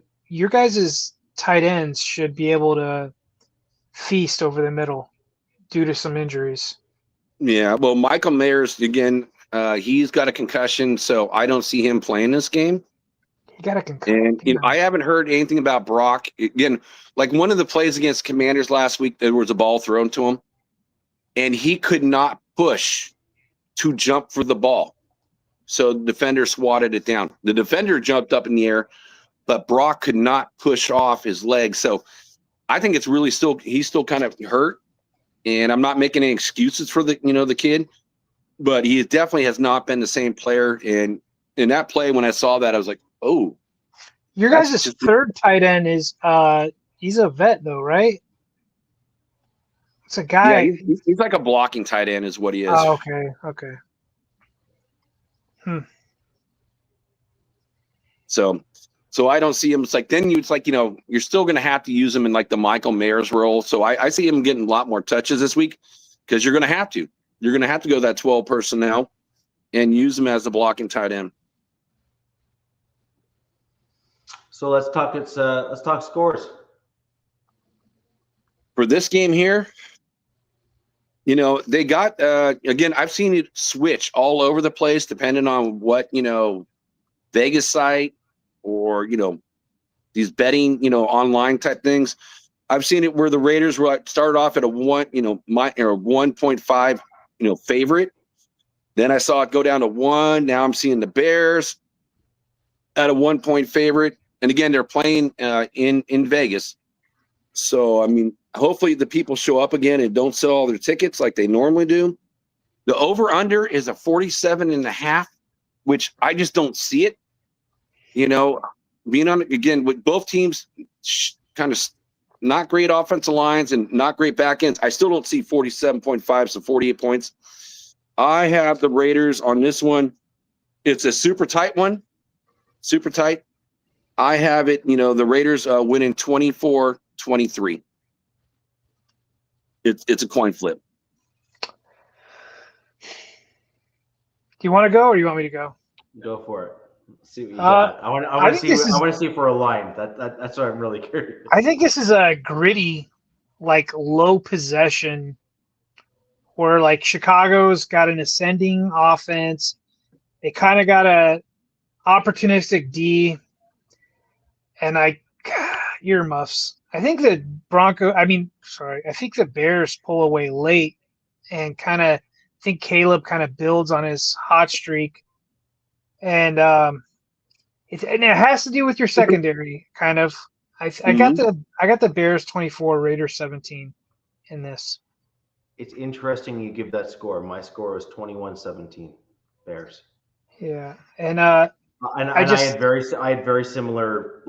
guys' tight ends should be able to feast over the middle due to some injuries. Yeah, well, Michael Mayers again, he's got a concussion, so I don't see him playing this game. He got a concussion. And I haven't heard anything about Brock. Again, like one of the plays against Commanders last week, there was a ball thrown to him, and he could not push to jump for the ball. So the defender swatted it down. The defender jumped up in the air, but Brock could not push off his leg. So I think it's really he's still kind of hurt. And I'm not making any excuses for the kid, but he definitely has not been the same player. And in that play, when I saw that, I was like, oh. Your guys' third tight end is he's a vet though, right? It's a guy. Yeah, he's like a blocking tight end is what he is. Oh, okay. So I don't see him. It's like then you're still going to have to use him in like the Michael Mayers role. So I see him getting a lot more touches this week because you're going to have to. You're going to have to go that 12 personnel and use him as the blocking tight end. So let's talk scores for this game here. They got again. I've seen it switch all over the place depending on what Vegas site or these betting online type things. I've seen it where the Raiders were started off at a 1.5 favorite. Then I saw it go down to 1. Now I'm seeing the Bears at a 1-point favorite. And again, they're playing in Vegas. So, I mean, hopefully the people show up again and don't sell all their tickets like they normally do. The over-under is a 47.5, which I just don't see it. Being on again with both teams kind of not great offensive lines and not great back ends. I still don't see 47.5, so 48 points. I have the Raiders on this one. It's a super tight one. Super tight. I have it, the Raiders winning 24-23. It's a coin flip. Do you want to go or do you want me to go? Go for it. Let's see what you got. I want to see if we're aligned. That's what I'm really curious. I think this is a gritty, like low possession, where like Chicago's got an ascending offense. They kind of got a opportunistic D, and earmuffs. I think the Bears pull away late, and I think Caleb kind of builds on his hot streak. And it has to do with your secondary, kind of. I got the Bears 24, Raiders 17 in this. It's interesting you give that score. My score was 21-17, Bears. Yeah, and I had very similar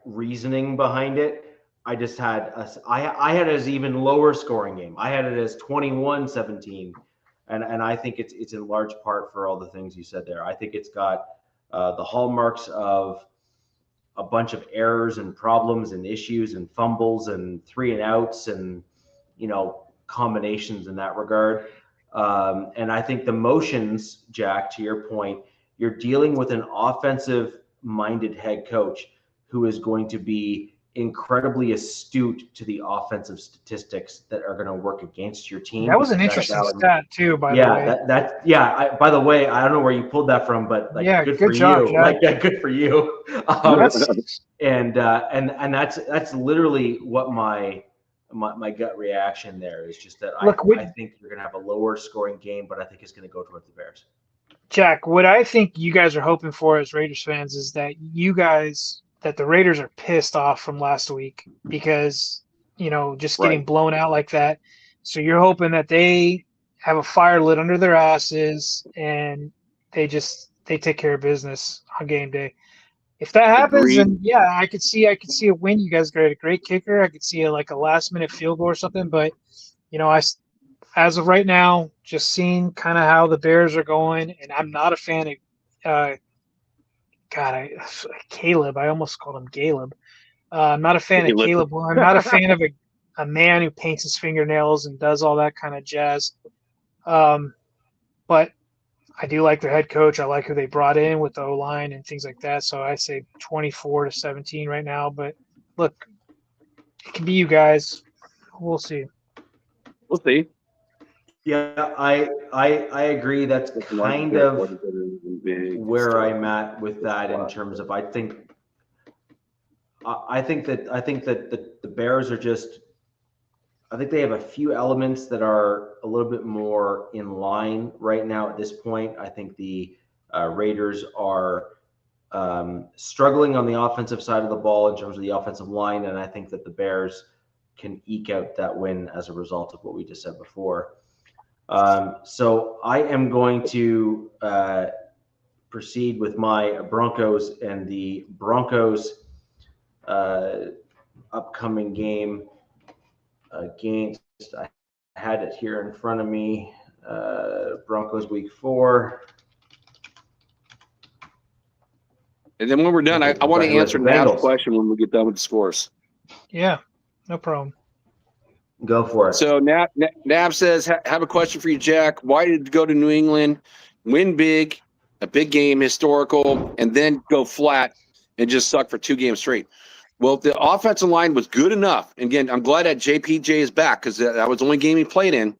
reasoning behind it. I just had I had it as even lower scoring game. I had it as 21-17. And I think it's in large part for all the things you said there. I think it's got the hallmarks of a bunch of errors and problems and issues and fumbles and 3 and outs and combinations in that regard. And I think the motions, Jack, to your point, you're dealing with an offensive-minded head coach who is going to be incredibly astute to the offensive statistics that are going to work against your team. That was an interesting stat too, by the way. By the way, I don't know where you pulled that from, but good for job, you. Jack. Good for you. And that's literally what my gut reaction there is. Just that I think you're going to have a lower scoring game, but I think it's going to go towards the Bears. Jack, what I think you guys are hoping for as Raiders fans is that that the Raiders are pissed off from last week because, getting blown out like that. So you're hoping that they have a fire lit under their asses and they take care of business on game day. If that happens, then yeah, I could see a win. You guys got a great kicker. I could see a last minute field goal or something. But, as of right now, just seeing kind of how the Bears are going, and I'm not a fan of Caleb. I almost called him Caleb. I'm not a fan of Caleb. I'm not a fan of a man who paints his fingernails and does all that kind of jazz. But I do like their head coach. I like who they brought in with the O-line and things like that. So I say 24-17 right now. But look, it can be you guys. We'll see. We'll see. Yeah, I agree. That's kind of where I'm at with that in terms of I think that the Bears are just. I think they have a few elements that are a little bit more in line right now at this point. I think the Raiders are struggling on the offensive side of the ball in terms of the offensive line, and I think that the Bears can eke out that win as a result of what we just said before. So I am going to proceed with my Broncos and the Broncos upcoming game against, I had it here in front of me, Broncos week 4. And then when we're done, I want to answer Nav's question when we get done with the scores. Yeah, no problem. Go for it. So Nav says, have a question for you, Jack. Why did you go to New England, win big, a big game, historical, and then go flat and just suck for 2 games straight? Well, the offensive line was good enough. And again, I'm glad that JPJ is back because that was the only game he played in.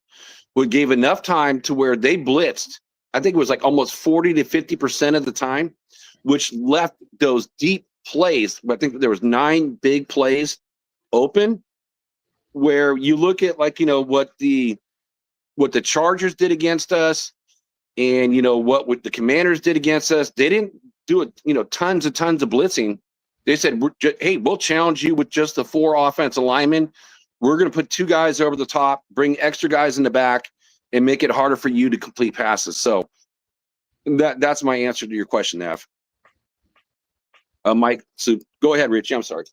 We gave enough time to where they blitzed. I think it was like almost 40 to 50% of the time, which left those deep plays. I think there was 9 big plays open where you look at what the Chargers did against us and, what the Commanders did against us. They didn't do it, tons of blitzing. They said, hey, we'll challenge you with just the 4 offensive linemen. We're going to put 2 guys over the top, bring extra guys in the back, and make it harder for you to complete passes. So that's my answer to your question, Nav. Mike, so go ahead, Richie. I'm sorry.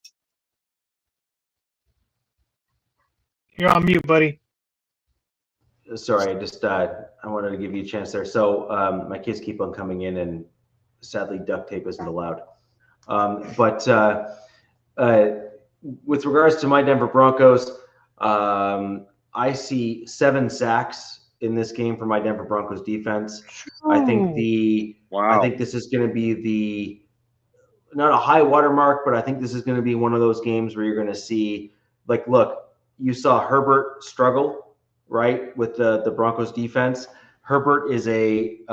You're on mute, buddy. Sorry, I wanted to give you a chance there. So my kids keep on coming in, and sadly, duct tape isn't allowed. But with regards to my Denver Broncos, I see 7 sacks in this game for my Denver Broncos defense. I think I think this is going to be not a high watermark, but I think this is going to be one of those games where you're going to see, look, you saw Herbert struggle, right, with the Broncos defense. Herbert is he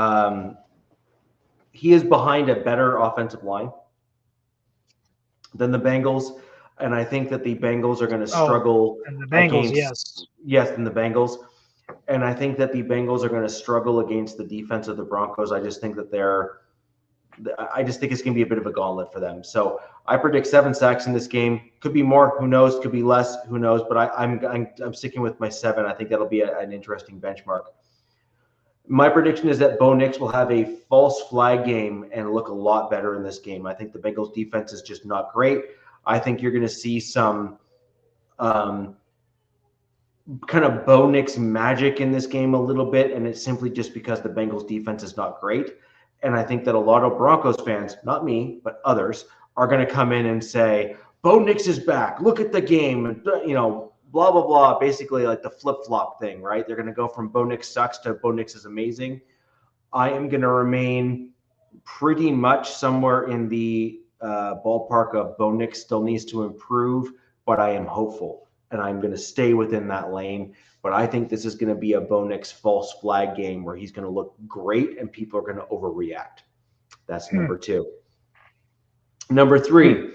is behind a better offensive line than the Bengals, and I think that the Bengals are going to struggle. And the Bengals, yes, than the Bengals, and I think that the Bengals are going to struggle against the defense of the Broncos. I just think that it's going to be a bit of a gauntlet for them. So I predict 7 sacks in this game. Could be more, who knows? Could be less, who knows? But I'm sticking with my 7. I think that'll be an interesting benchmark. My prediction is that Bo Nix will have a false flag game and look a lot better in this game. I think the Bengals defense is just not great. I think you're going to see some kind of Bo Nix magic in this game a little bit, and it's simply just because the Bengals defense is not great. And I think that a lot of Broncos fans, not me, but others, are going to come in and say, Bo Nix is back. Look at the game. And, blah, blah, blah, basically like the flip-flop thing, right? They're going to go from Bo Nix sucks to Bo Nix is amazing. I am going to remain pretty much somewhere in the ballpark of Bo Nix still needs to improve, but I am hopeful, and I'm going to stay within that lane. But I think this is going to be a Bo Nix false flag game where he's going to look great and people are going to overreact. That's number 2. Number 3.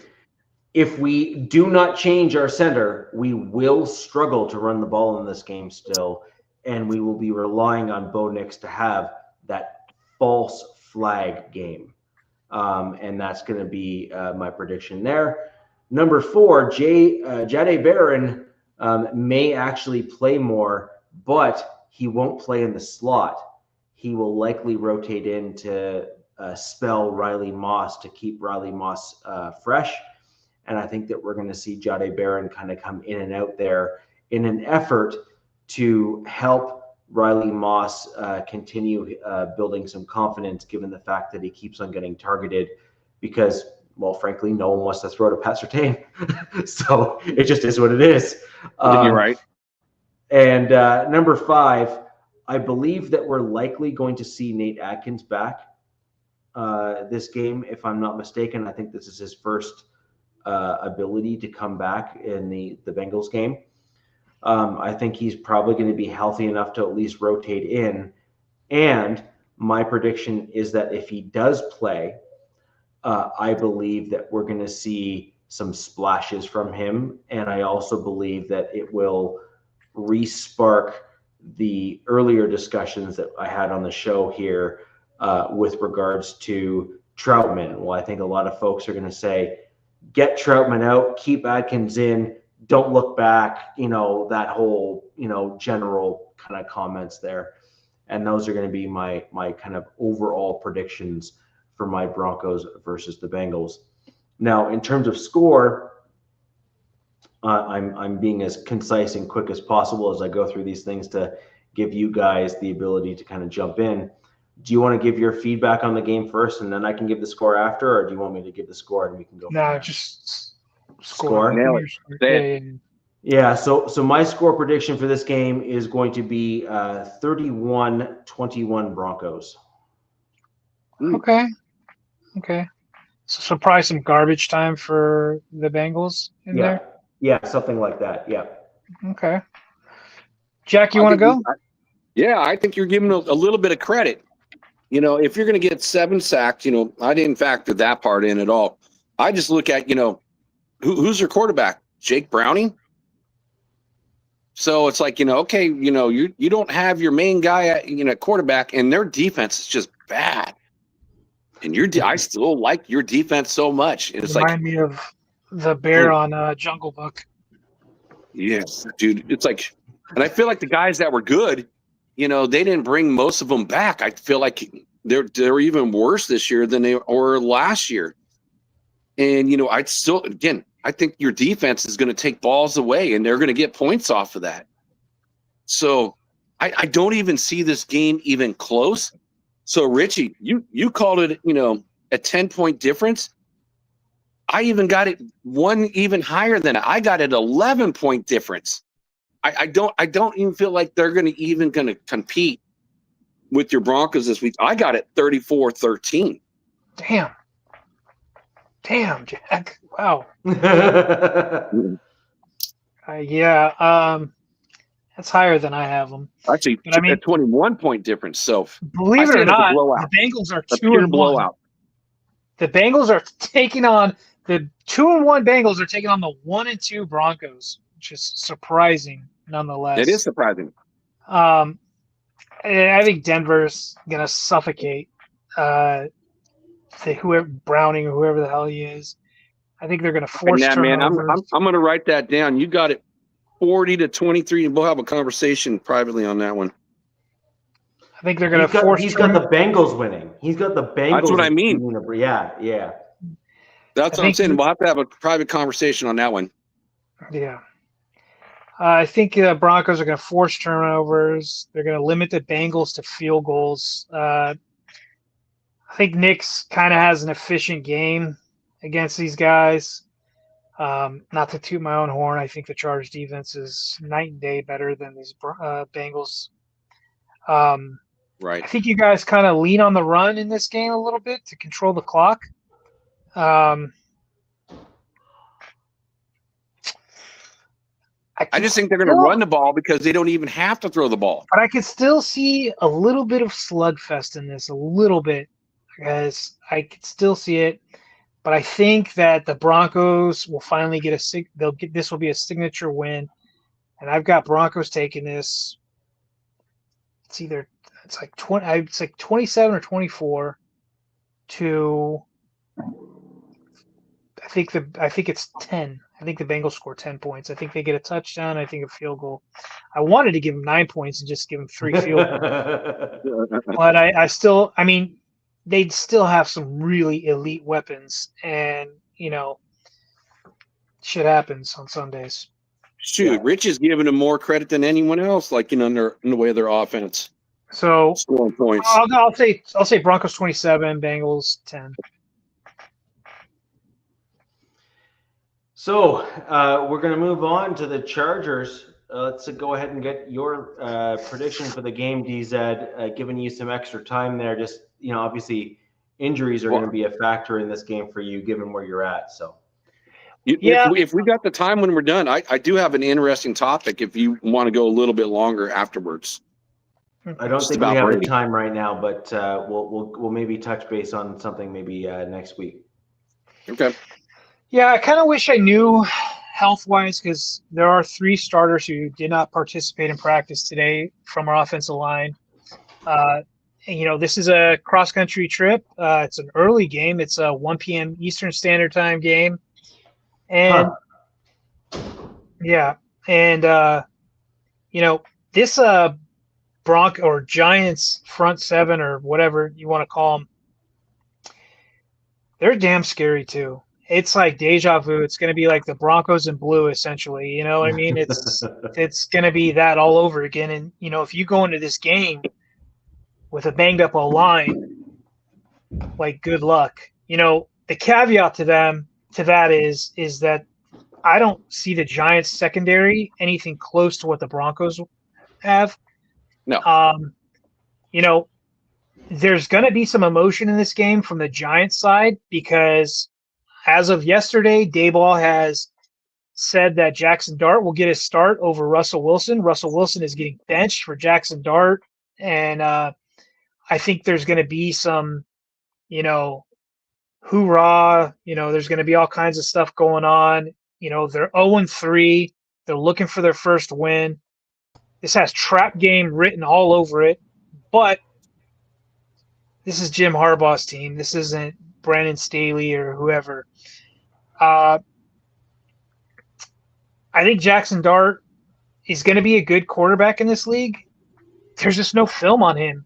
If we do not change our center, we will struggle to run the ball in this game still, and we will be relying on Bo Nix to have that false flag game. And that's going to be my prediction there. Number 4, Jahdae Barron may actually play more, but he won't play in the slot. He will likely rotate in to spell Riley Moss to keep Riley Moss fresh. And I think that we're going to see Jahdae Barron kind of come in and out there in an effort to help Riley Moss continue building some confidence, given the fact that he keeps on getting targeted. Because well, frankly, no one wants to throw to Pat Surtain. So it just is what it is. You're right. And number 5, I believe that we're likely going to see Nate Atkins back this game, if I'm not mistaken. I think this is his first ability to come back in the Bengals game. I think he's probably going to be healthy enough to at least rotate in. And my prediction is that if he does play, I believe that we're going to see some splashes from him. And I also believe that it will re-spark the earlier discussions that I had on the show here with regards to Troutman. Well, I think a lot of folks are going to say, get Troutman out, keep Atkins in, don't look back, that whole, general kind of comments there. And those are going to be my kind of overall predictions for my Broncos versus the Bengals. Now, in terms of score, I'm being as concise and quick as possible as I go through these things to give you guys the ability to kind of jump in. Do you want to give your feedback on the game first, and then I can give the score after, or do you want me to give the score and we can go? No, just score. Yeah. So my score prediction for this game is going to be 31-21 Broncos. Okay. So probably some garbage time for the Bengals in there. Yeah, something like that. Yeah. Okay. Jack, you want to go? I think you're giving a little bit of credit. If you're going to get 7 sacks, I didn't factor that part in at all. I just look at, who's their quarterback? Jake Browning? So it's like, okay, you don't have your main guy at, quarterback, and their defense is just bad. And I still like your defense so much. It's Remind me of the bear on Jungle Book. Yes, dude. It's like, and I feel like the guys that were good, they didn't bring most of them back. I feel like they're even worse this year than they were last year. And I think your defense is going to take balls away, and they're going to get points off of that. So I don't even see this game even close. So Richie, you called it, a 10-point difference. I even got it one even higher than it. I got it 11-point difference. I don't even feel like they're going to compete with your Broncos this week. I got it 34-13. Damn, Jack. Wow. That's higher than I have them. Actually, a 21-point difference. So believe it or not, the Bengals are 2-1. Blowout. The Bengals are taking on the 2-1 Bengals are taking on the 1-2 Broncos, which is surprising nonetheless. It is surprising. I think Denver's gonna suffocate whoever Browning or whoever the hell he is. I think they're gonna force turnovers. Man, I'm gonna write that down. You got it 40-23. We'll have a conversation privately on that one. I think they're gonna force. He's got the Bengals winning. He's got the Bengals. That's what I mean. Yeah. That's what I'm saying. We'll have to have a private conversation on that one. Yeah. I think the Broncos are going to force turnovers. They're going to limit the Bengals to field goals. I think Nick's kind of has an efficient game against these guys. Not to toot my own horn, I think the Chargers defense is night and day better than these Bengals. Right. I think you guys kind of lean on the run in this game a little bit to control the clock. I just think they're going to run the ball because they don't even have to throw the ball. But I could still see a little bit of slugfest in this, a little bit, because I could still see it. But I think that the Broncos will finally get this will be a signature win, and I've got Broncos taking this. It's like 27 or 24 to. I think it's 10. I think the Bengals score 10 points. I think they get a touchdown. I think a field goal. I wanted to give them 9 points and just give them 3 field goals. But they'd still have some really elite weapons. And, shit happens on Sundays. Shoot, yeah. Rich is giving them more credit than anyone else, in the way of their offense. So scoring points. I'll say Broncos 27, Bengals 10. So we're going to move on to the Chargers. Let's go ahead and get your prediction for the game, DZ. Giving you some extra time there. Just, obviously injuries are going to be a factor in this game for you, given where you're at. So, if we got the time when we're done, I do have an interesting topic. If you want to go a little bit longer afterwards. I don't think we have the time right now, but we'll maybe touch base on something maybe next week. Okay. Yeah, I kind of wish I knew health-wise, because there are 3 starters who did not participate in practice today from our offensive line. This is a cross-country trip. It's an early game. It's a 1 p.m. Eastern Standard Time game. And, this Bronco or Giants front 7 or whatever you want to call them, they're damn scary too. It's like deja vu. It's going to be like the Broncos in blue, essentially. You know what I mean? It's going to be that all over again. And, if you go into this game with a banged up O-line, like, good luck. The caveat to that is that I don't see the Giants secondary anything close to what the Broncos have. No. There's going to be some emotion in this game from the Giants side, because as of yesterday, Daboll has said that Jackson Dart will get his start over Russell Wilson. Russell Wilson is getting benched for Jackson Dart. And I think there's going to be some, hoorah. There's going to be all kinds of stuff going on. They're 0-3. They're looking for their first win. This has trap game written all over it. But this is Jim Harbaugh's team. This isn't Brandon Staley or whoever. I think Jackson Dart is going to be a good quarterback in this league. There's just no film on him.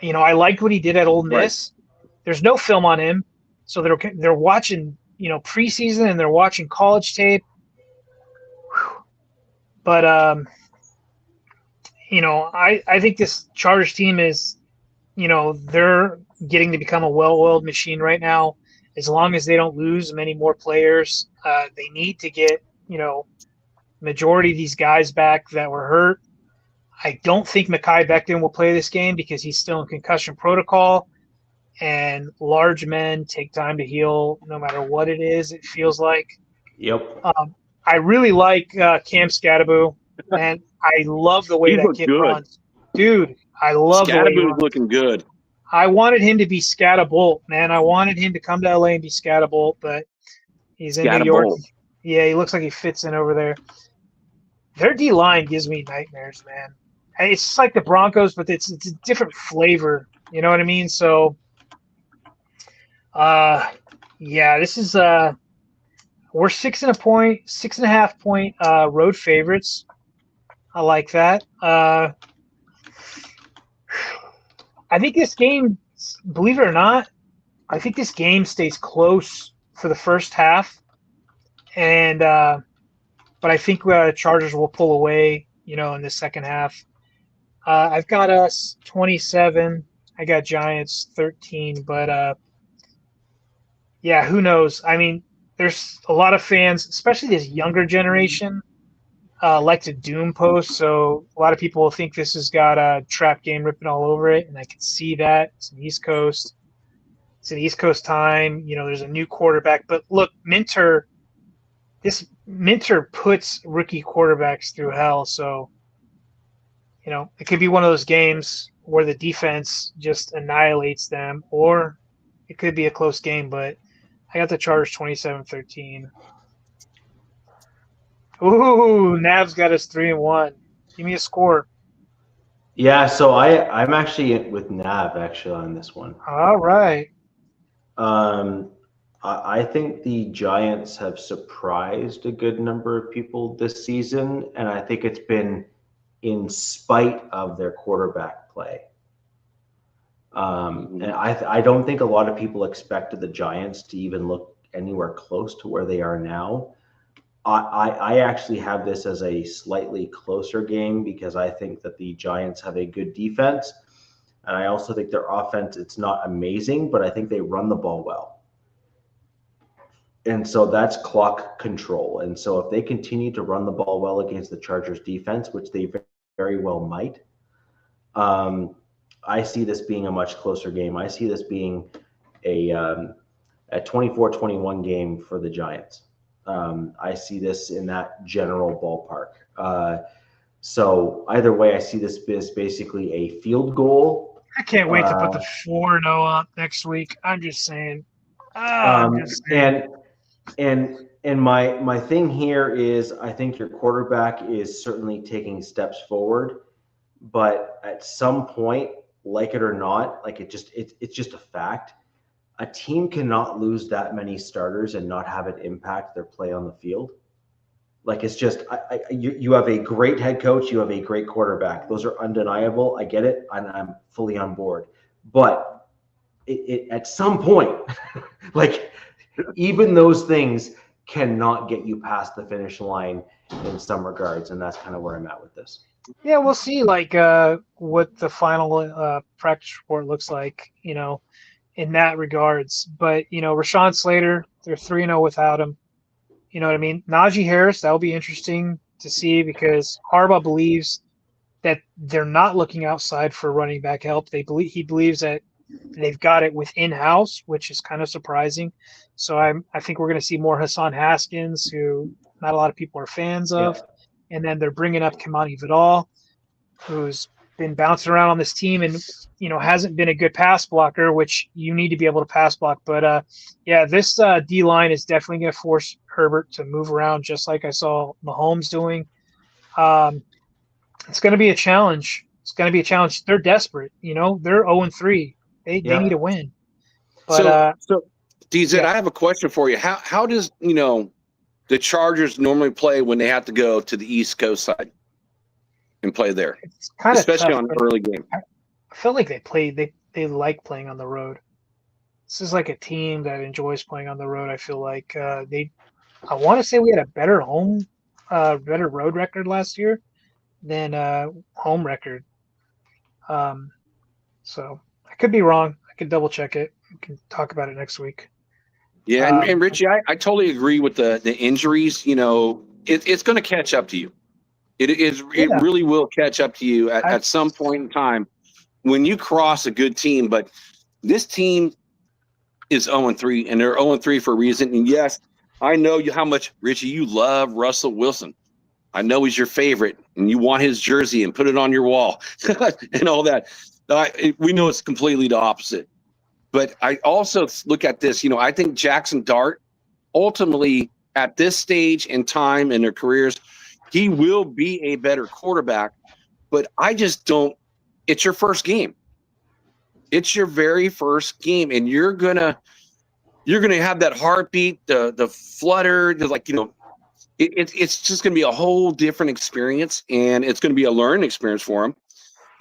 I liked what he did at Ole Miss. Right. There's no film on him. So they're watching, preseason, and they're watching college tape. Whew. But, I think this Chargers team is, they're getting to become a well-oiled machine right now. As long as they don't lose many more players, they need to get, majority of these guys back that were hurt. I don't think Mekhi Becton will play this game because he's still in concussion protocol, and large men take time to heal no matter what it is, it feels like. Yep. I really like Cam Scatterbo, and I love the way that kid runs. Dude, I love the way he runs. Scatterbo's looking good. I wanted him to be Scatterbolt, man. I wanted him to come to LA and be Scatterbolt, but he's in New York. Yeah, he looks like he fits in over there. Their D-line gives me nightmares, man. It's just like the Broncos, but it's a different flavor. You know what I mean? So, this is we're 6.5 point road favorites. I like that. I think this game, believe it or not, I think this game stays close for the first half, and but I think Chargers will pull away, in the second half. I've got us 27. I got Giants 13, but who knows? I mean, there's a lot of fans, especially this younger generation, like to doom post. So a lot of people think this has got a trap game written all over it, and I can see that. It's an East Coast. It's an East Coast time. There's a new quarterback. But look, Minter puts rookie quarterbacks through hell. So, it could be one of those games where the defense just annihilates them, or it could be a close game. But I got the Chargers 27-13. Ooh, Nav's got us 3-1. Give me a score. Yeah, so I'm actually with Nav on this one. All right. I think the Giants have surprised a good number of people this season, and I think it's been in spite of their quarterback play. And I don't think a lot of people expected the Giants to even look anywhere close to where they are now. I actually have this as a slightly closer game because I think that the Giants have a good defense. And I also think their offense, it's not amazing, but I think they run the ball well. And so that's clock control. And so if they continue to run the ball well against the Chargers defense, which they very well might, I see this being a much closer game. I see this being a 24-21 game for the Giants. I see this in that general ballpark. So either way, I see this as basically a field goal. I can't wait to put the 4-0 up next week. I'm just saying. And my thing here is I think your quarterback is certainly taking steps forward, but at some point, like it or not, like it's just a fact. A team cannot lose that many starters and not have it impact their play on the field. Like it's just you have a great head coach, you have a great quarterback. Those are undeniable. I get it, and I'm fully on board. But it at some point, like even those things cannot get you past the finish line in some regards, and that's kind of where I'm at with this. Yeah, we'll see like what the final practice report looks like, in that regards. But, Rashawn Slater, they're 3-0 without him. You know what I mean? Najee Harris, that'll be interesting to see because Harbaugh believes that they're not looking outside for running back help. He believes that they've got it within house, which is kind of surprising. So I think we're going to see more Hassan Haskins, who not a lot of people are fans of. Yeah. And then they're bringing up Kimani Vidal, who's been bouncing around on this team and, hasn't been a good pass blocker, which you need to be able to pass block. But, this D-line is definitely going to force Herbert to move around just like I saw Mahomes doing. It's going to be a challenge. They're desperate. They're 0-3. They need a win. But, so DZ, I have a question for you. How does, the Chargers normally play when they have to go to the East Coast side and play there? It's kind especially of on an early game. I feel like they like playing on the road. This is like a team that enjoys playing on the road. I feel like I want to say we had a better road record last year than home record. So I could be wrong. I could double check it. We can talk about it next week. Yeah, and Richie, I totally agree with the injuries. It's going to catch up to you. It really will catch up to you at some point in time when you cross a good team. But this team is 0-3, and they're 0-3 for a reason. And yes, I know how much, Richie, you love Russell Wilson. I know he's your favorite, and you want his jersey and put it on your wall and all that. We know it's completely the opposite. But I also look at this, I think Jackson Dart, ultimately at this stage in time in their careers, he will be a better quarterback. But I just don't – it's your first game. It's your very first game, and you're gonna have that heartbeat, the flutter, it's just gonna be a whole different experience, and it's gonna be a learning experience for him.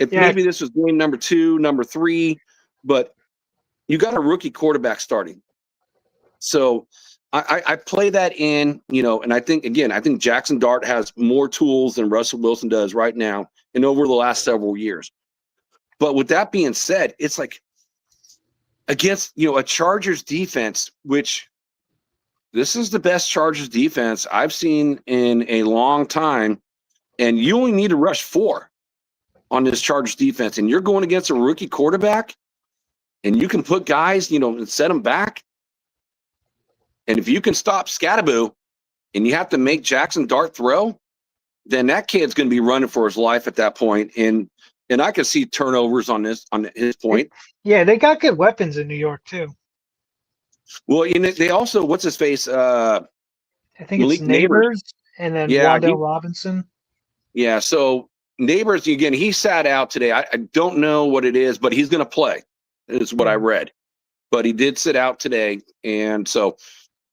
Maybe this was game number 2, number 3, but you got a rookie quarterback starting. So I play that in, and I think Jackson Dart has more tools than Russell Wilson does right now and over the last several years. But with that being said, it's like against, a Chargers defense, which this is the best Chargers defense I've seen in a long time. And you only need to rush 4 on this Chargers defense. And you're going against a rookie quarterback, and you can put guys, and set them back. And if you can stop Scatterboo and you have to make Jackson Dart throw, then that kid's going to be running for his life at that point. And I can see turnovers on his point. Yeah, they got good weapons in New York too. Well, they also, what's his face? I think it's Neighbors and then Wandale Robinson. Yeah, so Neighbors, again, he sat out today. I don't know what it is, but he's going to play, is what I read. But he did sit out today. And so,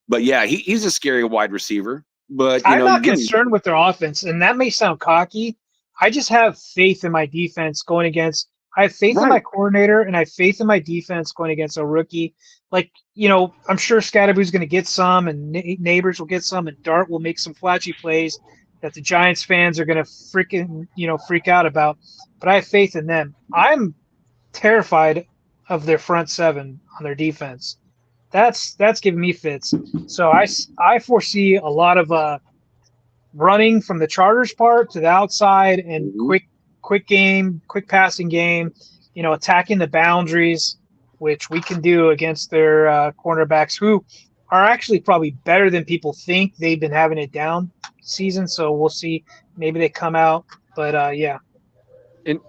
but yeah, he's a scary wide receiver. But I'm not concerned with their offense, and that may sound cocky. I just have faith in my defense going against – I have faith in my coordinator, and I have faith in my defense going against a rookie. Like, I'm sure Scatterboo's going to get some, and Neighbors will get some, and Dart will make some flashy plays that the Giants fans are going to freak out about. But I have faith in them. I'm terrified of their front 7 on their defense. that's giving me fits. So I foresee a lot of running from the Chargers part to the outside and quick passing game, attacking the boundaries, which we can do against their cornerbacks, who are actually probably better than people think. They've been having it down season, so we'll see. Maybe they come out, but yeah. And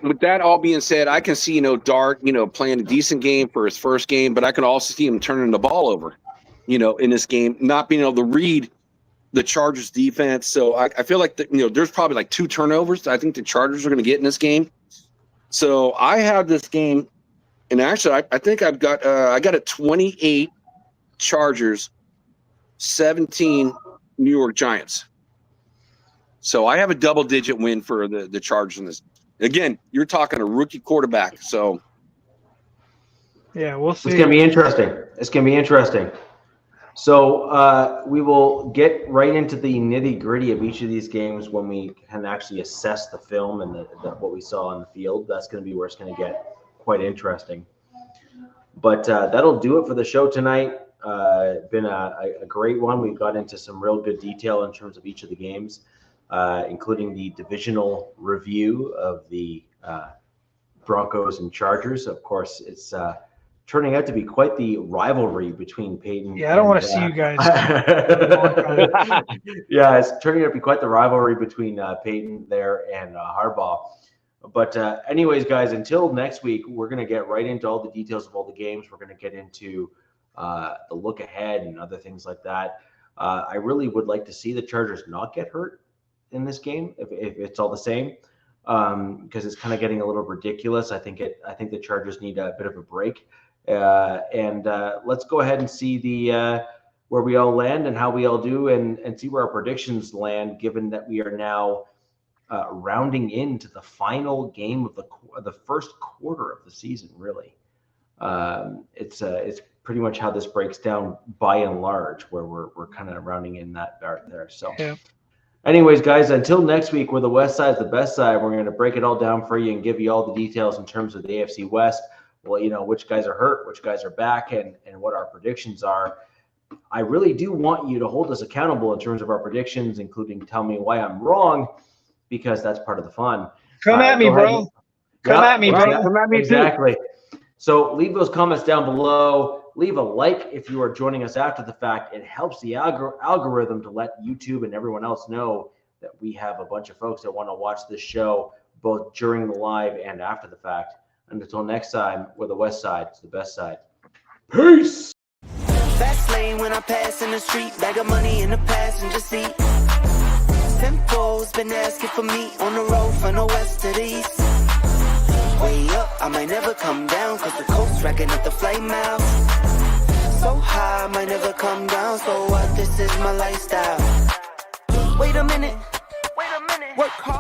with that all being said, I can see, Dart, playing a decent game for his first game, but I can also see him turning the ball over, in this game, not being able to read the Chargers defense. So I feel like, there's probably like 2 turnovers I think the Chargers are going to get in this game. So I have this game, and actually I think I got a 28 Chargers, 17 New York Giants. So I have a double-digit win for the Chargers in this. Again, you're talking a rookie quarterback, so yeah, we'll see. It's gonna be interesting. So we will get right into the nitty-gritty of each of these games when we can actually assess the film and what we saw on the field. That's going to be where it's going to get quite interesting. But that'll do it for the show tonight. Been a great one. We got into some real good detail in terms of each of the games, including the divisional review of the Broncos and Chargers. Of course, it's turning out to be quite the rivalry between Peyton. Yeah, I don't want to see you guys. Yeah, it's turning out to be quite the rivalry between Peyton there and Harbaugh. But anyways, guys, until next week, we're going to get right into all the details of all the games. We're going to get into the look ahead and other things like that. I really would like to see the Chargers not get hurt in this game if it's all the same, because it's kind of getting a little ridiculous. I think the Chargers need a bit of a break. And let's go ahead and see the where we all land and how we all do, and see where our predictions land, given that we are now rounding into the final game of the first quarter of the season. Really, it's pretty much how this breaks down by and large, where we're kind of rounding in that part there. So. Yeah. Anyways, guys, until next week, where the West Side's the best side, we're going to break it all down for you and give you all the details in terms of the AFC West. Well, which guys are hurt, which guys are back, and what our predictions are. I really do want you to hold us accountable in terms of our predictions, including tell me why I'm wrong, because that's part of the fun. Come at me, bro. Come at me, bro. Come at me, exactly. So leave those comments down below. Leave a like if you are joining us after the fact. It helps the algorithm to let YouTube and everyone else know that we have a bunch of folks that want to watch this show both during the live and after the fact. And until next time, we're the West Side. It's the best side. Peace. Fast lane when I pass in the street. Bag of money in the passenger seat. Tempo's been asking for me on the road from the west to the east. Way up, I might never come down, cause the coast racking up the flame out. So high, I might never come down, so what? This is my lifestyle. Wait a minute. Work hard.